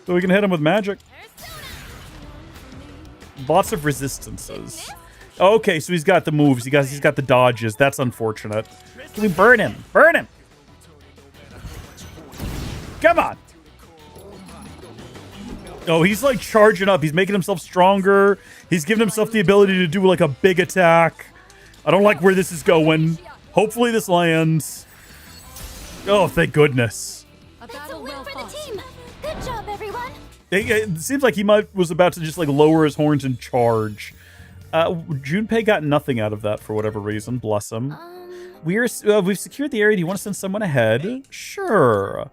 So we can hit him with magic. Lots of resistances. Okay, so he's got the moves. He's got the dodges. That's unfortunate. Can we burn him? Burn him! Come on! Oh, he's like charging up. He's making himself stronger. He's giving himself the ability to do like a big attack. I don't like where this is going. Hopefully this lands. Oh, thank goodness. That's a win for the team. Good job, everyone. It seems like he was about to just like lower his horns and charge. Junpei got nothing out of that for whatever reason. Bless him. We've secured the area. Do you want to send someone ahead? Sure.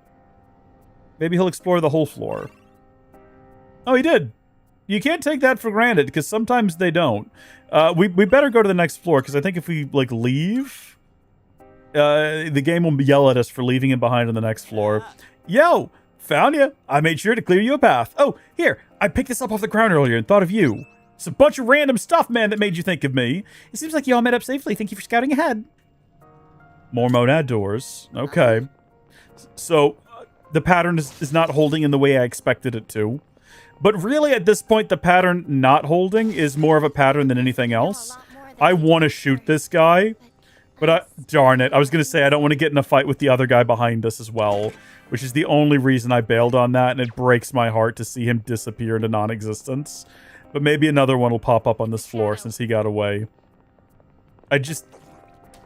Maybe he'll explore the whole floor. Oh, he did. You can't take that for granted because sometimes they don't. We better go to the next floor because I think if we like leave, the game will yell at us for leaving him behind on the next floor. Yo, found you. I made sure to clear you a path. Oh, here. I picked this up off the ground earlier and thought of you. It's a bunch of random stuff, man, that made you think of me. It seems like you all met up safely. Thank you for scouting ahead. More monad doors. Okay. So the pattern is not holding in the way I expected it to. But really, at this point, the pattern not holding is more of a pattern than anything else. I want to shoot this guy, but darn it. I was going to say I don't want to get in a fight with the other guy behind us as well, which is the only reason I bailed on that, and it breaks my heart to see him disappear into non-existence. But maybe another one will pop up on this floor since he got away. I just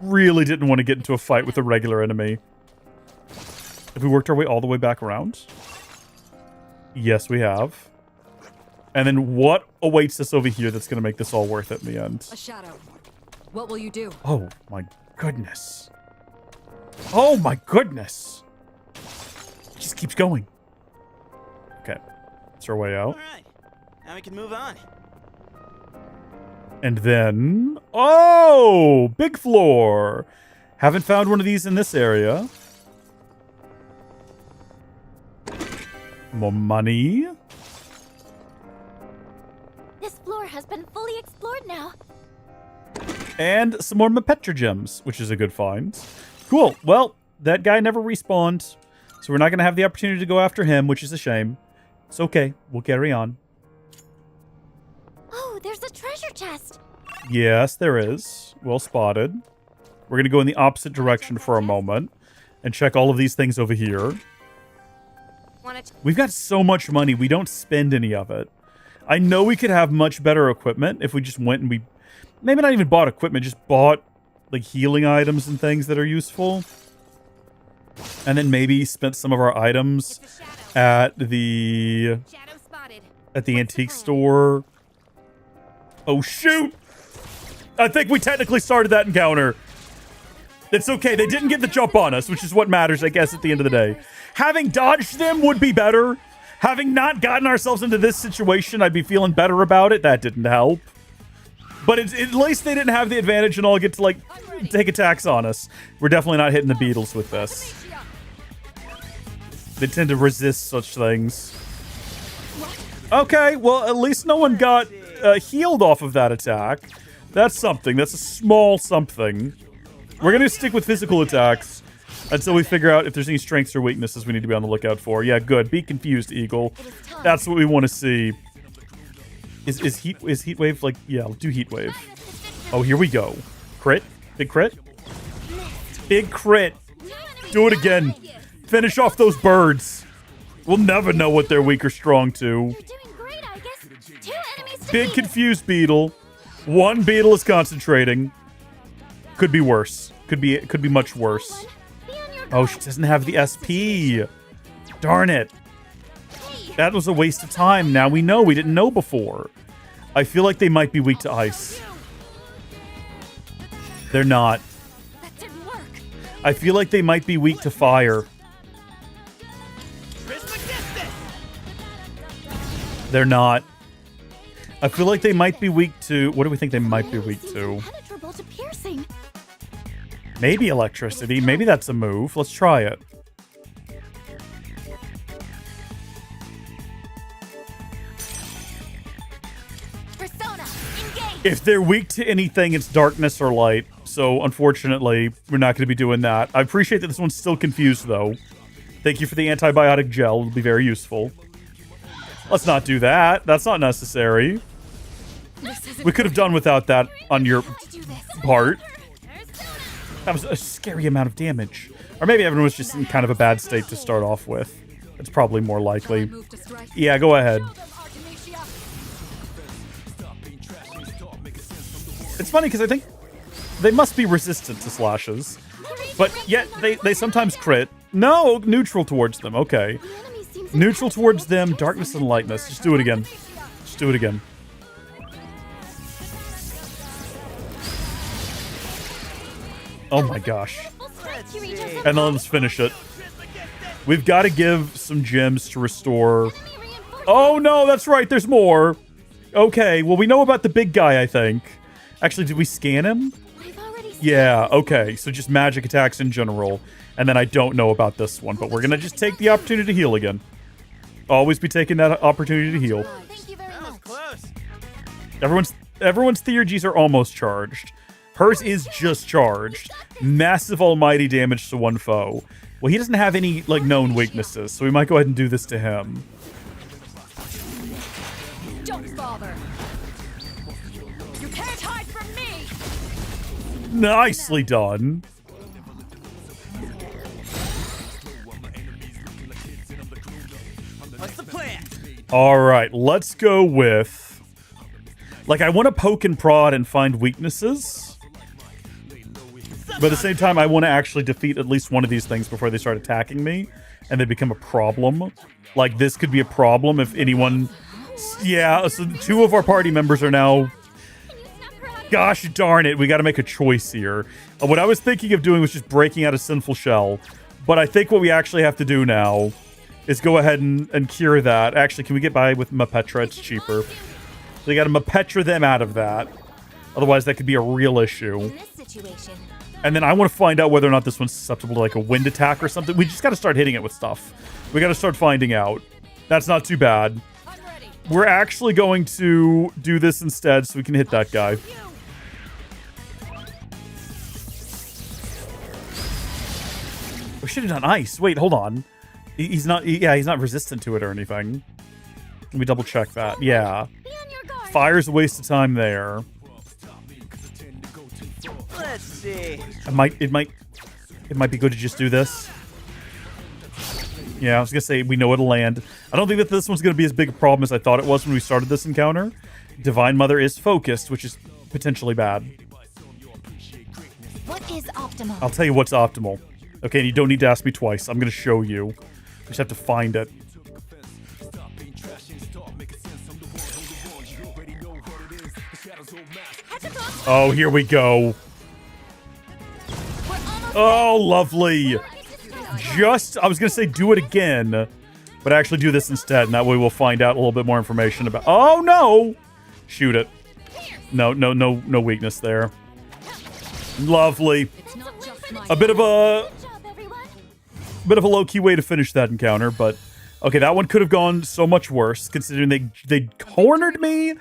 really didn't want to get into a fight with a regular enemy. Have we worked our way all the way back around? Yes, we have. And then what awaits us over here that's going to make this all worth it in the end? A shadow. What will you do? Oh, my goodness. Oh, my goodness. It just keeps going. Okay. That's our way out. All right. Now we can move on. And then... Oh! Big floor! Haven't found one of these in this area. More money. This floor has been fully explored now. And some more Mapetra gems, which is a good find. Cool. Well, that guy never respawned, so we're not going to have the opportunity to go after him, which is a shame. It's okay. We'll carry on. Oh, there's a treasure chest. Yes, there is. Well spotted. We're going to go in the opposite direction for a moment and check all of these things over here. We've got so much money. We don't spend any of it. I know we could have much better equipment if we just went and we... Maybe not even bought equipment, just bought like healing items and things that are useful. And then maybe spent some of our items at the antique store. Oh, shoot! I think we technically started that encounter. It's okay. They didn't get the jump on us, which is what matters, I guess, at the end of the day. Having dodged them would be better. Having not gotten ourselves into this situation, I'd be feeling better about it. That didn't help. But at least they didn't have the advantage and all get to, like, take attacks on us. We're definitely not hitting the beetles with this. They tend to resist such things. Okay, well, at least no one got healed off of that attack. That's something. That's a small something. We're going to stick with physical attacks until we figure out if there's any strengths or weaknesses we need to be on the lookout for. Yeah, good. Be confused, Eagle. That's what we want to see. Is heat wave like, yeah, I'll do heat wave. Oh, here we go. Crit? Big crit? Big crit. Do it again. Finish off those birds. We'll never know what they're weak or strong to. You're doing great, Aigis. 2 enemies to Big beat. confused beetle. One beetle is concentrating. Could be worse. Could be much worse. Be on your Oh, guard. she doesn't have the SP. Darn it. That was a waste of time. Now we know. We didn't know before. I feel like they might be weak to ice. They're not. That didn't work. I feel like they might be weak to fire. They're not. I feel like they might be weak to... What do we think they might be weak to? Impenetrable to piercing. Maybe electricity. Maybe that's a move. Let's try it. Persona, engage. If they're weak to anything, it's darkness or light. So, unfortunately, we're not going to be doing that. I appreciate that this one's still confused, though. Thank you for the antibiotic gel. It'll be very useful. Let's not do that. That's not necessary. We could have done without that on your part. That was a scary amount of damage. Or maybe everyone was just in kind of a bad state to start off with. It's probably more likely. Yeah, go ahead. It's funny because I think they must be resistant to slashes. But yet they sometimes crit. No, neutral towards them. Okay. Neutral towards them, darkness and lightness. Just do it again. Just do it again. Oh my gosh. And then let's finish it. We've got to give some gems to restore. Oh no, that's right, there's more. Okay, well we know about the big guy, I think. Actually, did we scan him? Yeah, okay, so just magic attacks in general. And then I don't know about this one, but we're going to just take the opportunity to heal again. Always be taking that opportunity to heal. Thank you very That was much. close. Everyone's theurgies are almost charged. Hers is just charged. Massive almighty damage to one foe. Well, he doesn't have any, like, known weaknesses, so we might go ahead and do this to him. Don't bother. You can't hide from me. Nicely done. What's the plan? All right, let's go with... Like, I want to poke and prod and find weaknesses. But at the same time, I want to actually defeat at least one of these things before they start attacking me. And they become a problem. Like, this could be a problem if anyone... Yeah, so 2 of our party members are now... Gosh darn it, we got to make a choice here. What I was thinking of doing was just breaking out a sinful shell. But I think what we actually have to do now is go ahead and cure that. Actually, can we get by with Mapetra? It's cheaper. So you got to Mapetra them out of that. Otherwise, that could be a real issue. In this situation, And then I want to find out whether or not this one's susceptible to like a wind attack or something. We just got to start hitting it with stuff. We got to start finding out. That's not too bad. We're actually going to do this instead so we can hit that guy. We should have done ice. Wait, hold on. He's not... Yeah, he's not resistant to it or anything. Let me double check that. Yeah. be on your guard. Fire's a waste of time there. Let's see. It might be good to just do this. Yeah, I was gonna say we know it'll land. I don't think that this one's gonna be as big a problem as I thought it was when we started this encounter. Divine Mother is focused, which is potentially bad. What is optimal? I'll tell you what's optimal. Okay, and you don't need to ask me twice. I'm gonna show you. You just have to find it. Oh, here we go. Oh, lovely. Just, I was going to say do it again, but actually do this instead, and that way we'll find out a little bit more information about... Oh, no! Shoot it. No weakness there. Lovely. It's not just my A bit of a Good job, everyone. low-key way to finish that encounter, but okay, that one could have gone so much worse considering they cornered me.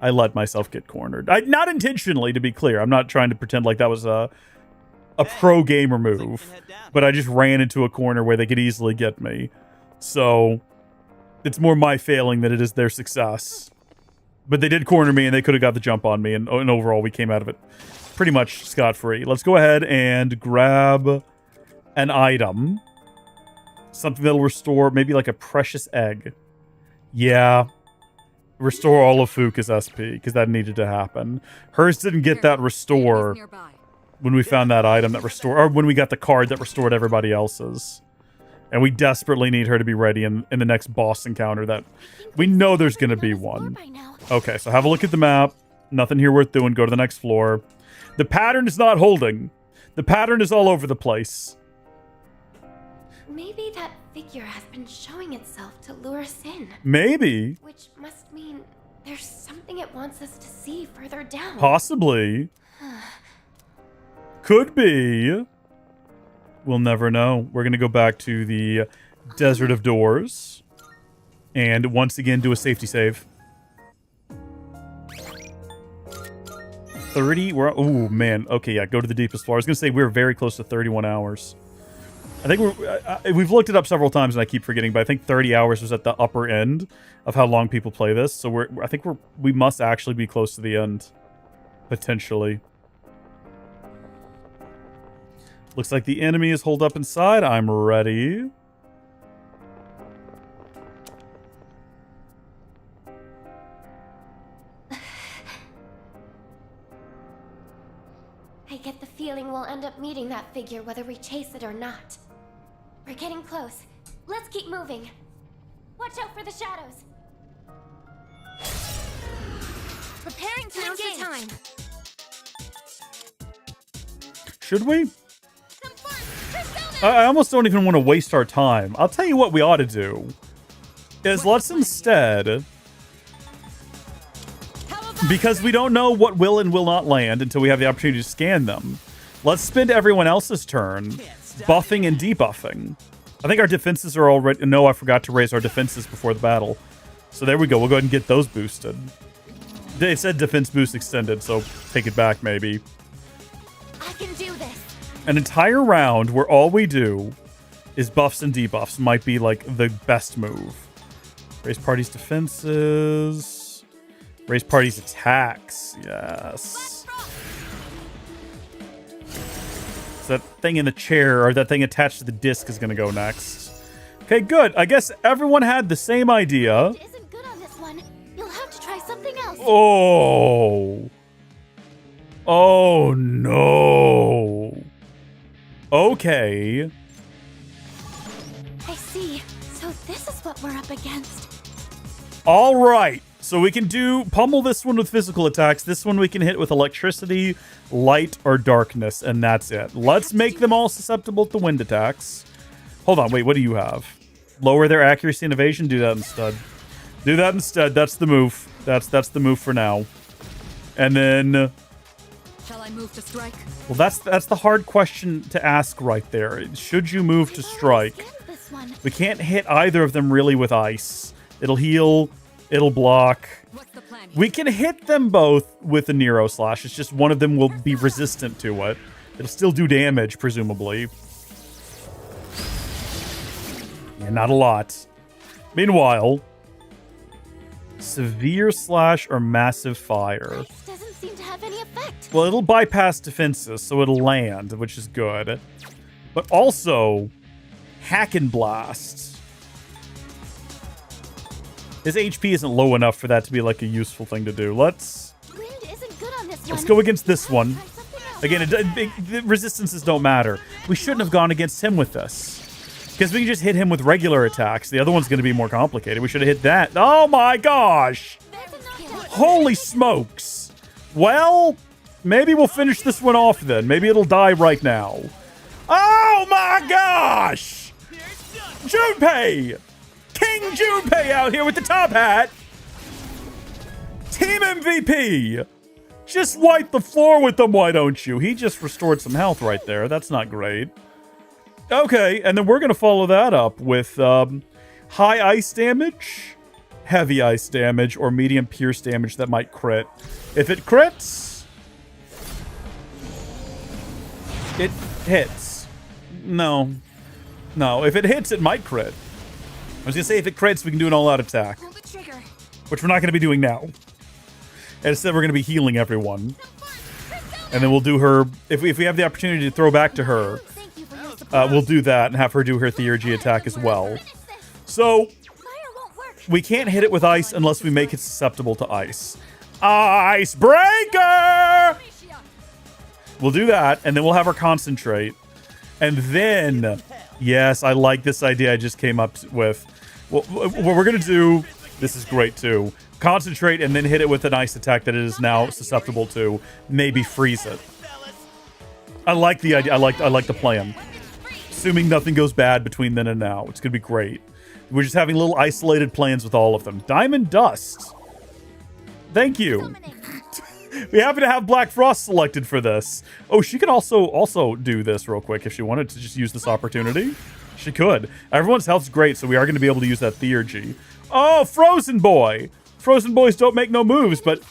I let myself get cornered. Not intentionally, to be clear. I'm not trying to pretend like that was a pro gamer move, but I just ran into a corner where they could easily get me. So it's more my failing than it is their success. But they did corner me, and they could have got the jump on me, and overall we came out of it pretty much scot-free. Let's go ahead and grab an item. Something that'll restore maybe like a precious egg. Yeah. Restore all of Fuka's SP, because that needed to happen. Hers didn't get that restore nearby. when we found that item that restored, or when we got the card that restored everybody else's. And we desperately need her to be ready in the next boss encounter that we know there's going to be one. Okay, so have a look at the map. Nothing here worth doing. Go to the next floor. The pattern is not holding. The pattern is all over the place. Maybe that figure has been showing itself to lure us in. Maybe. Which must mean there's something it wants us to see further down. Possibly. Could be. We'll never know. We're going to go back to the Desert of Doors. And once again, do a safety save. 30? Oh, man. Okay, yeah, go to the deepest floor. I was going to say we're very close to 31 hours. I think we've looked it up several times and I keep forgetting, but I think 30 hours was at the upper end of how long people play this. So I think we must actually be close to the end. Potentially. Looks like the enemy is holed up inside. I'm ready. I get the feeling we'll end up meeting that figure whether we chase it or not. We're getting close. Let's keep moving. Watch out for the shadows. Preparing to engage. Time. Should we? I almost don't even want to waste our time. I'll tell you what we ought to do. Is let's instead... Because we don't know what will and will not land until we have the opportunity to scan them. Let's spend everyone else's turn buffing and debuffing. I think our defenses are already... No, I forgot to raise our defenses before the battle. So there we go. We'll go ahead and get those boosted. They said defense boost extended, so take it back maybe. I can do this. An entire round where all we do is buffs and debuffs might be like the best move. Raise party's defenses. Raise party's attacks. Yes. So that thing in the chair, or that thing attached to the disc, is going to go next. Okay, good. I guess everyone had the same idea. It isn't good on this one. You'll have to try something else. Oh. Oh, no. Okay. I see. So this is what we're up against. All right. So we can pummel this one with physical attacks. This one we can hit with electricity, light, or darkness, and that's it. Let's make them all susceptible to wind attacks. Hold on. Wait, what do you have? Lower their accuracy and evasion? Do that instead. Do that instead. That's the move. That's the move for now. And then... Shall I move to strike? Well, that's the hard question to ask right there. Should you move to strike? We can't hit either of them really with ice. It'll heal, it'll block. What's the plan here? We can hit them both with a Nero Slash. It's just one of them will be resistant to it. It'll still do damage, presumably. Yeah, not a lot. Meanwhile, Severe Slash or Massive Fire. Doesn't seem to have any effect. Well, it'll bypass defenses, so it'll land, which is good. But also, Hack and Blast. His HP isn't low enough for that to be like a useful thing to do. Let's go against this one. Again, the resistances don't matter. We shouldn't have gone against him with this. Because we can just hit him with regular attacks. The other one's going to be more complicated. We should have hit that. Oh my gosh! Holy smokes! Well, maybe we'll finish this one off then. Maybe it'll die right now. Oh my gosh! Junpei! King Junpei out here with the top hat! Team MVP! Just wipe the floor with them, why don't you? He just restored some health right there. That's not great. Okay, and then we're going to follow that up with high ice damage, heavy ice damage, or medium pierce damage that might crit. If it crits, it hits. No. No, if it hits, it might crit. I was going to say if it crits, we can do an all-out attack. Pull the trigger. Which we're not going to be doing now. Instead, we're going to be healing everyone. And then we'll do her... If we have the opportunity to throw back to her, Thank you for your support. we'll do that and have her do her Theurgy attack as well. So, Fire won't work. we can't hit it with ice unless we make it susceptible to ice. Icebreaker! We'll do that, and then we'll have her concentrate. And then... Yes, I like this idea I just came up with. What we're going to do... This is great, too. Concentrate and then hit it with an ice attack that it is now susceptible to. Maybe freeze it. I like the idea. I like the plan. Assuming nothing goes bad between then and now. It's going to be great. We're just having little isolated plans with all of them. Diamond Dust. Thank you. We happen to have Black Frost selected for this. Oh, she could also do this real quick if she wanted to just use this opportunity. She could. Everyone's health's great, so we are going to be able to use that Theurgy. Oh, Frozen Boy. Frozen Boys don't make no moves, but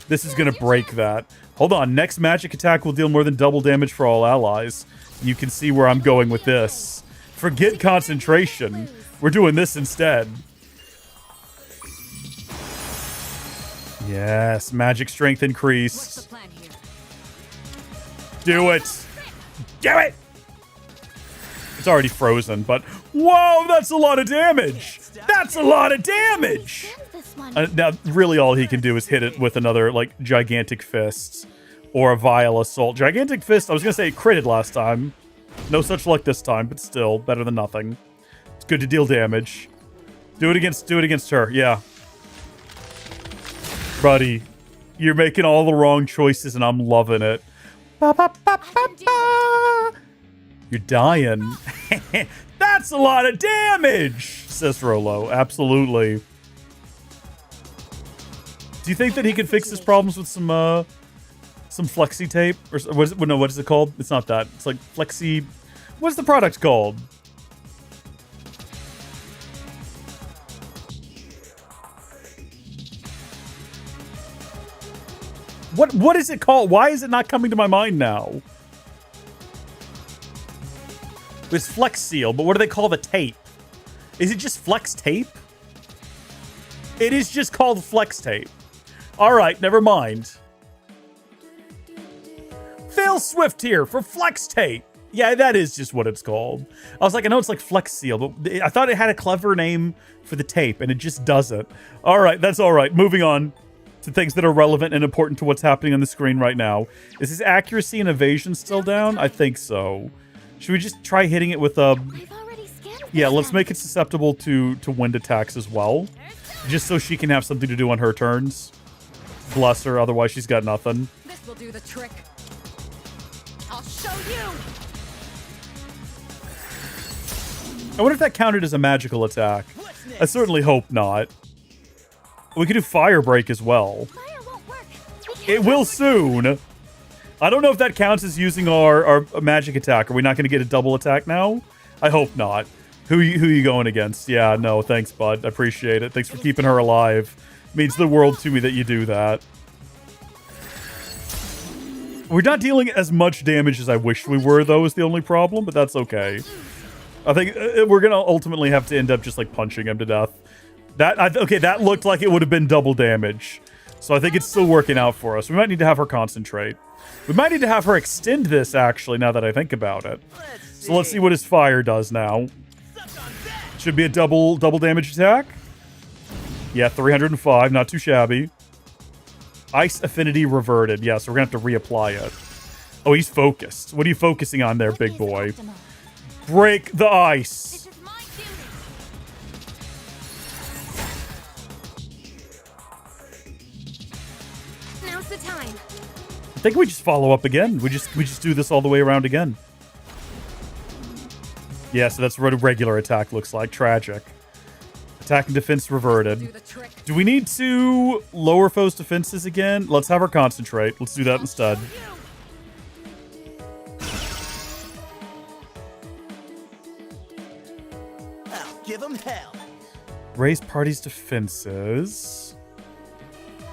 this is going to break that. Hold on. Next magic attack will deal more than double damage for all allies. You can see where I'm going with this. Forget concentration. We're doing this instead. Yes, magic strength increase. What's the plan here? Do it. Do it. It's already frozen, but whoa, that's a lot of damage. That's a lot of damage. This one. Now, really all he can do is hit it with another, like, Gigantic Fist or a Vile Assault. Gigantic Fist, I was going to say it critted last time. No such luck this time, but still, better than nothing. It's good to deal damage. Do it against her, yeah. Buddy, you're making all the wrong choices and I'm loving it. Ba, ba, ba, ba, ba. You're dying. That's a lot of damage, says Rolo. Absolutely. Do you think that he could fix his problems with some flexi tape? Or what is it called? It's not that. It's like flexi... What's the product called? What is it called? Why is it not coming to my mind now? It's Flex Seal, but what do they call the tape? Is it just Flex Tape? It is just called Flex Tape. All right, never mind. Phil Swift here for Flex Tape. Yeah, that is just what it's called. I was like, I know it's like Flex Seal, but I thought it had a clever name for the tape, and it just doesn't. All right, that's all right. Moving on to things that are relevant and important to what's happening on the screen right now. Is his accuracy and evasion still down? I think so. Should we just try hitting it with a... I've already scanned Yeah, this let's one. make it susceptible to wind attacks as well. Just so she can have something to do on her turns. Bless her, otherwise she's got nothing. This will do the trick. I'll show you. I wonder if that counted as a magical attack. I certainly hope not. We could do Fire Break as well. Fire won't work. We can't It will soon. I don't know if that counts as using our magic attack. Are we not going to get a double attack now? I hope not. Who you going against? Yeah, no, thanks, bud. I appreciate it. Thanks for keeping her alive. Means the world to me that you do that. We're not dealing as much damage as I wish we were, though, is the only problem, but that's okay. I think we're going to ultimately have to end up just, like, punching him to death. Okay, that looked like it would have been double damage. So I think it's still working out for us. We might need to have her concentrate. We might need to have her extend this, actually, now that I think about it. So let's see what his fire does now. Should be a double damage attack. Yeah, 305, not too shabby. Ice affinity reverted. Yeah, so we're going to have to reapply it. Oh, he's focused. What are you focusing on there, big boy? Optimal. Break the ice. This is my duty. Now's the time. I think we just follow up again. We just do this all the way around again. Yeah, so that's what a regular attack looks like. Tragic. Attack and defense Do reverted. the trick. Do we need to lower foes' defenses again? Let's have her concentrate. Let's do that instead. I'll give them hell. Raise party's defenses.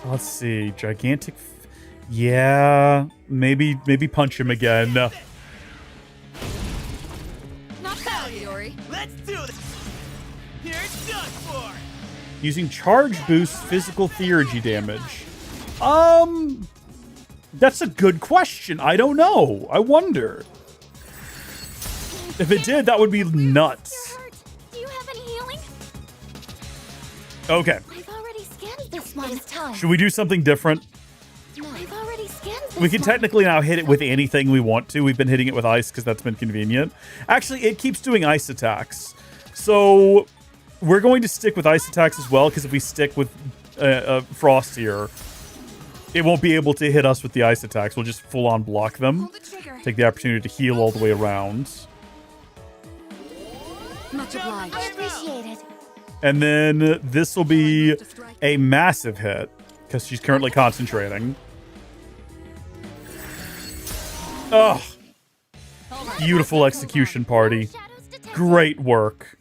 Let's see. Gigantic. Yeah. Maybe punch him again. Not bad, Yuri. Let's do this. Here it's done for. Using charge boosts physical theurgy damage. That's a good question. I don't know. I wonder. If it did, that would be nuts. You're hurt. Do you have any healing? Okay. I've already scanned this one. It's time. Should we do something different? I've already scanned this We can one. technically now hit it with anything we want to. We've been hitting it with ice because that's been convenient. Actually, it keeps doing ice attacks. So we're going to stick with ice attacks as well, because if we stick with frost here, it won't be able to hit us with the ice attacks. We'll just full on block them. Pull the trigger. Take the opportunity to heal all the way around. Much obliged. Appreciate it. And then this will be a massive hit because she's currently concentrating. Oh, beautiful execution party. Shadows detected. Great work.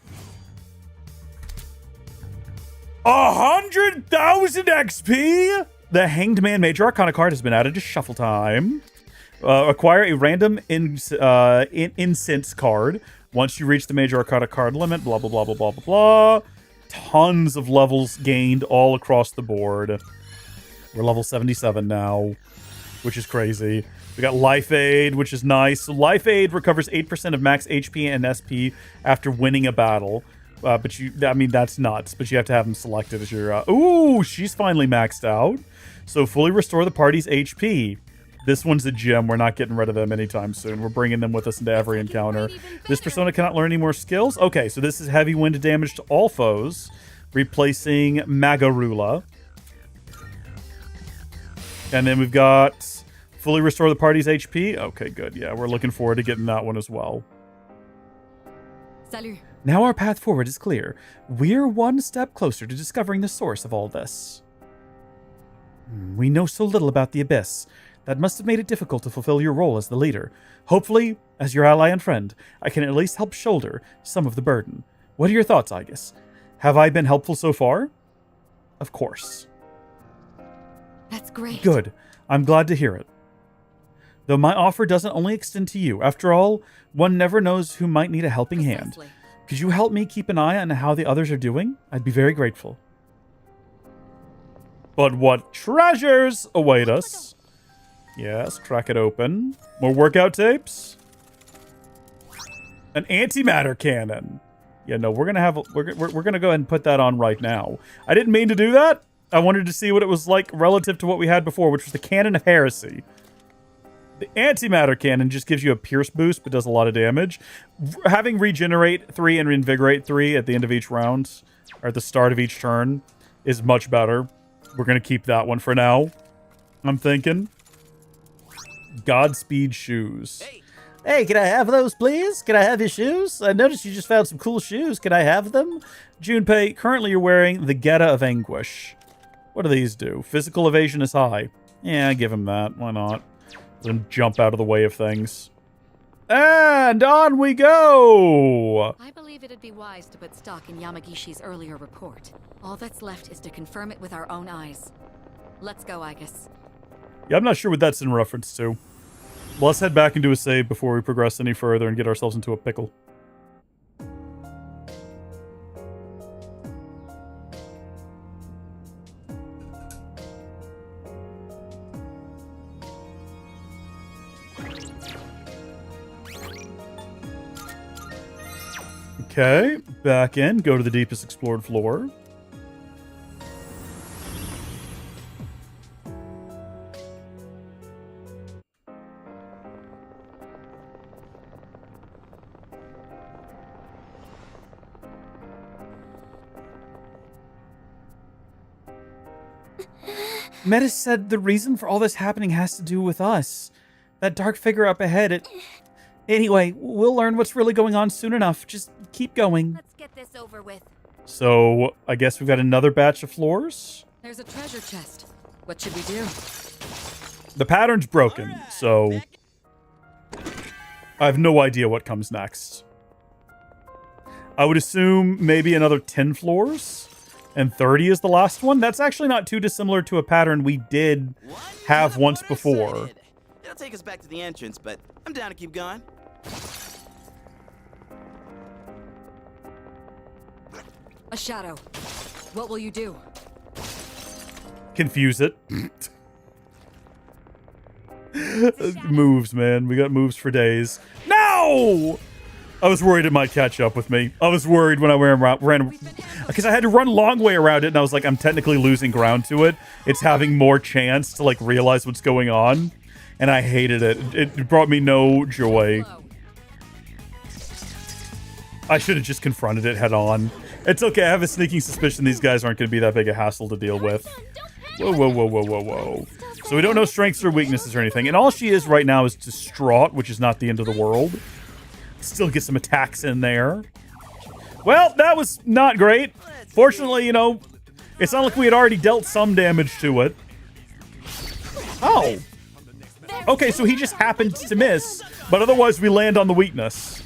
100,000 XP! The Hanged Man Major Arcana card has been added to Shuffle Time. Acquire a random incense card. Once you reach the Major Arcana card limit, blah, blah, blah, blah, blah, blah, blah. Tons of levels gained all across the board. We're level 77 now, which is crazy. We got Life Aid, which is nice. So Life Aid recovers 8% of max HP and SP after winning a battle. But I mean, that's nuts. But you have to have them selected as your... ooh, she's finally maxed out. So fully restore the party's HP. This one's a gem. We're not getting rid of them anytime soon. We're bringing them with us into every encounter. This persona cannot learn any more skills. Okay, so this is heavy wind damage to all foes, replacing Magarula. And then we've got fully restore the party's HP. Okay, good. Yeah, we're looking forward to getting that one as well. Salut. Now our path forward is clear. We're one step closer to discovering the source of all this. We know so little about the Abyss. That must have made it difficult to fulfill your role as the leader. Hopefully, as your ally and friend, I can at least help shoulder some of the burden. What are your thoughts, Aigis? Have I been helpful so far? Of course. That's great. Good. I'm glad to hear it. Though my offer doesn't only extend to you. After all, one never knows who might need a helping hand. Precisely. Could you help me keep an eye on how the others are doing? I'd be very grateful. But what treasures await us? Yes, crack it open. More workout tapes. An antimatter cannon. Yeah, no, we're gonna go ahead and put that on right now. I didn't mean to do that. I wanted to see what it was like relative to what we had before, which was the Cannon of Heresy. The antimatter cannon just gives you a pierce boost, but does a lot of damage. Having regenerate 3 and reinvigorate 3 at the end of each round, or at the start of each turn, is much better. We're gonna keep that one for now, I'm thinking. Godspeed shoes. Hey, can I have those, please? Can I have your shoes? I noticed you just found some cool shoes. Can I have them? Junpei, currently you're wearing the Geta of Anguish. What do these do? Physical evasion is high. Yeah, give him that. Why not? Let him jump out of the way of things. And on we go! I believe it'd be wise to put stock in Yamagishi's earlier report. All that's left is to confirm it with our own eyes. Let's go, Aigis. Yeah, I'm not sure what that's in reference to. Well, let's head back and do a save before we progress any further and get ourselves into a pickle. Okay, back in, go to the deepest explored floor. Metis said the reason for all this happening has to do with us. That dark figure up ahead, Anyway, we'll learn what's really going on soon enough. Just keep going. Let's get this over with. So I guess we've got another batch of floors. There's a treasure chest. What should we do? The pattern's broken, so I have no idea what comes next. I would assume maybe another 10 floors, and 30 is the last one. That's actually not too dissimilar to a pattern we did have once before. It'll take us back to the entrance, but I'm down to keep going. A shadow. What will you do? Confuse it. Moves, man. We got moves for days. No! I was worried it might catch up with me. I was worried when I ran because I had to run a long way around it, and I was like, I'm technically losing ground to it. It's having more chance to like realize what's going on, and I hated it. It brought me no joy. I should have just confronted it head on. It's okay. I have a sneaking suspicion these guys aren't going to be that big a hassle to deal with. Whoa, whoa, whoa, whoa, whoa, whoa. So we don't know strengths or weaknesses or anything. And all she is right now is distraught, which is not the end of the world. Still get some attacks in there. Well, that was not great. Fortunately, you know, it's not like we had already dealt some damage to it. Oh. Okay, so he just happened to miss, but otherwise we land on the weakness.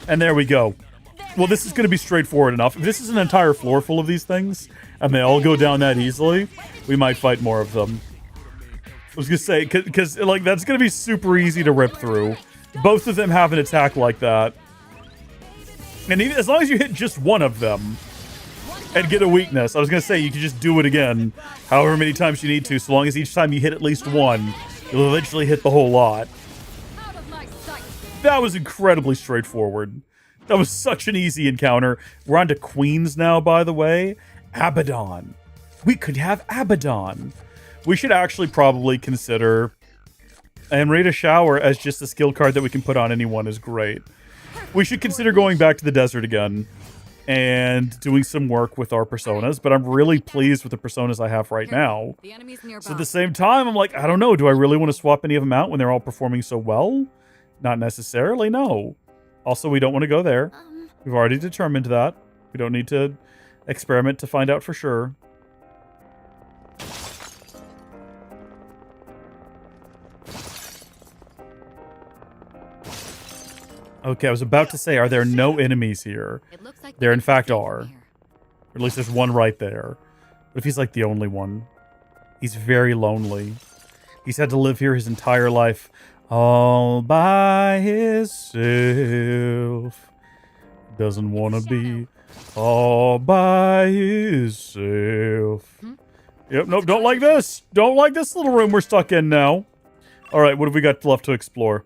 And there we go. Well, this is going to be straightforward enough. If this is an entire floor full of these things, and they all go down that easily, we might fight more of them. I was going to say, because like, that's going to be super easy to rip through. Both of them have an attack like that. And even, as long as you hit just one of them and get a weakness, I was going to say, you can just do it again however many times you need to, so long as each time you hit at least one, you'll eventually hit the whole lot. That was incredibly straightforward. That was such an easy encounter. We're on to Queens now, by the way. Abaddon. We could have Abaddon. We should actually probably consider... And Rita Shower as just a skill card that we can put on anyone is great. We should consider going back to the desert again and doing some work with our personas, but I'm really pleased with the personas I have right now. So at the same time, I'm like, I don't know. Do I really want to swap any of them out when they're all performing so well? Not necessarily, no. Also, we don't want to go there. We've already determined that. We don't need to experiment to find out for sure. Okay, I was about to say, are there no enemies here? There in fact are. Or at least there's one right there. What if he's like the only one? He's very lonely. He's had to live here his entire life. All by himself. Doesn't want to be all by himself. Yep, nope, don't like this. Don't like this little room we're stuck in now. All right, what have we got left to explore?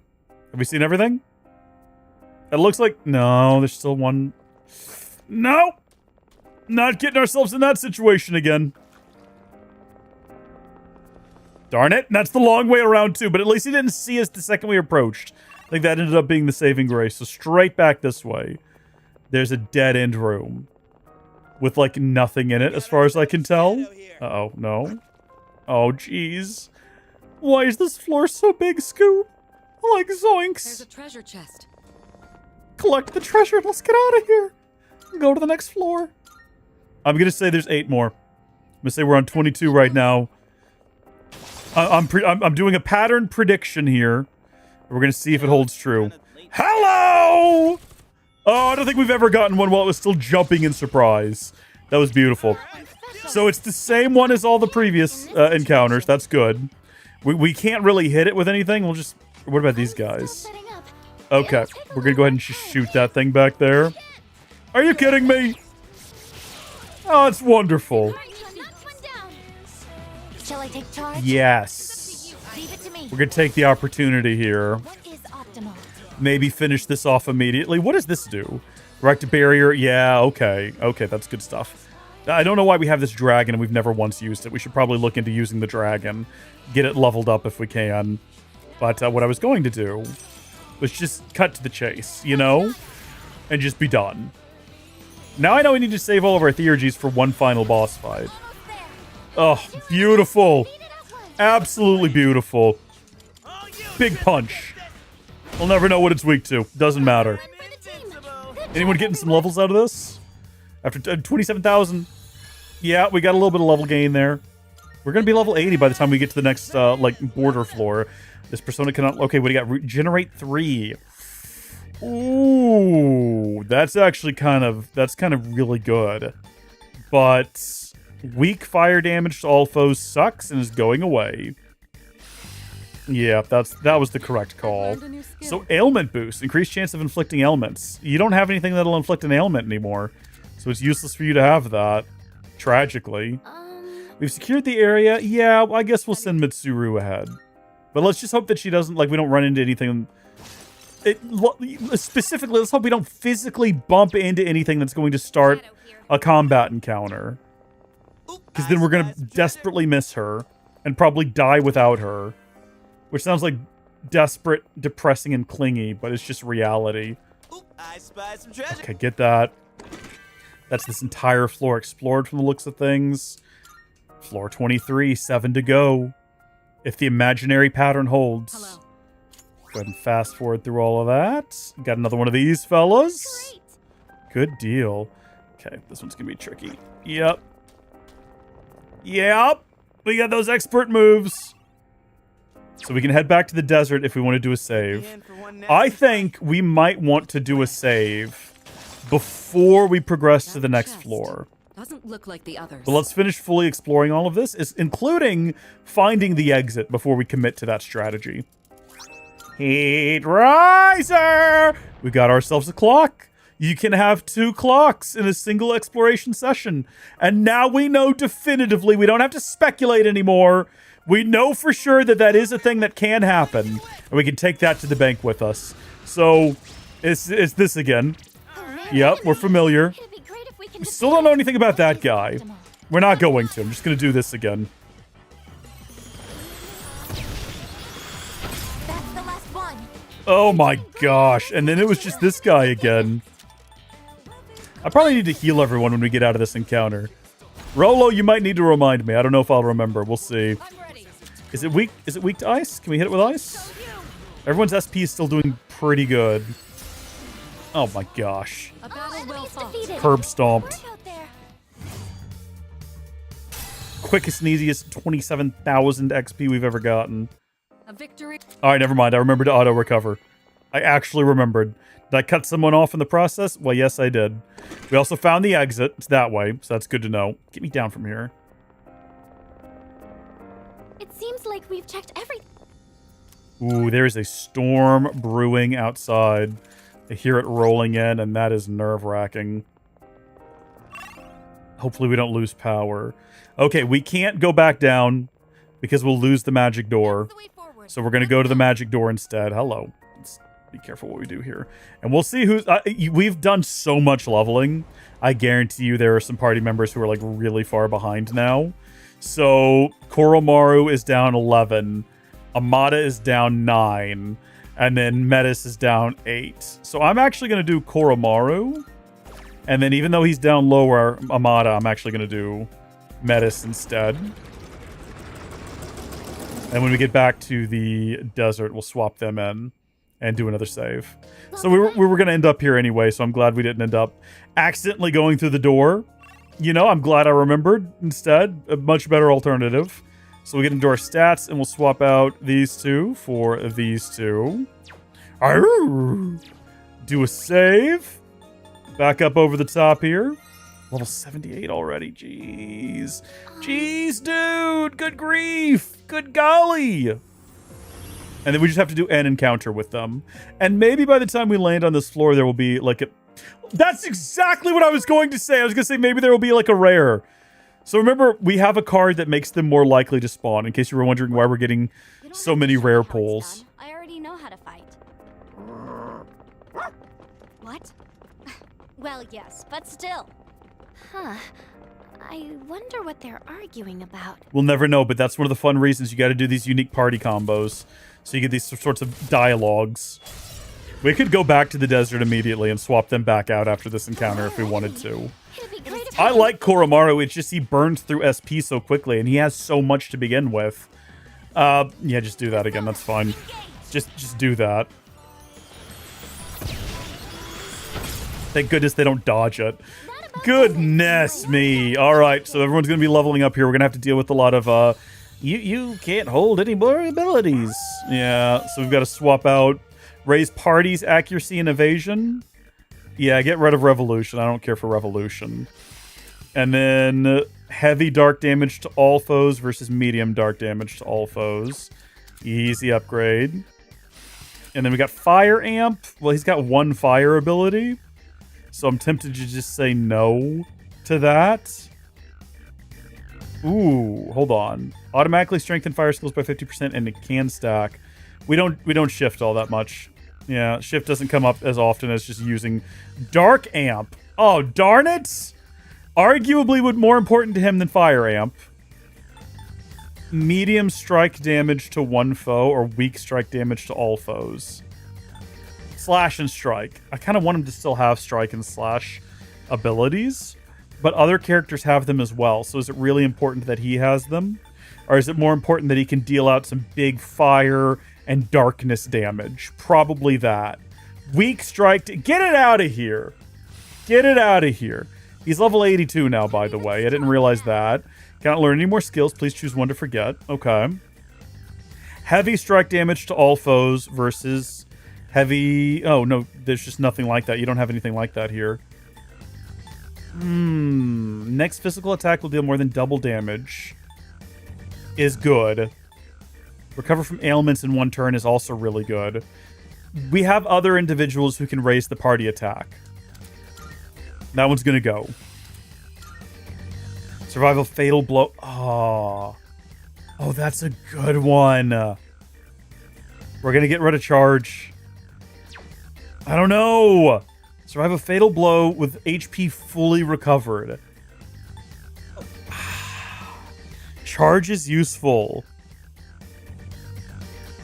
Have we seen everything? It looks like... No, there's still one... No! Not getting ourselves in that situation again. Darn it. That's the long way around, too. But at least he didn't see us the second we approached. I think that ended up being the saving grace. So straight back this way. There's a dead-end room. With, like, nothing in it, as far as I can tell. Uh-oh. No. Oh, jeez. Why is this floor so big, Scoop? Like, zoinks. There's a treasure chest. Collect the treasure. Let's get out of here. Go to the next floor. I'm going to say there's 8 more. I'm going to say we're on 22 right now. I'm doing a pattern prediction here. We're going to see if it holds true. Hello! Oh, I don't think we've ever gotten one while it was still jumping in surprise. That was beautiful. So it's the same one as all the previous encounters. That's good. We can't really hit it with anything. We'll just... What about these guys? Okay. We're going to go ahead and just shoot that thing back there. Are you kidding me? Oh, it's wonderful. Shall I take charge? Yes. Leave it to me. We're going to take the opportunity here. What is optimal? Maybe finish this off immediately. What does this do? Direct a barrier? Yeah, okay. Okay, that's good stuff. I don't know why we have this dragon and we've never once used it. We should probably look into using the dragon. Get it leveled up if we can. But what I was going to do was just cut to the chase, you know? And just be done. Now I know we need to save all of our Theurgies for one final boss fight. Oh, beautiful. Absolutely beautiful. Big punch. We'll never know what it's weak to. Doesn't matter. Anyone getting some levels out of this? After 27,000. Yeah, we got a little bit of level gain there. We're going to be level 80 by the time we get to the next, like, border floor. This persona cannot... Okay, what do you got? Regenerate 3. Ooh, that's actually kind of... That's kind of really good. But weak fire damage to all foes sucks and is going away. Yeah, that was the correct call. So ailment boost. Increased chance of inflicting ailments. You don't have anything that'll inflict an ailment anymore. So it's useless for you to have that. Tragically. We've secured the area. Yeah, I guess we'll send Mitsuru ahead. But let's just hope that she doesn't, like, we don't run into anything. Specifically, let's hope we don't physically bump into anything that's going to start a combat encounter. Because then we're going to desperately miss her and probably die without her. Which sounds like desperate, depressing, and clingy, but it's just reality. I spy some treasure. Okay, get that. That's this entire floor explored from the looks of things. Floor 23, 7 to go. If the imaginary pattern holds. Hello. Go ahead and fast forward through all of that. Got another one of these fellas. Good deal. Okay, this one's gonna be tricky. Yep. Yep. We got those expert moves. So we can head back to the desert if we want to do a save. I think we might want to do a save before we progress to the next floor. Doesn't look like the others. But let's finish fully exploring all of this, including finding the exit before we commit to that strategy. Heat Riser! We got ourselves a clock. You can have 2 clocks in a single exploration session. And now we know definitively, we don't have to speculate anymore. We know for sure that that is a thing that can happen. And we can take that to the bank with us. So, it's this again. Yep, we're familiar. We still don't know anything about that guy. We're not going to. I'm just going to do this again. That's the last one. Oh my gosh. And then it was just this guy again. I probably need to heal everyone when we get out of this encounter. Rolo, you might need to remind me. I don't know if I'll remember. We'll see. Is it weak? Is it weak to ice? Can we hit it with ice? Everyone's SP is still doing pretty good. Oh my gosh. A battle well fought. Curb stomped. Work out there. Quickest and easiest 27,000 XP we've ever gotten. A victory. All right, never mind. I remembered to auto recover. I actually remembered. Did I cut someone off in the process? Well, yes, I did. We also found the exit. It's that way, so that's good to know. Get me down from here. It seems like we've checked everything. Ooh, there is a storm brewing outside. I hear it rolling in, and that is nerve-wracking. Hopefully we don't lose power. Okay, we can't go back down because we'll lose the magic door. So we're going to go to the magic door instead. Hello. Let's be careful what we do here. And we'll see who's... we've done so much leveling. I guarantee you there are some party members who are like really far behind now. So Koromaru is down 11. Amada is down 9. And then Metis is down 8. So I'm actually going to do Koromaru. And then even though he's down lower, Amada, I'm actually going to do Metis instead. And when we get back to the desert, we'll swap them in and do another save. So we were going to end up here anyway, so I'm glad we didn't end up accidentally going through the door. You know, I'm glad I remembered instead. A much better alternative. So we get into our stats, and we'll swap out these two for these two. Arrgh. Do a save. Back up over the top here. Level 78 already. Jeez. Jeez, dude. Good grief. Good golly. And then we just have to do an encounter with them. And maybe by the time we land on this floor, there will be like a... That's exactly what I was going to say. I was going to say maybe there will be like a rare. So remember, we have a card that makes them more likely to spawn, in case you were wondering why we're getting so many rare pulls. I already know how to fight. What? Well, yes, but still. Huh. I wonder what they're arguing about. We'll never know, but that's one of the fun reasons you got to do these unique party combos. So you get these sorts of dialogues. We could go back to the desert immediately and swap them back out after this encounter if we wanted to. I like Koromaru, it's just he burns through SP so quickly, and he has so much to begin with. Yeah, just do that again, that's fine. Just do that. Thank goodness they don't dodge it. Goodness me. All right, so everyone's going to be leveling up here. We're going to have to deal with a lot of, you can't hold any more abilities. Yeah, so we've got to swap out, raise party's accuracy and evasion. Yeah, get rid of revolution. I don't care for revolution. And then heavy dark damage to all foes versus medium dark damage to all foes. Easy upgrade. And then we got fire amp. Well, he's got one fire ability. So I'm tempted to just say no to that. Ooh, hold on. Automatically strengthen fire skills by 50% and it can stack. We don't shift all that much. Yeah, shift doesn't come up as often as just using dark amp. Oh, darn it! Arguably more important to him than fire amp. Medium strike damage to one foe or weak strike damage to all foes. Slash and strike. I kind of want him to still have strike and slash abilities, but other characters have them as well. So is it really important that he has them? Or is it more important that he can deal out some big fire and darkness damage? Probably that. Weak strike. Get it out of here. Get it out of here. He's level 82 now, by the way. I didn't realize that. Cannot learn any more skills. Please choose one to forget. Okay. Heavy strike damage to all foes versus heavy... Oh, no. There's just nothing like that. You don't have anything like that here. Next physical attack will deal more than double damage. Is good. Recover from ailments in one turn is also really good. We have other individuals who can raise the party attack. That one's going to go. Survival fatal blow. Oh, that's a good one. We're going to get rid of charge. I don't know. Survive a fatal blow with HP fully recovered. Charge is useful.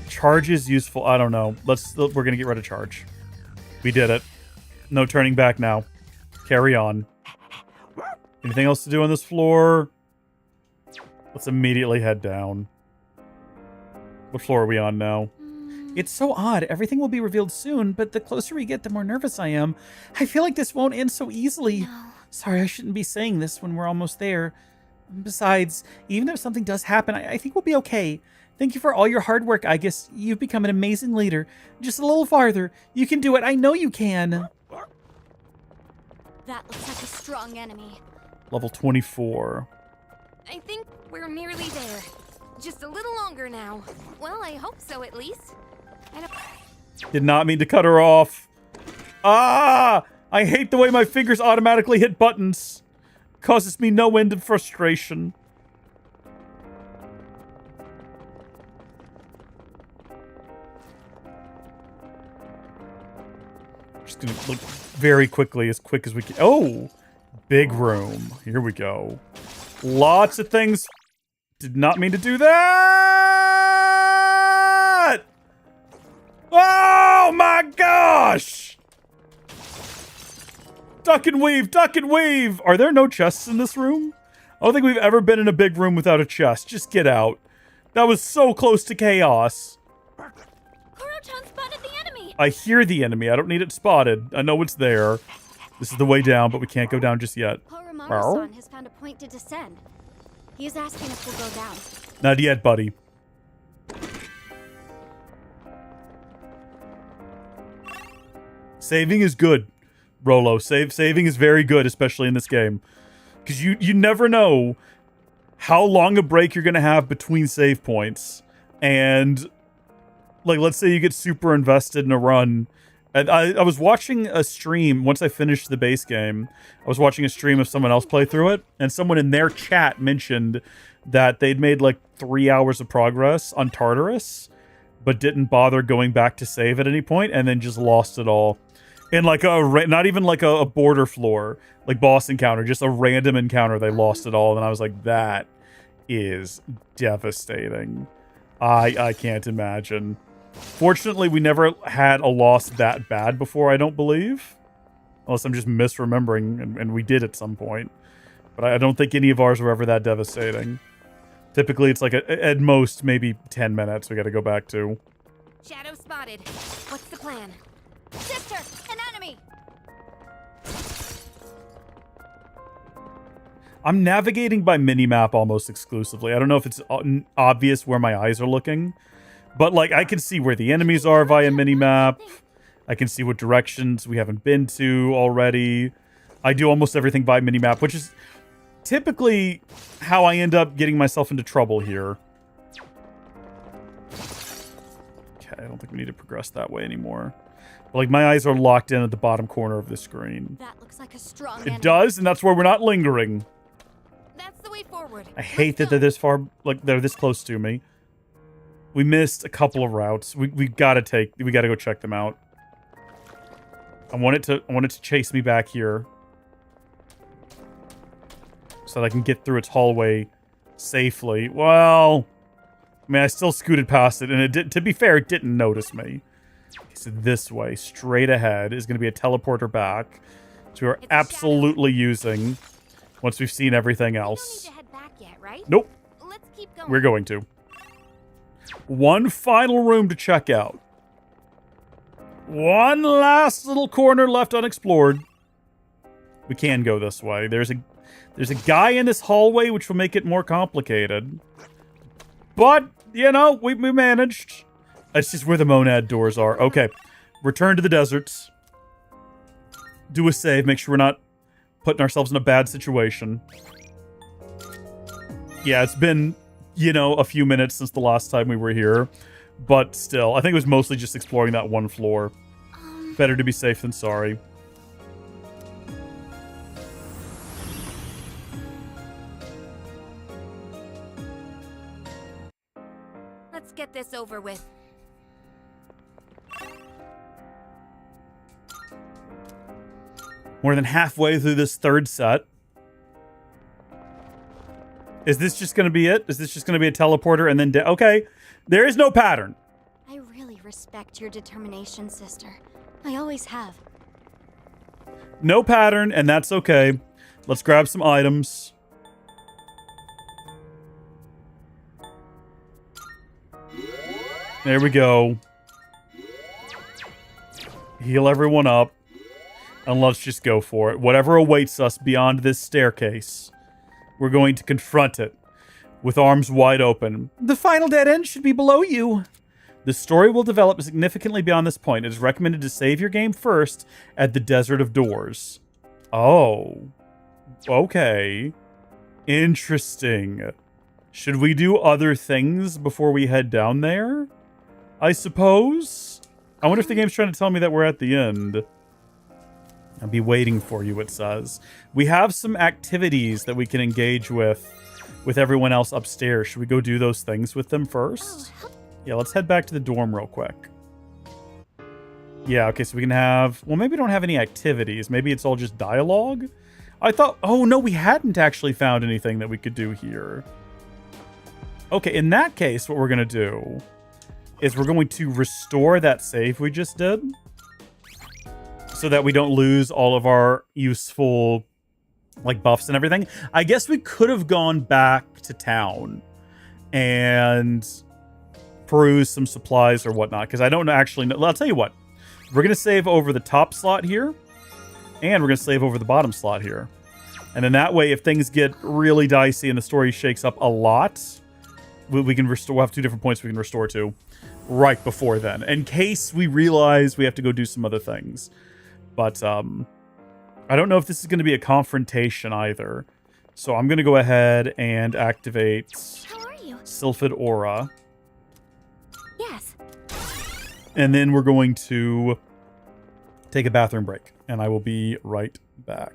Charge is useful. I don't know. We're going to get rid of charge. We did it. No turning back now. Carry on. Anything else to do on this floor? Let's immediately head down. What floor are we on now? It's so odd. Everything will be revealed soon, but the closer we get, the more nervous I am. I feel like this won't end so easily. No. Sorry, I shouldn't be saying this when we're almost there. Besides, even if something does happen, I think we'll be okay. Thank you for all your hard work, Aigis. You've become an amazing leader. Just a little farther. You can do it. I know you can. That looks like a strong enemy. Level 24. I think we're nearly there. Just a little longer now. Well, I hope so at least. Did not mean to cut her off. Ah! I hate the way my fingers automatically hit buttons. Causes me no end of frustration. Just gonna look very quickly, as quick as we can. Oh! Big room. Here we go. Lots of things. Did not mean to do that! Oh my gosh! Duck and weave, duck and weave! Are there no chests in this room? I don't think we've ever been in a big room without a chest. Just get out. That was so close to chaos. Koro-chan spotted the enemy! I hear the enemy. I don't need it spotted. I know it's there. This is the way down, but we can't go down just yet. Koromaru-san has found a point to descend. He's asking if we'll go down. Not yet, buddy. Saving is good, Rolo. Saving is very good, especially in this game. Because you never know how long a break you're going to have between save points. And, like, let's say you get super invested in a run. And I was watching a stream, once I finished the base game, I was watching a stream of someone else play through it, and someone in their chat mentioned that they'd made like 3 hours of progress on Tartarus, but didn't bother going back to save at any point, and then just lost it all. In like not even like a border floor, like boss encounter, just a random encounter, they lost it all, and I was like, that is devastating. I can't imagine. Fortunately, we never had a loss that bad before, I don't believe. Unless I'm just misremembering, and we did at some point. But I don't think any of ours were ever that devastating. Typically, it's like, at most, maybe 10 minutes we gotta go back to. Shadow spotted. What's the plan? Sister, an enemy! I'm navigating by minimap almost exclusively. I don't know if it's obvious where my eyes are looking, but like I can see where the enemies are via minimap. I can see what directions we haven't been to already. I do almost everything by minimap, which is typically how I end up getting myself into trouble here. Okay, I don't think we need to progress that way anymore. But, like, my eyes are locked in at the bottom corner of the screen. That looks like a strong It enemy. does, and that's where we're not lingering. That's the way forward. I hate that they're this far, like, they're this close to me. We missed a couple of routes. We gotta go check them out. I want it to chase me back here. So that I can get through its hallway safely. Well, I mean, I still scooted past it, and it did, to be fair, it didn't notice me. Okay, so this way, straight ahead, is going to be a teleporter back, which we're absolutely using once we've seen everything else. We don't need to head back yet, right? Nope, Let's keep going. we're going to. One final room to check out. One last little corner left unexplored. We can go this way. There's a guy in this hallway, which will make it more complicated. But, you know, we managed. That's just where the monad doors are. Okay. Return to the deserts. Do a save. Make sure we're not putting ourselves in a bad situation. Yeah, it's been, you know, a few minutes since the last time we were here. But still, I think it was mostly just exploring that one floor. Better to be safe than sorry. Let's get this over with. More than halfway through this third set. Is this just going to be it? Is this just going to be a teleporter and then... okay. There is no pattern. I really respect your determination, sister. I always have. No pattern, and that's okay. Let's grab some items. There we go. Heal everyone up. And let's just go for it. Whatever awaits us beyond this staircase, we're going to confront it with arms wide open. The final dead end should be below you. The story will develop significantly beyond this point. It is recommended to save your game first at the Desert of Doors. Oh. Okay. Interesting. Should we do other things before we head down there? I suppose? I wonder if the game's trying to tell me that we're at the end. I'll be waiting for you, it says. We have some activities that we can engage with everyone else upstairs. Should we go do those things with them first? Yeah, let's head back to the dorm real quick. Yeah, okay, so we can have... well, maybe we don't have any activities. Maybe it's all just dialogue? I thought... oh, no, we hadn't actually found anything that we could do here. Okay, in that case, what we're going to do is we're going to restore that save we just did so that we don't lose all of our useful, like, buffs and everything. I guess we could have gone back to town and peruse some supplies or whatnot, because I don't actually know. I'll tell you what. We're going to save over the top slot here, and we're going to save over the bottom slot here. And then that way, if things get really dicey and the story shakes up a lot, we can restore. We'll have 2 different points we can restore to right before then, in case we realize we have to go do some other things. But I don't know if this is going to be a confrontation either. So I'm going to go ahead and activate Sylphid Aura. Yes. And then we're going to take a bathroom break. And I will be right back.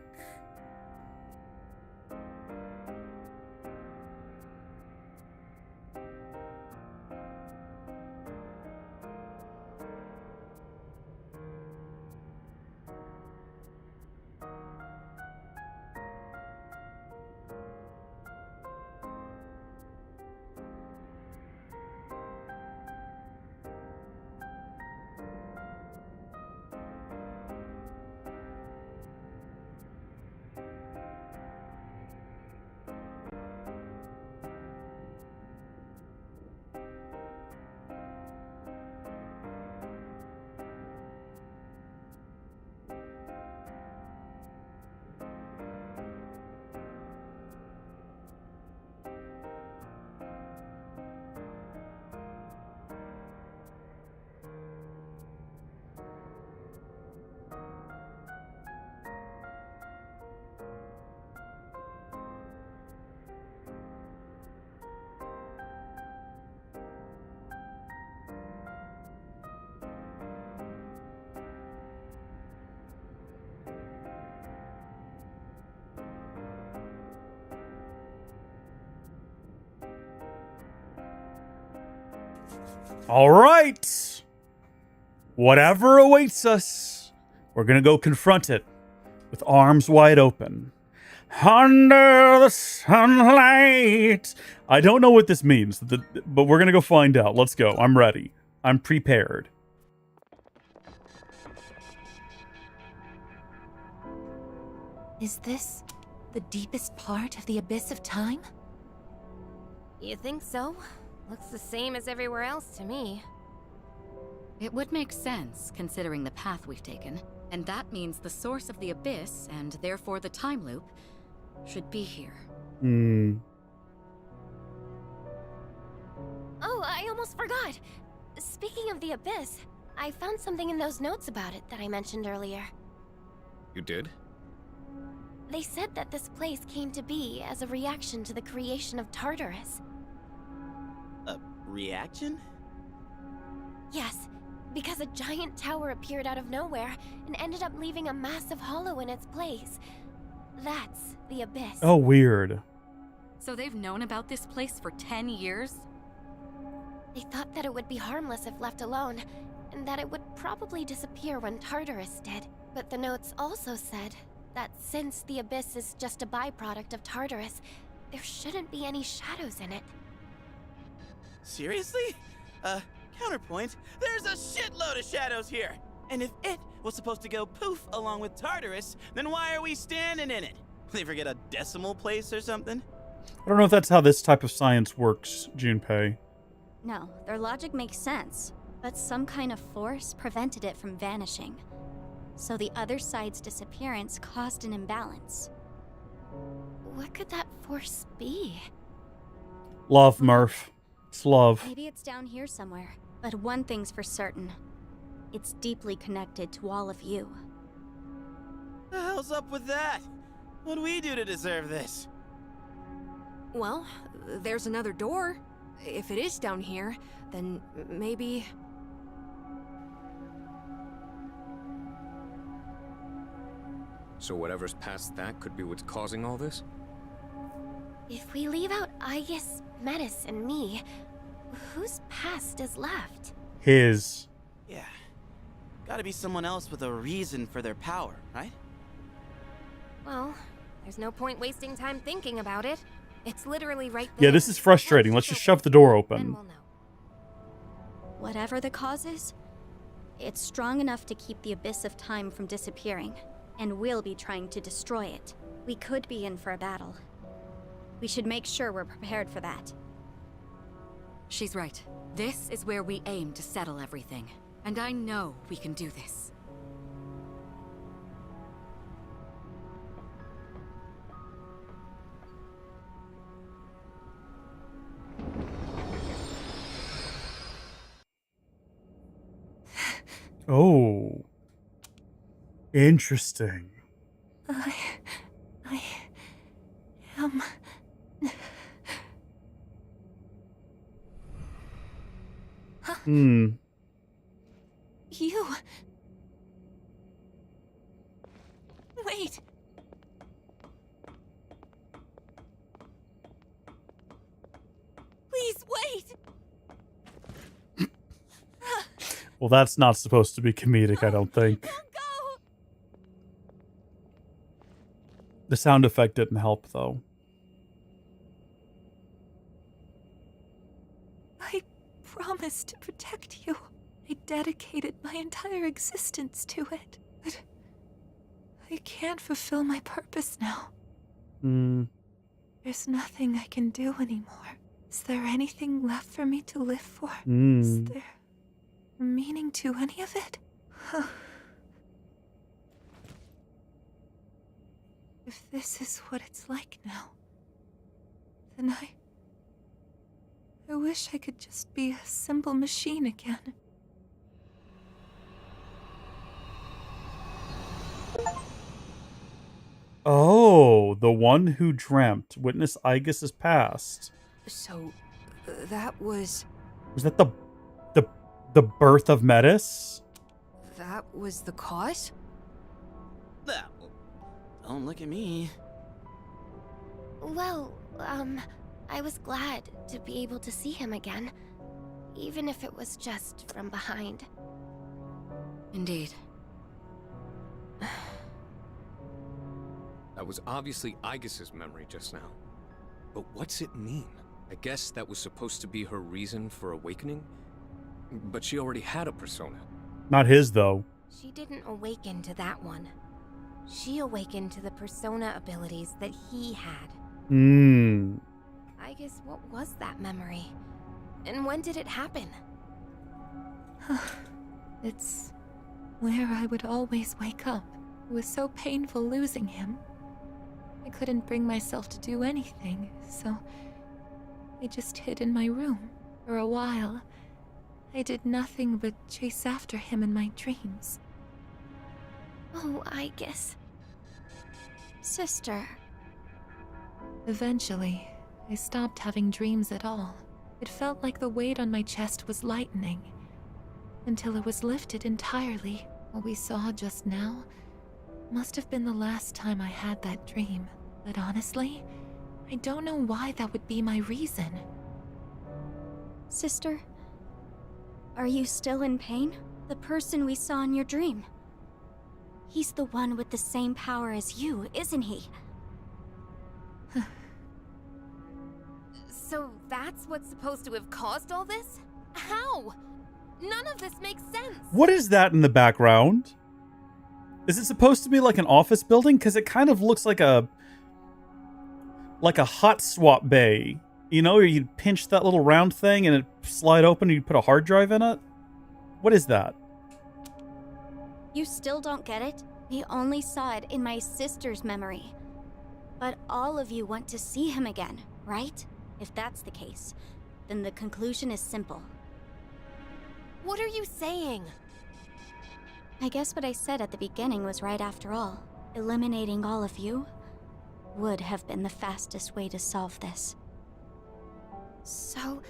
All right. Whatever awaits us, we're going to go confront it with arms wide open. Under the sunlight. I don't know what this means, but we're going to go find out. Let's go. I'm ready. I'm prepared. Is this the deepest part of the abyss of time? You think so? Looks the same as everywhere else to me. It would make sense, considering the path we've taken. And that means the source of the abyss, and therefore the time loop, should be here. Oh, I almost forgot. Speaking of the abyss, I found something in those notes about it that I mentioned earlier. You did? They said that this place came to be as a reaction to the creation of Tartarus. A reaction? Yes, because a giant tower appeared out of nowhere and ended up leaving a massive hollow in its place. That's the abyss. Oh, weird. So they've known about this place for 10 years? They thought that it would be harmless if left alone, and that it would probably disappear when Tartarus did. But the notes also said that since the abyss is just a byproduct of Tartarus, there shouldn't be any shadows in it. Seriously? Counterpoint, there's a shitload of shadows here. And if it was supposed to go poof along with Tartarus, then why are we standing in it? They forget a decimal place or something? I don't know if that's how this type of science works, Junpei. No, their logic makes sense, but some kind of force prevented it from vanishing. So the other side's disappearance caused an imbalance. What could that force be? Love, Murph. It's love. Maybe it's down here somewhere, but one thing's for certain. It's deeply connected to all of you. The hell's up with that? What'd we do to deserve this? Well, there's another door. If it is down here, then maybe... So whatever's past that could be what's causing all this? If we leave out Aigis, Metis, and me, whose past is left? His. Yeah. Gotta be someone else with a reason for their power, right? Well, there's no point wasting time thinking about it. It's literally right there. Yeah, this is frustrating. Let's just shove the door Then open. we'll know. Whatever the cause is, it's strong enough to keep the abyss of time from disappearing, and we'll be trying to destroy it. We could be in for a battle. We should make sure we're prepared for that. She's right. This is where we aim to settle everything. And I know we can do this. Oh. Interesting. I am... Hmm. You... Wait! Please wait! Well, that's not supposed to be comedic, I don't think. Don't go! The sound effect didn't help, though. I promised to protect you. I dedicated my entire existence to it. But I can't fulfill my purpose now. There's nothing I can do anymore. Is there anything left for me to live for? Is there meaning to any of it? If this is what it's like now, then I wish I could just be a simple machine again. Oh, the one who dreamt. Witness Aigis' past. So, that was... Was that the birth of Metis? that was the cause? Ah, don't look at me. Well, I was glad to be able to see him again. even if it was just from behind. Indeed. That was obviously Aigis' memory just now. But what's it mean? I guess that was supposed to be her reason for awakening? But she already had a persona. Not his, though. She didn't awaken to that one. She awakened to the persona abilities that he had. I guess what was that memory? And when did it happen? It's where I would always wake up. It was so painful losing him. I couldn't bring myself to do anything, so I just hid in my room for a while. I did nothing but chase after him in my dreams. Oh, I guess. Sister. Eventually, I stopped having dreams at all. It felt like the weight on my chest was lightening, until it was lifted entirely. What we saw just now must have been the last time I had that dream. But honestly, I don't know why that would be my reason. Sister, are you still in pain? The person we saw in your dream. He's the one with the same power as you, isn't he? So that's what's supposed to have caused all this? How? None of this makes sense. What is that in the background? Is it supposed to be like an office building? Because it kind of looks like a hot swap bay. You know, where you'd pinch that little round thing and it'd slide open and you'd put a hard drive in it? What is that? You still don't get it? We only saw it in my sister's memory. But all of you want to see him again, right? If that's the case, then the conclusion is simple. What are you saying? I guess what I said at the beginning was right after all. Eliminating all of you would have been the fastest way to solve this. So,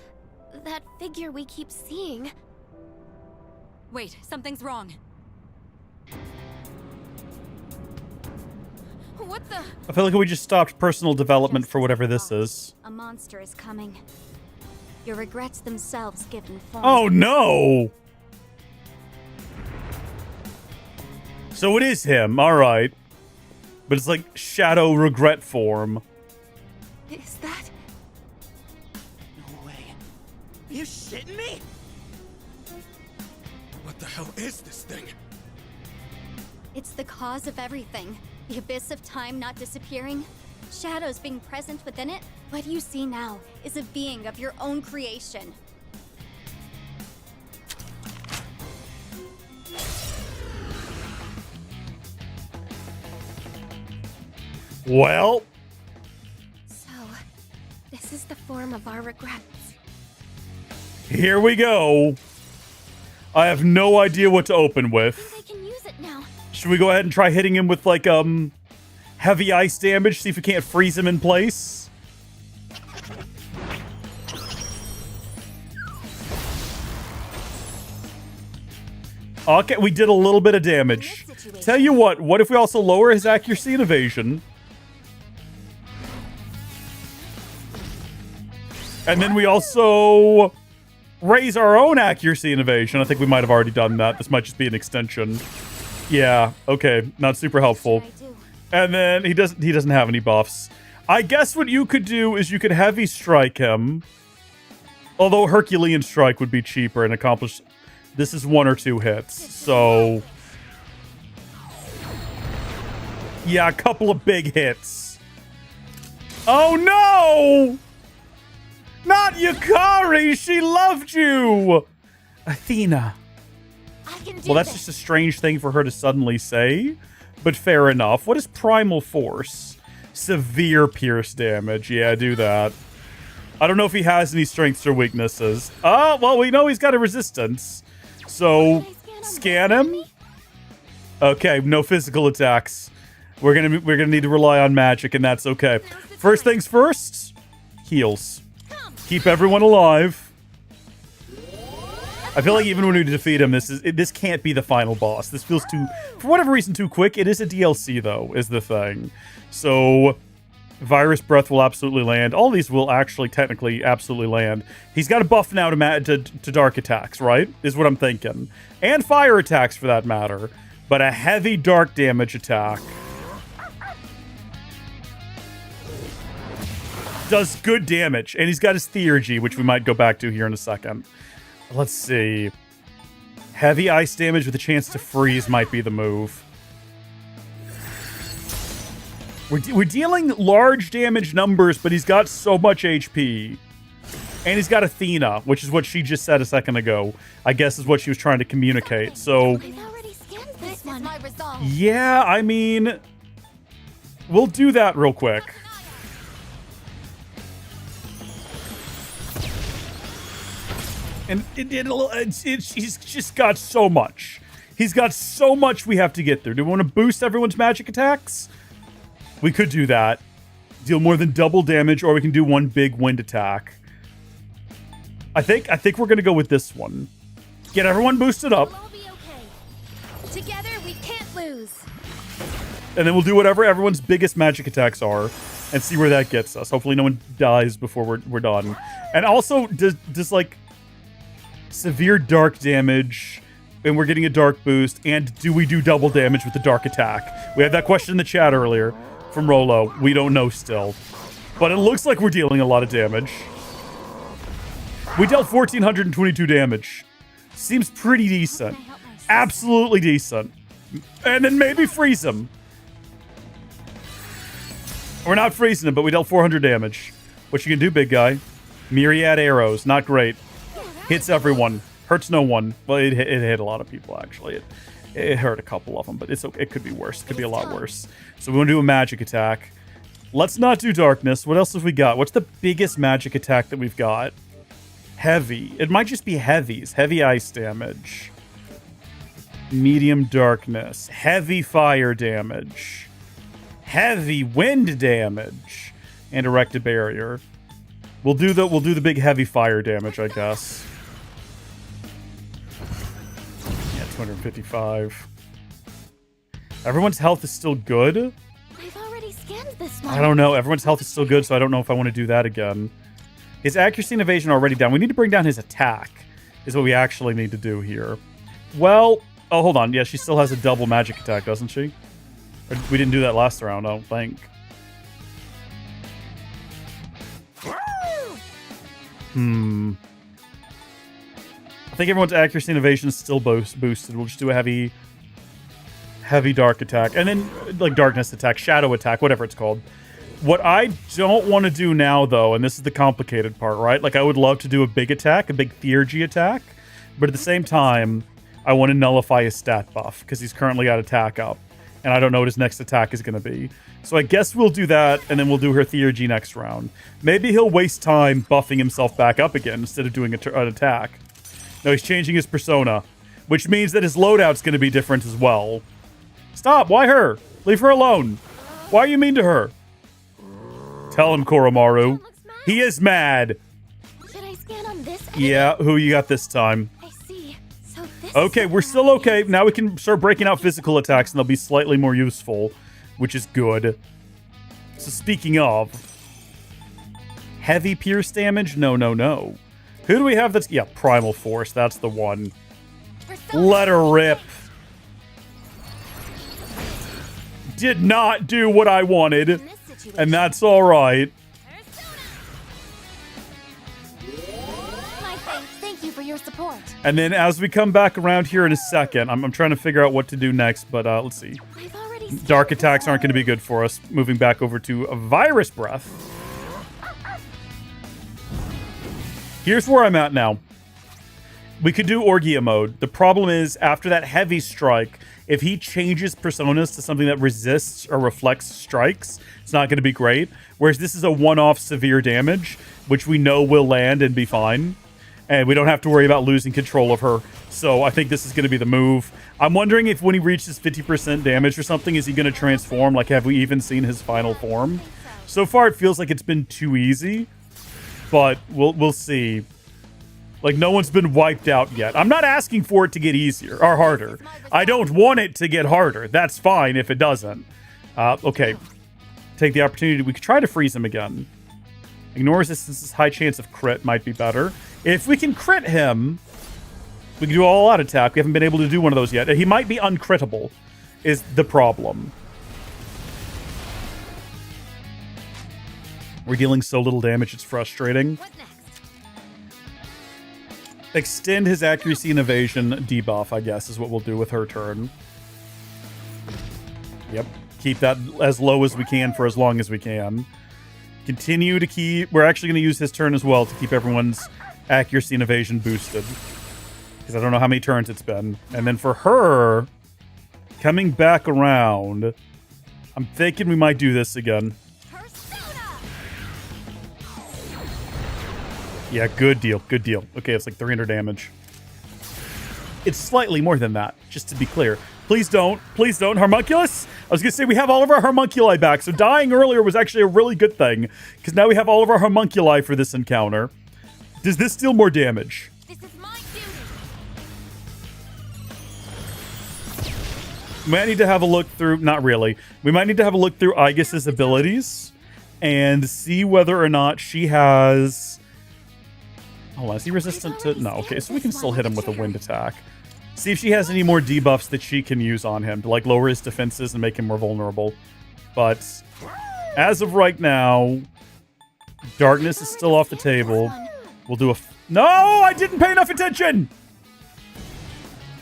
that figure we keep seeing... Wait, something's wrong. What the... I feel like we just stopped personal development for whatever this is. A monster is coming. Your regrets themselves given form. Oh no! So it is him, alright. But it's like shadow regret form. Is that... No way. Are you shitting me? What the hell is this thing? It's the cause of everything. The abyss of time not disappearing, shadows being present within it. What you see now is a being of your own creation. Well, So, this is the form of our regrets. here we go. I have no idea what to open I with. think I can use it now. Should we go ahead and try hitting him with like heavy ice damage, see if we can't freeze him in place? Okay, we did a little bit of damage. Tell you what if we also lower his accuracy and evasion? And then we also raise our own accuracy and evasion. I think we might have already done that. This might just be an extension. Yeah, okay, not super helpful. And then he doesn't have any buffs. I guess what you could do is you could heavy strike him. Although Herculean strike would be cheaper and accomplish. This is 1 or 2 hits, so yeah, a couple of big hits. Oh no! Not Yukari! She loved you! Athena. Well, that's just a strange thing for her to suddenly say, but fair enough. What is Primal Force? Severe pierce damage. Yeah, do that. I don't know if he has any strengths or weaknesses. Oh, well, we know he's got a resistance. So, scan him? Okay, no physical attacks. We're gonna need to rely on magic, and that's okay. First things first, heals. Keep everyone alive. I feel like even when we defeat him, this can't be the final boss. This feels too, for whatever reason, too quick. It is a DLC though, is the thing. So Virus Breath will absolutely land. All these will actually technically absolutely land. He's got a buff now to dark attacks, right? Is what I'm thinking. And fire attacks for that matter. But a heavy dark damage attack does good damage. And he's got his Theurgy, which we might go back to here in a second. Let's see. Heavy ice damage with a chance to freeze might be the move. We're dealing large damage numbers, but he's got so much HP. And he's got Athena, which is what she just said a second ago. I guess is what she was trying to communicate. So, yeah, I mean, we'll do that real quick. And he's just got so much. He's got so much we have to get through. Do we want to boost everyone's magic attacks? We could do that. Deal more than double damage, or we can do one big wind attack. I think we're gonna go with this one. Get everyone boosted up. We'll all be okay. Together we can't lose. And then we'll do whatever everyone's biggest magic attacks are and see where that gets us. Hopefully no one dies before we're done. And also, does like severe dark damage, and we're getting a dark boost, and do we do double damage with the dark attack? We had that question in the chat earlier from Rolo. We don't know still. But it looks like we're dealing a lot of damage. We dealt 1,422 damage. Seems pretty decent. Absolutely decent. And then maybe freeze him. We're not freezing him, but we dealt 400 damage. What you can do, big guy? Myriad arrows. Not great. Hits everyone. Hurts no one. Well, it hit a lot of people, actually. It hurt a couple of them, but it's okay. It could be worse. It could be a lot worse. So we want to do a magic attack. Let's not do darkness. What else have we got? What's the biggest magic attack that we've got? Heavy. It might just be heavies. Heavy ice damage. Medium darkness. Heavy fire damage. Heavy wind damage. And erect a barrier. We'll do the big heavy fire damage, I guess. Yeah, 255. Everyone's health is still good. I've already scanned this one. I don't know. Everyone's health is still good, so I don't know if I want to do that again. His accuracy and evasion are already down. We need to bring down his attack, is what we actually need to do here. Well, oh, hold on. Yeah, she still has a double magic attack, doesn't she? Or we didn't do that last round, I don't think. I think everyone's accuracy and evasion is still boosted. We'll just do a heavy dark attack. And then, like, darkness attack, shadow attack, whatever it's called. What I don't want to do now, though, and this is the complicated part, right? Like, I would love to do a big attack, a big Theurgy attack. But at the same time, I want to nullify his stat buff, because he's currently got attack up. And I don't know what his next attack is going to be. So I guess we'll do that, and then we'll do her Theurgy next round. Maybe he'll waste time buffing himself back up again instead of doing an attack. No, he's changing his persona, which means that his loadout's going to be different as well. Stop! Why her? Leave her alone. Why are you mean to her? Tell him, Koromaru. He is mad. Should I scan on this? Yeah, who you got this time? I see. So this Okay, we're still okay. Now we can start breaking out physical attacks, and they'll be slightly more useful, which is good. So speaking of, heavy pierce damage? No. Who do we have that's... Yeah, Primal Force. That's the one. Let her rip. Did not do what I wanted. And that's all right. Thank you for your support. And then as we come back around here in a second, I'm trying to figure out what to do next, but let's see. Dark attacks aren't going to be good for us. Moving back over to a Virus Breath. Here's where I'm at now. We could do Orgia mode. The problem is, after that heavy strike, if he changes personas to something that resists or reflects strikes, it's not going to be great. Whereas this is a one-off severe damage, which we know will land and be fine. And we don't have to worry about losing control of her. So I think this is going to be the move. I'm wondering if when he reaches 50% damage or something, is he going to transform? Like, have we even seen his final form? So far, it feels like it's been too easy. But we'll see. Like, no one's been wiped out yet. I'm not asking for it to get easier or harder. I don't want it to get harder. That's fine if it doesn't. Okay. take the opportunity. We could try to freeze him again. Ignore resistance's high chance of crit might be better. If we can crit him, we can do all-out attack. We haven't been able to do one of those yet. He might be uncrittable, is the problem. We're dealing so little damage, it's frustrating. What next? Extend his accuracy and evasion debuff, I guess, is what we'll do with her turn. Yep. Keep that as low as we can for as long as we can. Continue to keep... We're actually going to use his turn as well to keep everyone's accuracy and evasion boosted. Because I don't know how many turns it's been. And then for her, coming back around, I'm thinking we might do this again. Yeah, good deal, good deal. Okay, it's like 300 damage. It's slightly more than that, just to be clear. Please don't, Homunculus! I was gonna say we have all of our homunculi back, so dying earlier was actually a really good thing, because now we have all of our homunculi for this encounter. Does this deal more damage? This is my duty. We might need to have a look through, not really. We might need to have a look through Aigis' abilities and see whether or not she has... Hold on, is he resistant to... No, okay, so we can still hit him with a wind attack. See if she has any more debuffs that she can use on him to, like, lower his defenses and make him more vulnerable. But as of right now, darkness is still off the table. We'll do a... No, I didn't pay enough attention!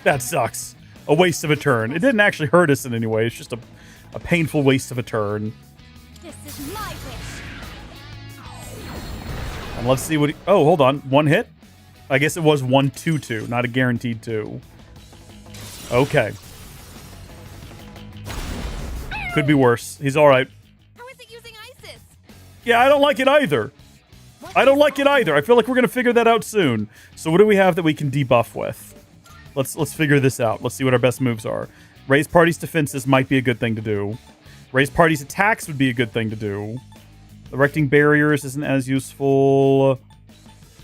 That sucks. A waste of a turn. It didn't actually hurt us in any way. It's just a painful waste of a turn. This is my wish. And let's see what he... Oh, hold on. One hit? I guess it was 1-2-2, not a guaranteed 2. Okay. Could be worse. He's alright. How is it using ISIS? Yeah, I don't like it either. I don't like it either. I feel like we're going to figure that out soon. So what do we have that we can debuff with? Let's figure this out. Let's see what our best moves are. Raise party's defenses might be a good thing to do. Raise party's attacks would be a good thing to do. Erecting barriers isn't as useful.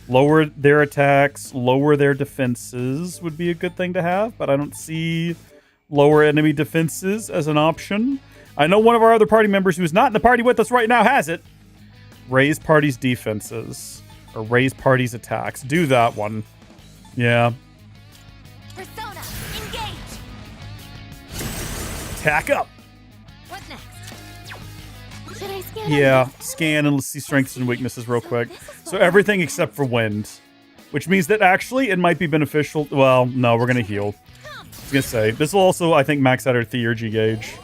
Lower their attacks, lower their defenses would be a good thing to have, but I don't see lower enemy defenses as an option. I know one of our other party members who's not in the party with us right now has it. Raise party's defenses. Or raise party's attacks. Do that one. Yeah. Persona, engage. Attack up. What next? Should I scan? Yeah, scan and let's see strengths and weaknesses real quick. So everything except for wind. Which means that actually it might be beneficial. Well, no, we're going to heal. I was going to say, this will also, I think, max out our theurgy gauge.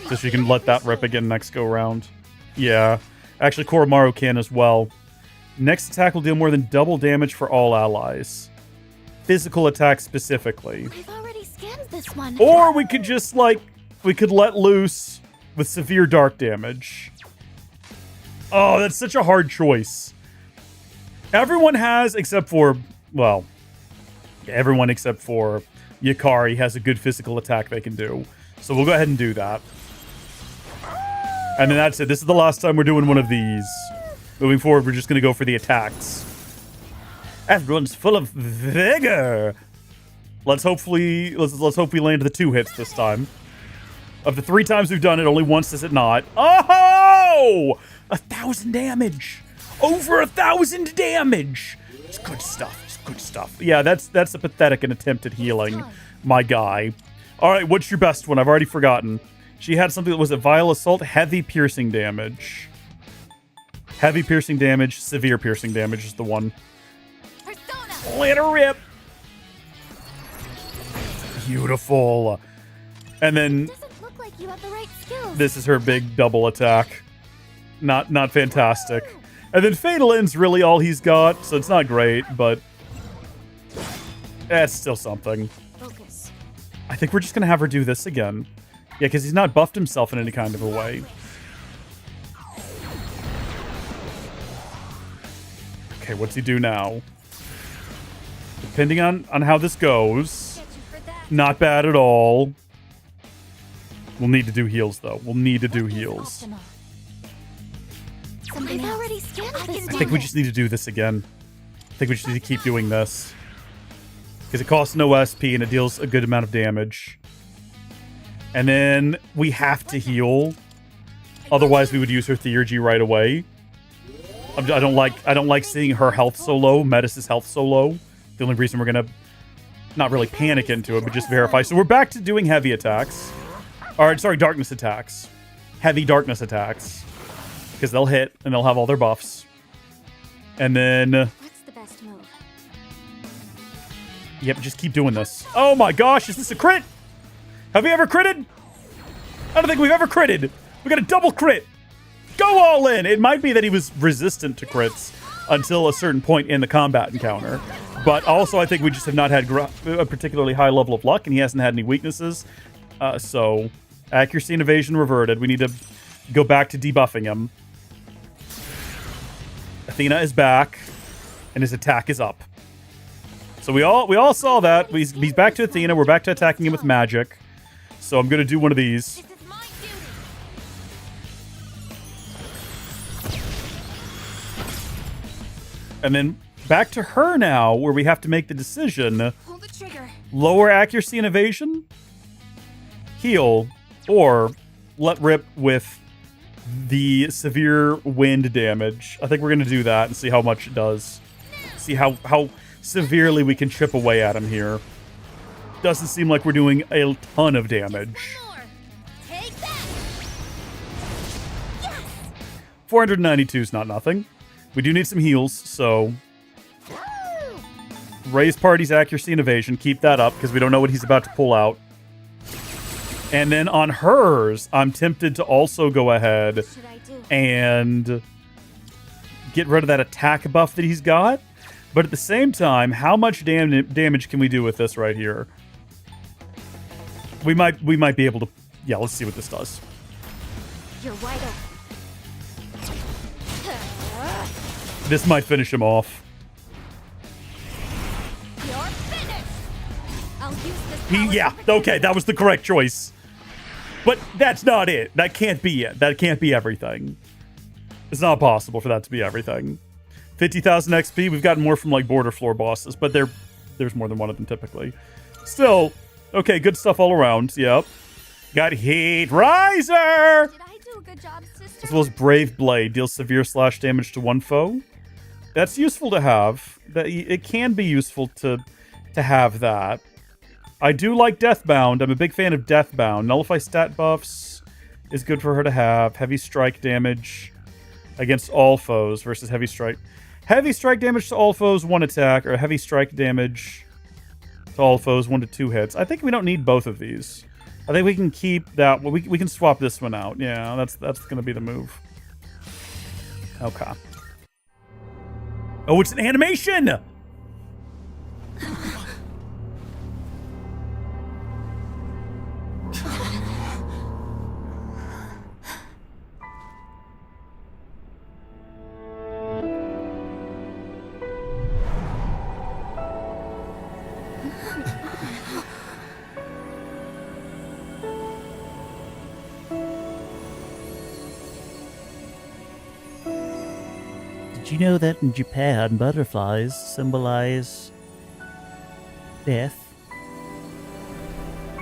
So she can let that rip again next go around. Yeah. Actually, Koromaru can as well. Next attack will deal more than double damage for all allies. Physical attack specifically. I've already scanned this one. Or we could just, like, we could let loose with severe dark damage. Oh, that's such a hard choice. Everyone has, except for, well, everyone except for Yukari has a good physical attack they can do. So we'll go ahead and do that. And then that's it. This is the last time we're doing one of these. Moving forward, we're just going to go for the attacks. Everyone's full of vigor. Let's hope we land the 2 hits this time. Of the 3 times we've done it, only once does it not. Oh! 1,000 damage. Over 1,000 damage. It's good stuff. It's good stuff. Yeah, that's a pathetic and attempt at healing, my guy. All right, what's your best one? I've already forgotten. She had something that was a vile assault, heavy piercing damage. Heavy piercing damage, severe piercing damage is the one. Let her rip. Beautiful. And then Doesn't look like you have the right skills. this is her big double attack. Not fantastic. And then Fatal End's really all he's got, so it's not great, but it's still something. Focus. I think we're just going to have her do this again. Yeah, because he's not buffed himself in any kind of a way. Okay, what's he do now? Depending on how this goes, not bad at all. We'll need to do heals, though. We'll need to do heals. I've already scanned this. I think we just need to do this again. I think we just need to keep doing this. Because it costs no SP and it deals a good amount of damage. And then we have to heal. Otherwise, we would use her Theurgy right away. I don't like seeing her health so low, Metis' health so low. The only reason we're gonna not really panic into it, but just verify. So we're back to doing heavy attacks. Alright, sorry, darkness attacks. Heavy darkness attacks. Because they'll hit, and they'll have all their buffs. And then... What's the best move? Yep, just keep doing this. Oh my gosh, is this a crit? Have we ever critted? I don't think we've ever critted. We got a double crit. Go all in. It might be that he was resistant to crits until a certain point in the combat encounter. But also, I think we just have not had a particularly high level of luck, and he hasn't had any weaknesses. So, accuracy and evasion reverted. We need to go back to debuffing him. Athena is back, and his attack is up. So we all saw that. He's back to Athena. We're back to attacking him with magic. So I'm going to do one of these. And then back to her now, where we have to make the decision. Pull the trigger. Lower accuracy and evasion, heal, or let rip with the severe wind damage. I think we're going to do that and see how much it does. See how severely we can chip away at him here. Doesn't seem like we're doing a ton of damage. 492 is not nothing. We do need some heals, so raise party's accuracy and evasion. Keep that up, because we don't know what he's about to pull out. And then on hers, I'm tempted to also go ahead and get rid of that attack buff that he's got. But at the same time, how much damage can we do with this right here? We might be able to... Yeah, let's see what this does. You're wide open. This might finish him off. You're finished. I'll use this Yeah, okay, that was the correct choice. But that's not it. That can't be it. That can't be everything. It's not possible for that to be everything. 50,000 XP. We've gotten more from like border floor bosses, but there's more than one of them typically. Still, okay, good stuff all around. Yep. Got Heat Riser! Did I do a good job, sister? As well as Brave Blade. Deals severe slash damage to one foe. That's useful to have. It can be useful to have that. I do like Deathbound. I'm a big fan of Deathbound. Nullify stat buffs is good for her to have. Heavy strike damage against all foes versus heavy strike. Heavy strike damage to all foes, 1 attack, or heavy strike damage to all foes, 1 to 2 hits. I think we don't need both of these. I think we can keep that. Well, we can swap this one out. Yeah, that's going to be the move. Okay. Oh, it's an animation! Did you know that in Japan, butterflies symbolize death,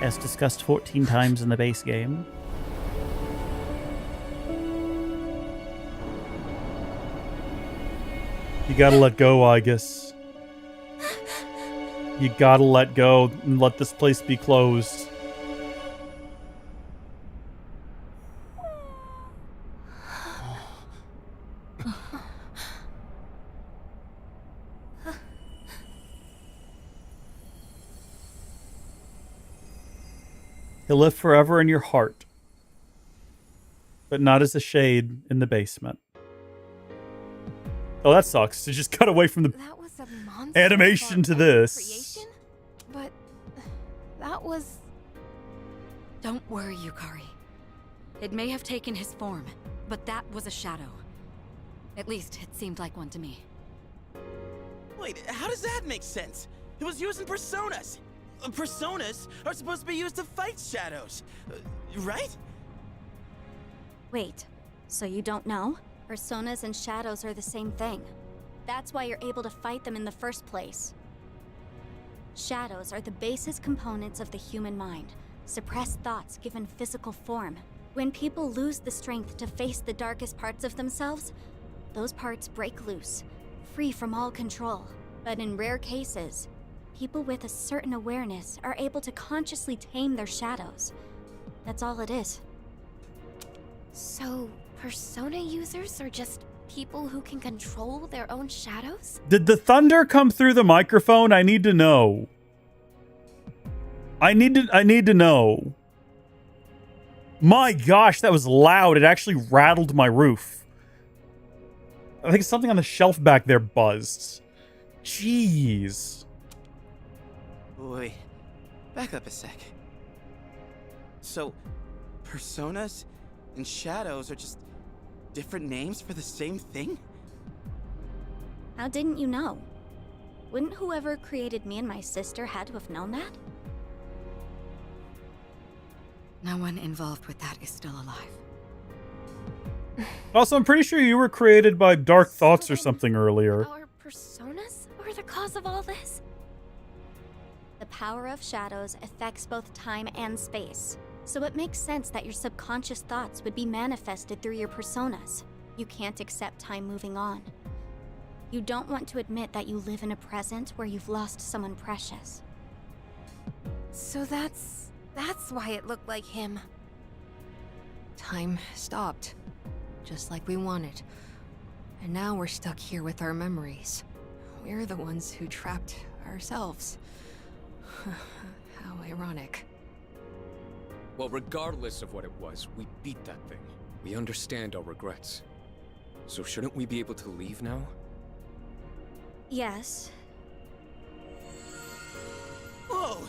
as discussed 14 times in the base game? You gotta let go, Aigis. You gotta let go and let this place be closed. He'll live forever in your heart, but not as a shade in the basement. Oh, that sucks. To just cut away from the That was a monster animation to this. creation? But that was... Don't worry, Yukari. It may have taken his form, but that was a shadow. At least, it seemed like one to me. Wait, how does that make sense? It was using personas. Personas are supposed to be used to fight shadows, right? Wait, so you don't know? Personas and shadows are the same thing. That's why you're able to fight them in the first place. Shadows are the basis components of the human mind, suppressed thoughts given physical form. When people lose the strength to face the darkest parts of themselves, those parts break loose, free from all control. But in rare cases, people with a certain awareness are able to consciously tame their shadows. That's all it is. So, persona users are just people who can control their own shadows? Did the thunder come through the microphone? I need to know. I need to know. My gosh, that was loud. It actually rattled my roof. I think something on the shelf back there buzzed. Jeez. Wait, back up a sec. So, personas and shadows are just different names for the same thing? How didn't you know? Wouldn't whoever created me and my sister had to have known that? No one involved with that is still alive. Also, I'm pretty sure you were created by Dark Thoughts or something earlier. Our personas are the cause of all this? The power of shadows affects both time and space, so it makes sense that your subconscious thoughts would be manifested through your personas. You can't accept time moving on. You don't want to admit that you live in a present where you've lost someone precious. So that's why it looked like him. Time stopped, just like we wanted. And now we're stuck here with our memories. We're the ones who trapped ourselves. How ironic. Well, regardless of what it was, we beat that thing. We understand our regrets. So shouldn't we be able to leave now? Yes. Whoa!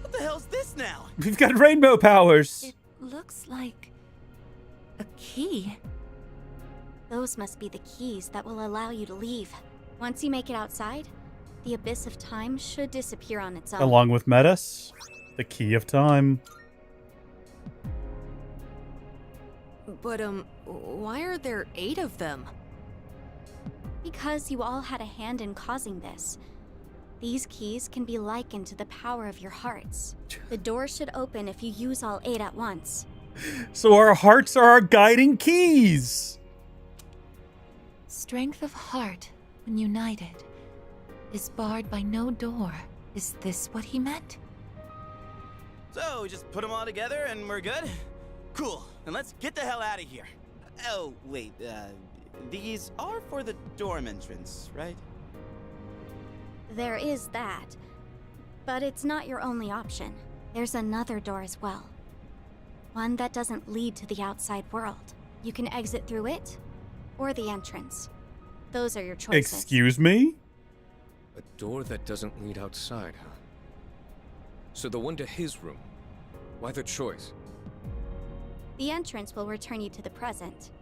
What the hell's this now? We've got rainbow powers. It looks like a key. Those must be the keys that will allow you to leave. Once you make it outside, the abyss of time should disappear on its own. Along with Metis, the key of time. But, why are there 8 of them? Because you all had a hand in causing this. These keys can be likened to the power of your hearts. The door should open if you use all 8 at once. So our hearts are our guiding keys. Strength of heart, when united, is barred by no door. Is this what he meant? So, we just put them all together and we're good? Cool, then let's get the hell out of here. Oh, wait, these are for the dorm entrance, right? There is that. But it's not your only option. There's another door as well. One that doesn't lead to the outside world. You can exit through it, or the entrance. Those are your choices. Excuse me? A door that doesn't lead outside, huh? So the one to his room. Why the choice? The entrance will return you to the present.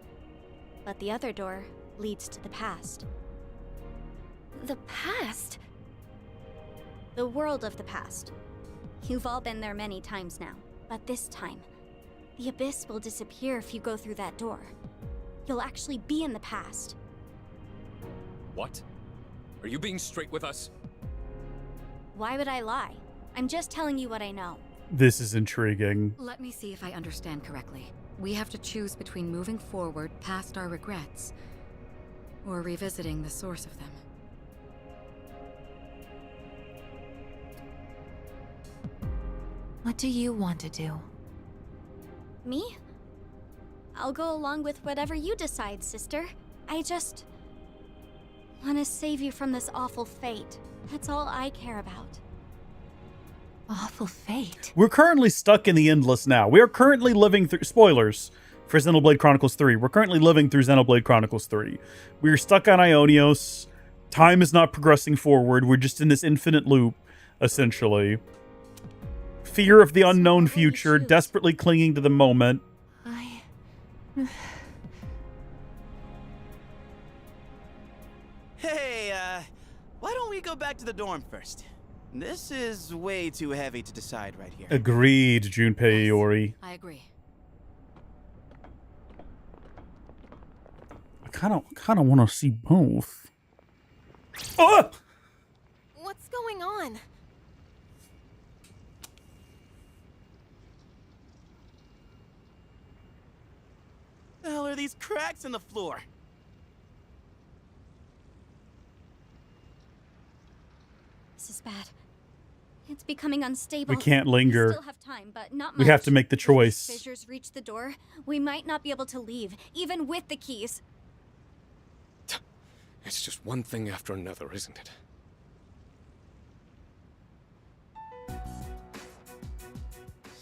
But the other door leads to the past. The past? The world of the past. You've all been there many times now. But this time, the abyss will disappear if you go through that door. You'll actually be in the past. What? Are you being straight with us? Why would I lie? I'm just telling you what I know. This is intriguing. Let me see if I understand correctly. We have to choose between moving forward past our regrets or revisiting the source of them. What do you want to do? Me? I'll go along with whatever you decide, sister. I just want to save you from this awful fate. That's all I care about. Awful fate. We're currently stuck in the Endless now. We are currently living through... Spoilers for Xenoblade Chronicles 3. We're currently living through Xenoblade Chronicles 3. We're stuck on Ionios. Time is not progressing forward. We're just in this infinite loop, essentially. Fear of the unknown future, desperately clinging to the moment. Hey, why don't we go back to the dorm first? This is way too heavy to decide right here. Agreed, Junpei Iori. I agree. I kind of want to see both. Oh! What's going on? There's cracks in the floor. This is bad. It's becoming unstable. We can't We linger. still have time, but not We much. have to make the If these choice. fissures reach the door, we might not be able to leave, even with the keys. It's just one thing after another, isn't it?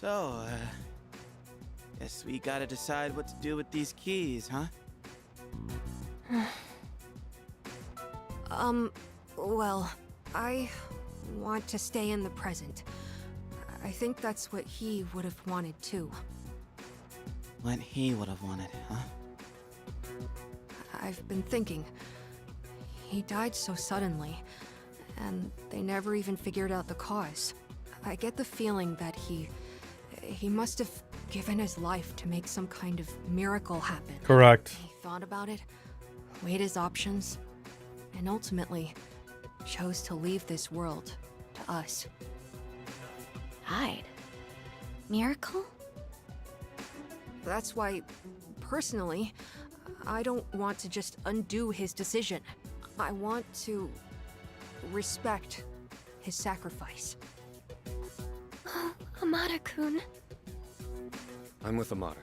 So, guess we gotta decide what to do with these keys, huh? Well, I want to stay in the present. I think that's what he would have wanted too. What he would have wanted, huh? I've been thinking. He died so suddenly, and they never even figured out the cause. I get the feeling that he must have given his life to make some kind of miracle happen. Correct. He thought about it, weighed his options, and ultimately chose to leave this world to us. Hide. Miracle? That's why, personally, I don't want to just undo his decision. I want to respect his sacrifice. Amada-kun. I'm with Amada.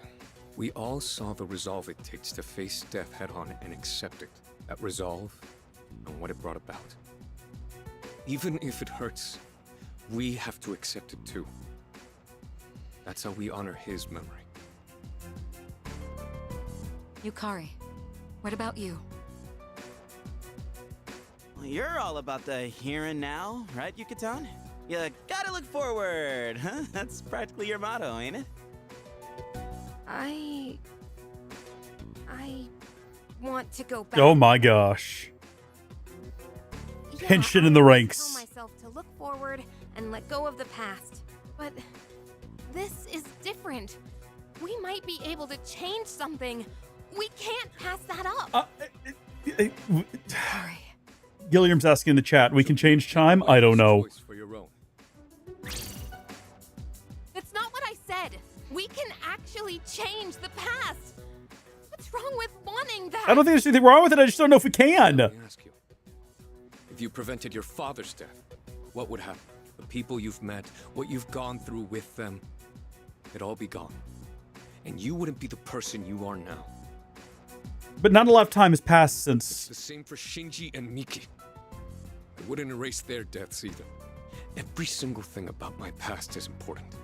We all saw the resolve it takes to face death head-on and accept it. That resolve and what it brought about. Even if it hurts, we have to accept it too. That's how we honor his memory. Yukari, what about you? Well, you're all about the here and now, right, Yucatan? You gotta look forward, huh? That's practically your motto, ain't it? I want to go back. Oh my gosh. Yeah, Tension in the I always ranks. Tell myself to look forward and let go of the past, but this is different. We might be able to change something. We can't pass that up. Sorry. Gilliam's asking in the chat, we can change time? I don't know. Choice for your own. That's not what I said. We can actually change the past. What's wrong with wanting that? I don't think there's anything wrong with it. I just don't know if we can. Let me ask you. If you prevented your father's death, what would happen? The people you've met, what you've gone through with them, it'd all be gone. And you wouldn't be the person you are now. But not a lot of time has passed It's since. the same for Shinji and Miki. I wouldn't erase their deaths either. Every single thing about my past is important.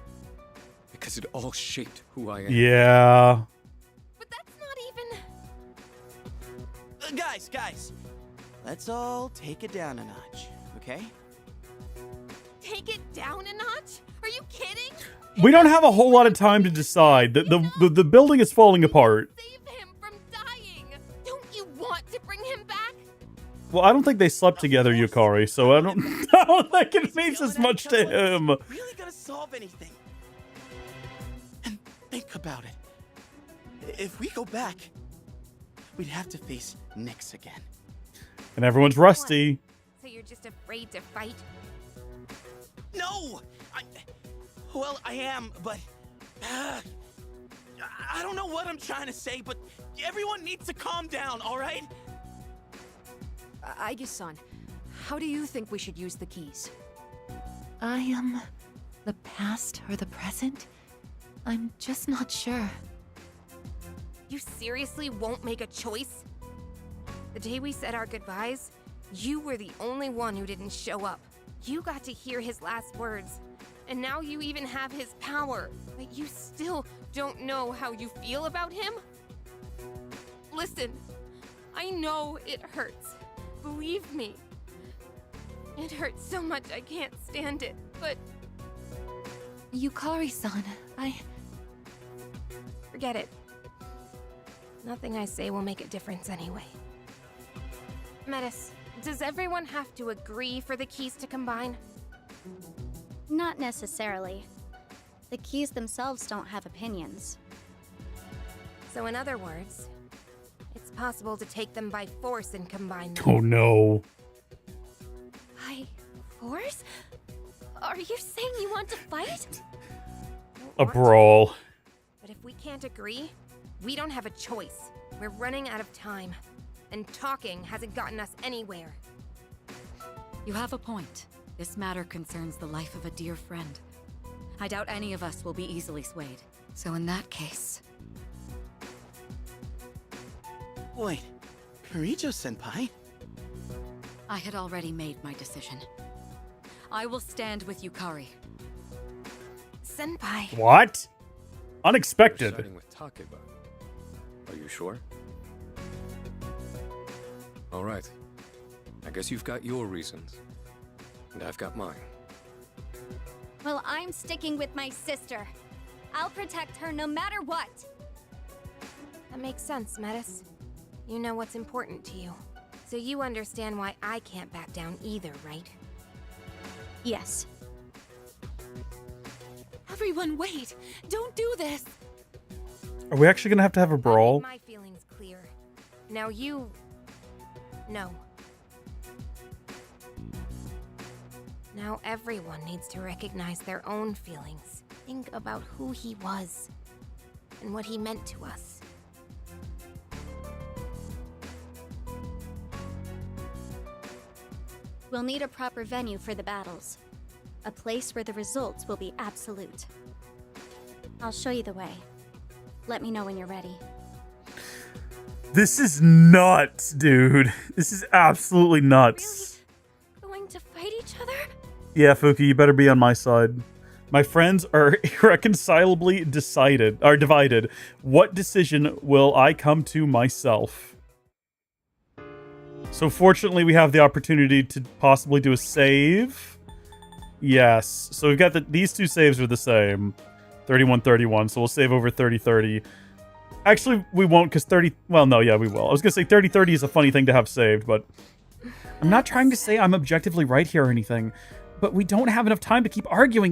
Because it all shaped who I am. Yeah. But that's not even... Guys, let's all take it down a notch, okay? Take it down a notch? Are you kidding? We don't have a whole lot of time to decide. The building is falling apart. Save him from dying. Don't you want to bring him back? Well, I don't think they slept together, Yukari, so I don't think it means as much to him. Really gonna solve anything? And think about it. If we go back, we'd have to face Nyx again. And everyone's rusty. So you're just afraid to fight? No! Well, I am, but... I don't know what I'm trying to say, but everyone needs to calm down, all right? Aigis-san, how do you think we should use the keys? I am the past or the present? I'm just not sure. You seriously won't make a choice? The day we said our goodbyes, you were the only one who didn't show up. You got to hear his last words. And now you even have his power. But you still don't know how you feel about him? Listen, I know it hurts. Believe me. It hurts so much I can't stand it, but Yukari-san, forget it. Nothing I say will make a difference anyway. Metis, does everyone have to agree for the keys to combine? Not necessarily. The keys themselves don't have opinions. So in other words, it's possible to take them by force and combine them. Oh no. By force? Are you saying you want to fight? A brawl. But if we can't agree, we don't have a choice. We're running out of time, and talking hasn't gotten us anywhere. You have a point. This matter concerns the life of a dear friend. I doubt any of us will be easily swayed. So in that case... Wait, Kirijo-senpai? I had already made my decision. I will stand with Yukari. Senpai. What? You're Unexpected. siding with Takeba. Are you sure? All right. I guess you've got your reasons. And I've got mine. Well, I'm sticking with my sister. I'll protect her no matter what. That makes sense, Metis. You know what's important to you. So you understand why I can't back down either, right? Yes. Everyone, wait! Don't do this! Are we actually gonna have a I brawl? made my feelings clear. Now you... No. Now everyone needs to recognize their own feelings. Think about who he was. And what he meant to us. We'll need a proper venue for the battles. A place where the results will be absolute. I'll show you the way. Let me know when you're ready. This is nuts, dude. This is absolutely nuts. Going to fight each other? Yeah, Fuki, you better be on my side. My friends are irreconcilably divided. What decision will I come to myself? So fortunately, we have the opportunity to possibly do a save. Yes. So we've got these two saves are the same. 31-31, so we'll save over 30-30. Actually, we won't, because 30... Well, no, yeah, we will. I was going to say 30-30 is a funny thing to have saved, but... I'm not trying to say I'm objectively right here or anything, but we don't have enough time to keep arguing.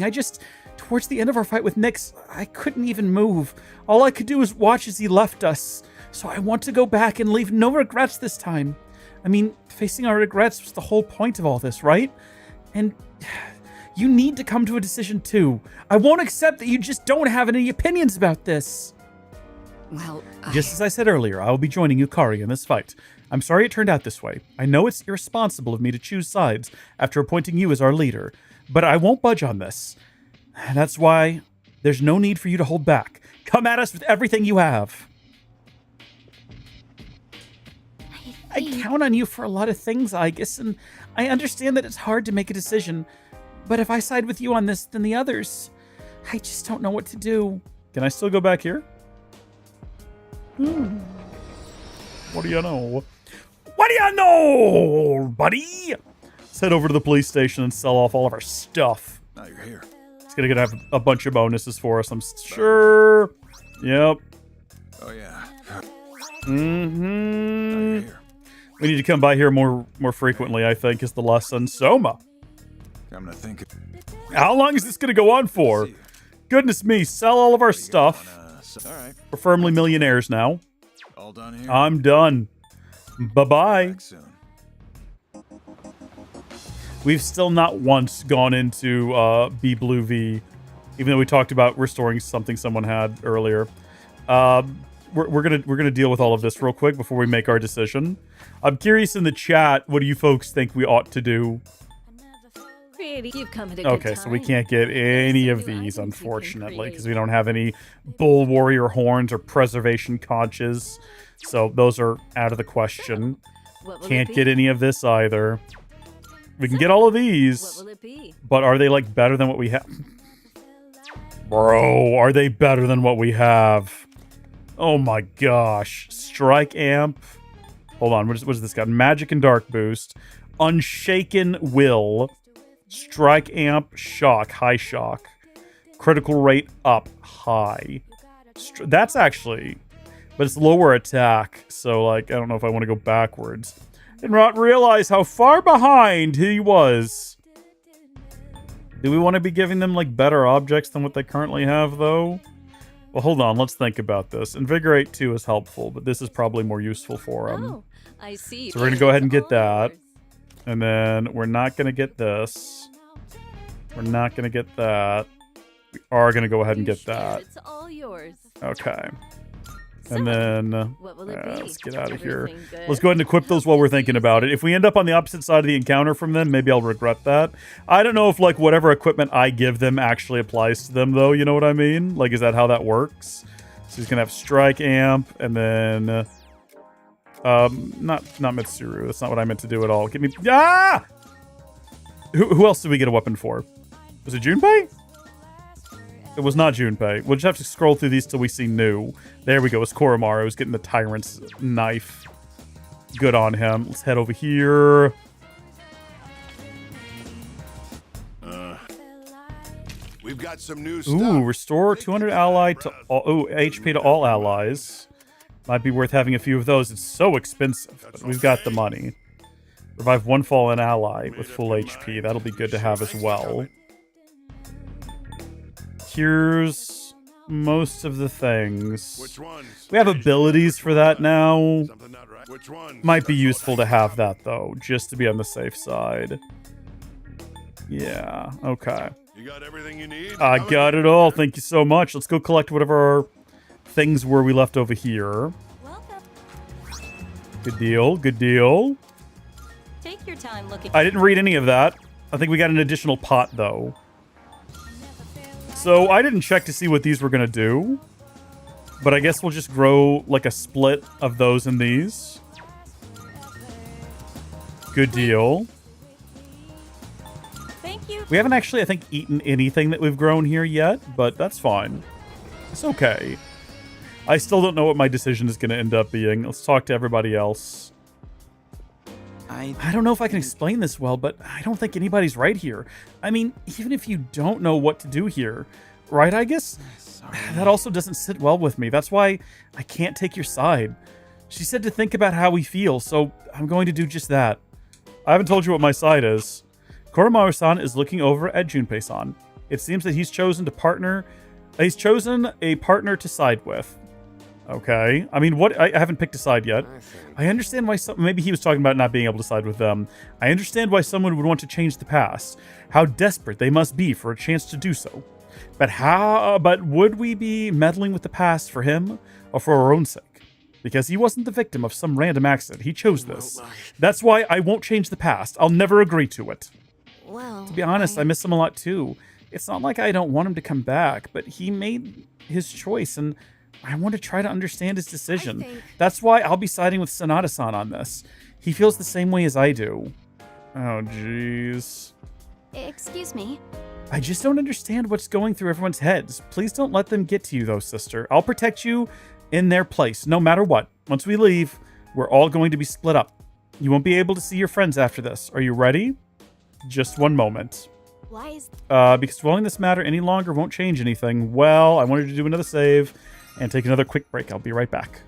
Towards the end of our fight with Nyx, I couldn't even move. All I could do was watch as he left us. So I want to go back and leave no regrets this time. I mean, facing our regrets was the whole point of all this, right? And... you need to come to a decision too. I won't accept that you just don't have any opinions about this. Well, Just as I said earlier, I will be joining Yukari in this fight. I'm sorry it turned out this way. I know it's irresponsible of me to choose sides after appointing you as our leader, but I won't budge on this. That's why there's no need for you to hold back. Come at us with everything you have. I count on you for a lot of things, Aigis, and I understand that it's hard to make a decision. But if I side with you on this, then the others, I just don't know what to do. Can I still go back here? What do you know? What do you know, buddy? Let's head over to the police station and sell off all of our stuff. Now you're here. It's gonna have a bunch of bonuses for us, I'm sure. Yep. Oh yeah. Mm-hmm. Now you're here. We need to come by here more frequently, I think, is the lesson. Soma. Come to think. How long is this gonna go on for? Goodness me, sell all of our stuff. All right. We're firmly millionaires now. All done here. I'm done. Bye-bye. Back soon. We've still not once gone into B Blue V, even though we talked about restoring something someone had earlier. We're gonna deal with all of this real quick before we make our decision. I'm curious in the chat, what do you folks think we ought to do? You've come at a good Okay, so we time. can't get any of these, unfortunately, because we don't have any Bull Warrior horns or Preservation conches. So those are out of the question. What will Can't it get be? any of this either. We can get all of What these, will it be? but are they, like, better than what we have? Bro, are they better than what we have? Oh my gosh. Strike Amp. Hold on, what is this got? Magic and Dark Boost. Unshaken Will. Strike Amp, Shock, High Shock. Critical rate up, high. That's actually... But it's lower attack, so, like, I don't know if I want to go backwards. Did not realize how far behind he was. Do we want to be giving them, like, better objects than what they currently have, though? Well, hold on, let's think about this. Invigorate 2 is helpful, but this is probably more useful for them. Oh, I see. So we're going to go ahead and get All that. yours. And then we're not going to get this. We're not going to get that. We are going to go ahead and You get share, that. It's all yours. Okay. And then What will it be? let's get out of here. Everything good? Let's go ahead and equip those while we're thinking about it. If we end up on the opposite side of the encounter from them, maybe I'll regret that. I don't know if like whatever equipment I give them actually applies to them though, you know what I mean? Like, is that how that works? So he's gonna have strike amp and then not Mitsuru. That's not what I meant to do at all. Give me Who else did we get a weapon for? Was it Junpei? It was not Junpei. We'll just have to scroll through these till we see new. There we go. It's Koromaru. He's getting the Tyrant's knife. Good on him. Let's head over here. We've got some new stuff. Ooh, restore 200 ally to all, HP to all allies. Might be worth having a few of those. It's so expensive, but we've got the money. Revive one fallen ally with full HP. That'll be good to have as well. Here's most of the things. We have abilities for that now. Might be useful to have that, though, just to be on the safe side. Yeah, okay. You got everything you need? I got it all. Thank you so much. Let's go collect whatever our things were we left over here. Welcome. Good deal, good deal. Take your time looking. I didn't read any of that. I think we got an additional pot, though. So I didn't check to see what these were going to do. But I guess we'll just grow like a split of those and these. Good deal. Thank you. We haven't actually, I think, eaten anything that we've grown here yet, but that's fine. It's okay. I still don't know what my decision is going to end up being. Let's talk to everybody else. I don't know if I can explain this well, but I don't think anybody's right here. I mean, even if you don't know what to do here, right, Aigis? That also doesn't sit well with me. That's why I can't take your side. She said to think about how we feel, so I'm going to do just that. I haven't told you what my side is. Koromaru-san is looking over at Junpei-san. It seems that he's chosen a partner to side with. Okay. I mean, what? I haven't picked a side yet. I understand why maybe he was talking about not being able to side with them. I understand why someone would want to change the past. How desperate they must be for a chance to do so. But would we be meddling with the past for him or for our own sake? Because he wasn't the victim of some random accident. He chose this. That's why I won't change the past. I'll never agree to it. Well, To be honest, I miss him a lot too. It's not like I don't want him to come back, but he made his choice and I want to try to understand his decision. That's why I'll be siding with Sanada-san on this. He feels the same way as I do. Oh, jeez. Excuse me. I just don't understand what's going through everyone's heads. Please don't let them get to you, though, sister. I'll protect you in their place, no matter what. Once we leave, we're all going to be split up. You won't be able to see your friends after this. Are you ready? Just one moment. Why is... Because dwelling this matter any longer won't change anything. Well, I wanted to do another save and take another quick break. I'll be right back.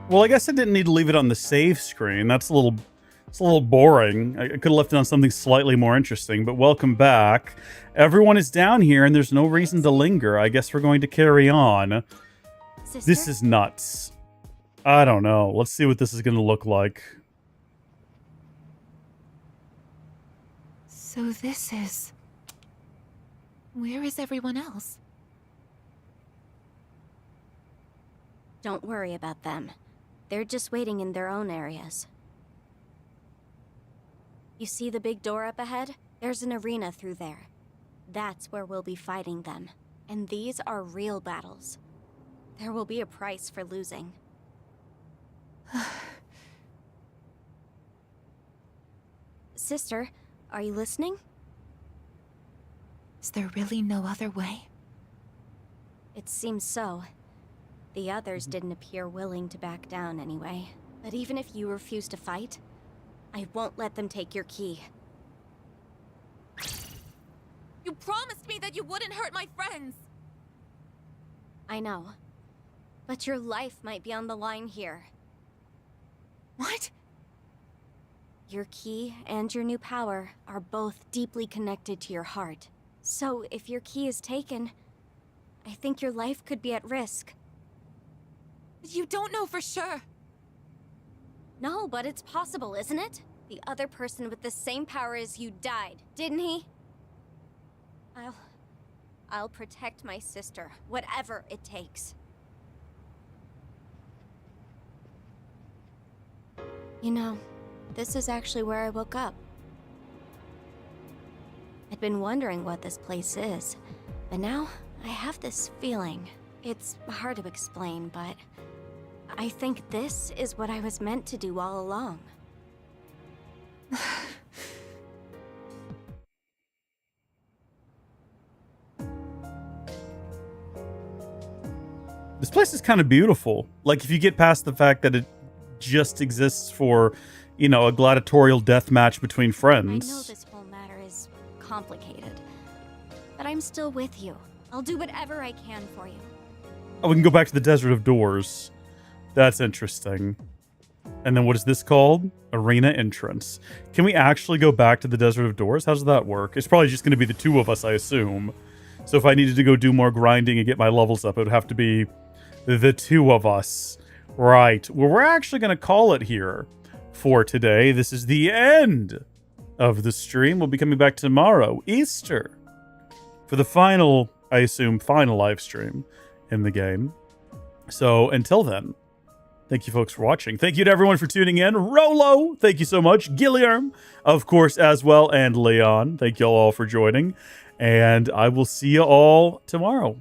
Well, I guess I didn't need to leave it on the save screen. It's a little boring. I could have left it on something slightly more interesting, but welcome back. Everyone is down here and there's no reason to linger. I guess we're going to carry on. Sister? This is nuts. I don't know. Let's see what this is going to look like. So this is... Where is everyone else? Don't worry about them. They're just waiting in their own areas. You see the big door up ahead? There's an arena through there. That's where we'll be fighting them. And these are real battles. There will be a price for losing. Sister, are you listening? Is there really no other way? It seems so. The others didn't appear willing to back down anyway. But even if you refuse to fight, I won't let them take your key. You promised me that you wouldn't hurt my friends! I know. But your life might be on the line here. What? Your key and your new power are both deeply connected to your heart. So if your key is taken, I think your life could be at risk. You don't know for sure. No, but it's possible, isn't it? The other person with the same power as you died, didn't he? I'll protect my sister, whatever it takes. You know, this is actually where I woke up. I'd been wondering what this place is, but now I have this feeling. It's hard to explain, but I think this is what I was meant to do all along. This place is kind of beautiful. Like, if you get past the fact that it just exists for, you know, a gladiatorial death match between friends. I know this whole matter is complicated, but I'm still with you. I'll do whatever I can for you. Oh, we can go back to the Desert of Doors. That's interesting. And then what is this called? Arena entrance. Can we actually go back to the Desert of Doors? How does that work? It's probably just going to be the two of us, I assume. So if I needed to go do more grinding and get my levels up, it would have to be the two of us. Right. Well, we're actually going to call it here for today. This is the end of the stream. We'll be coming back tomorrow, Easter, for the final, I assume, final live stream in the game. So until then, thank you folks for watching. Thank you to everyone for tuning in. Rolo, thank you so much. Guilherme, of course, as well. And Leon, thank you all for joining. And I will see you all tomorrow.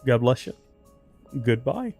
God bless you. Goodbye.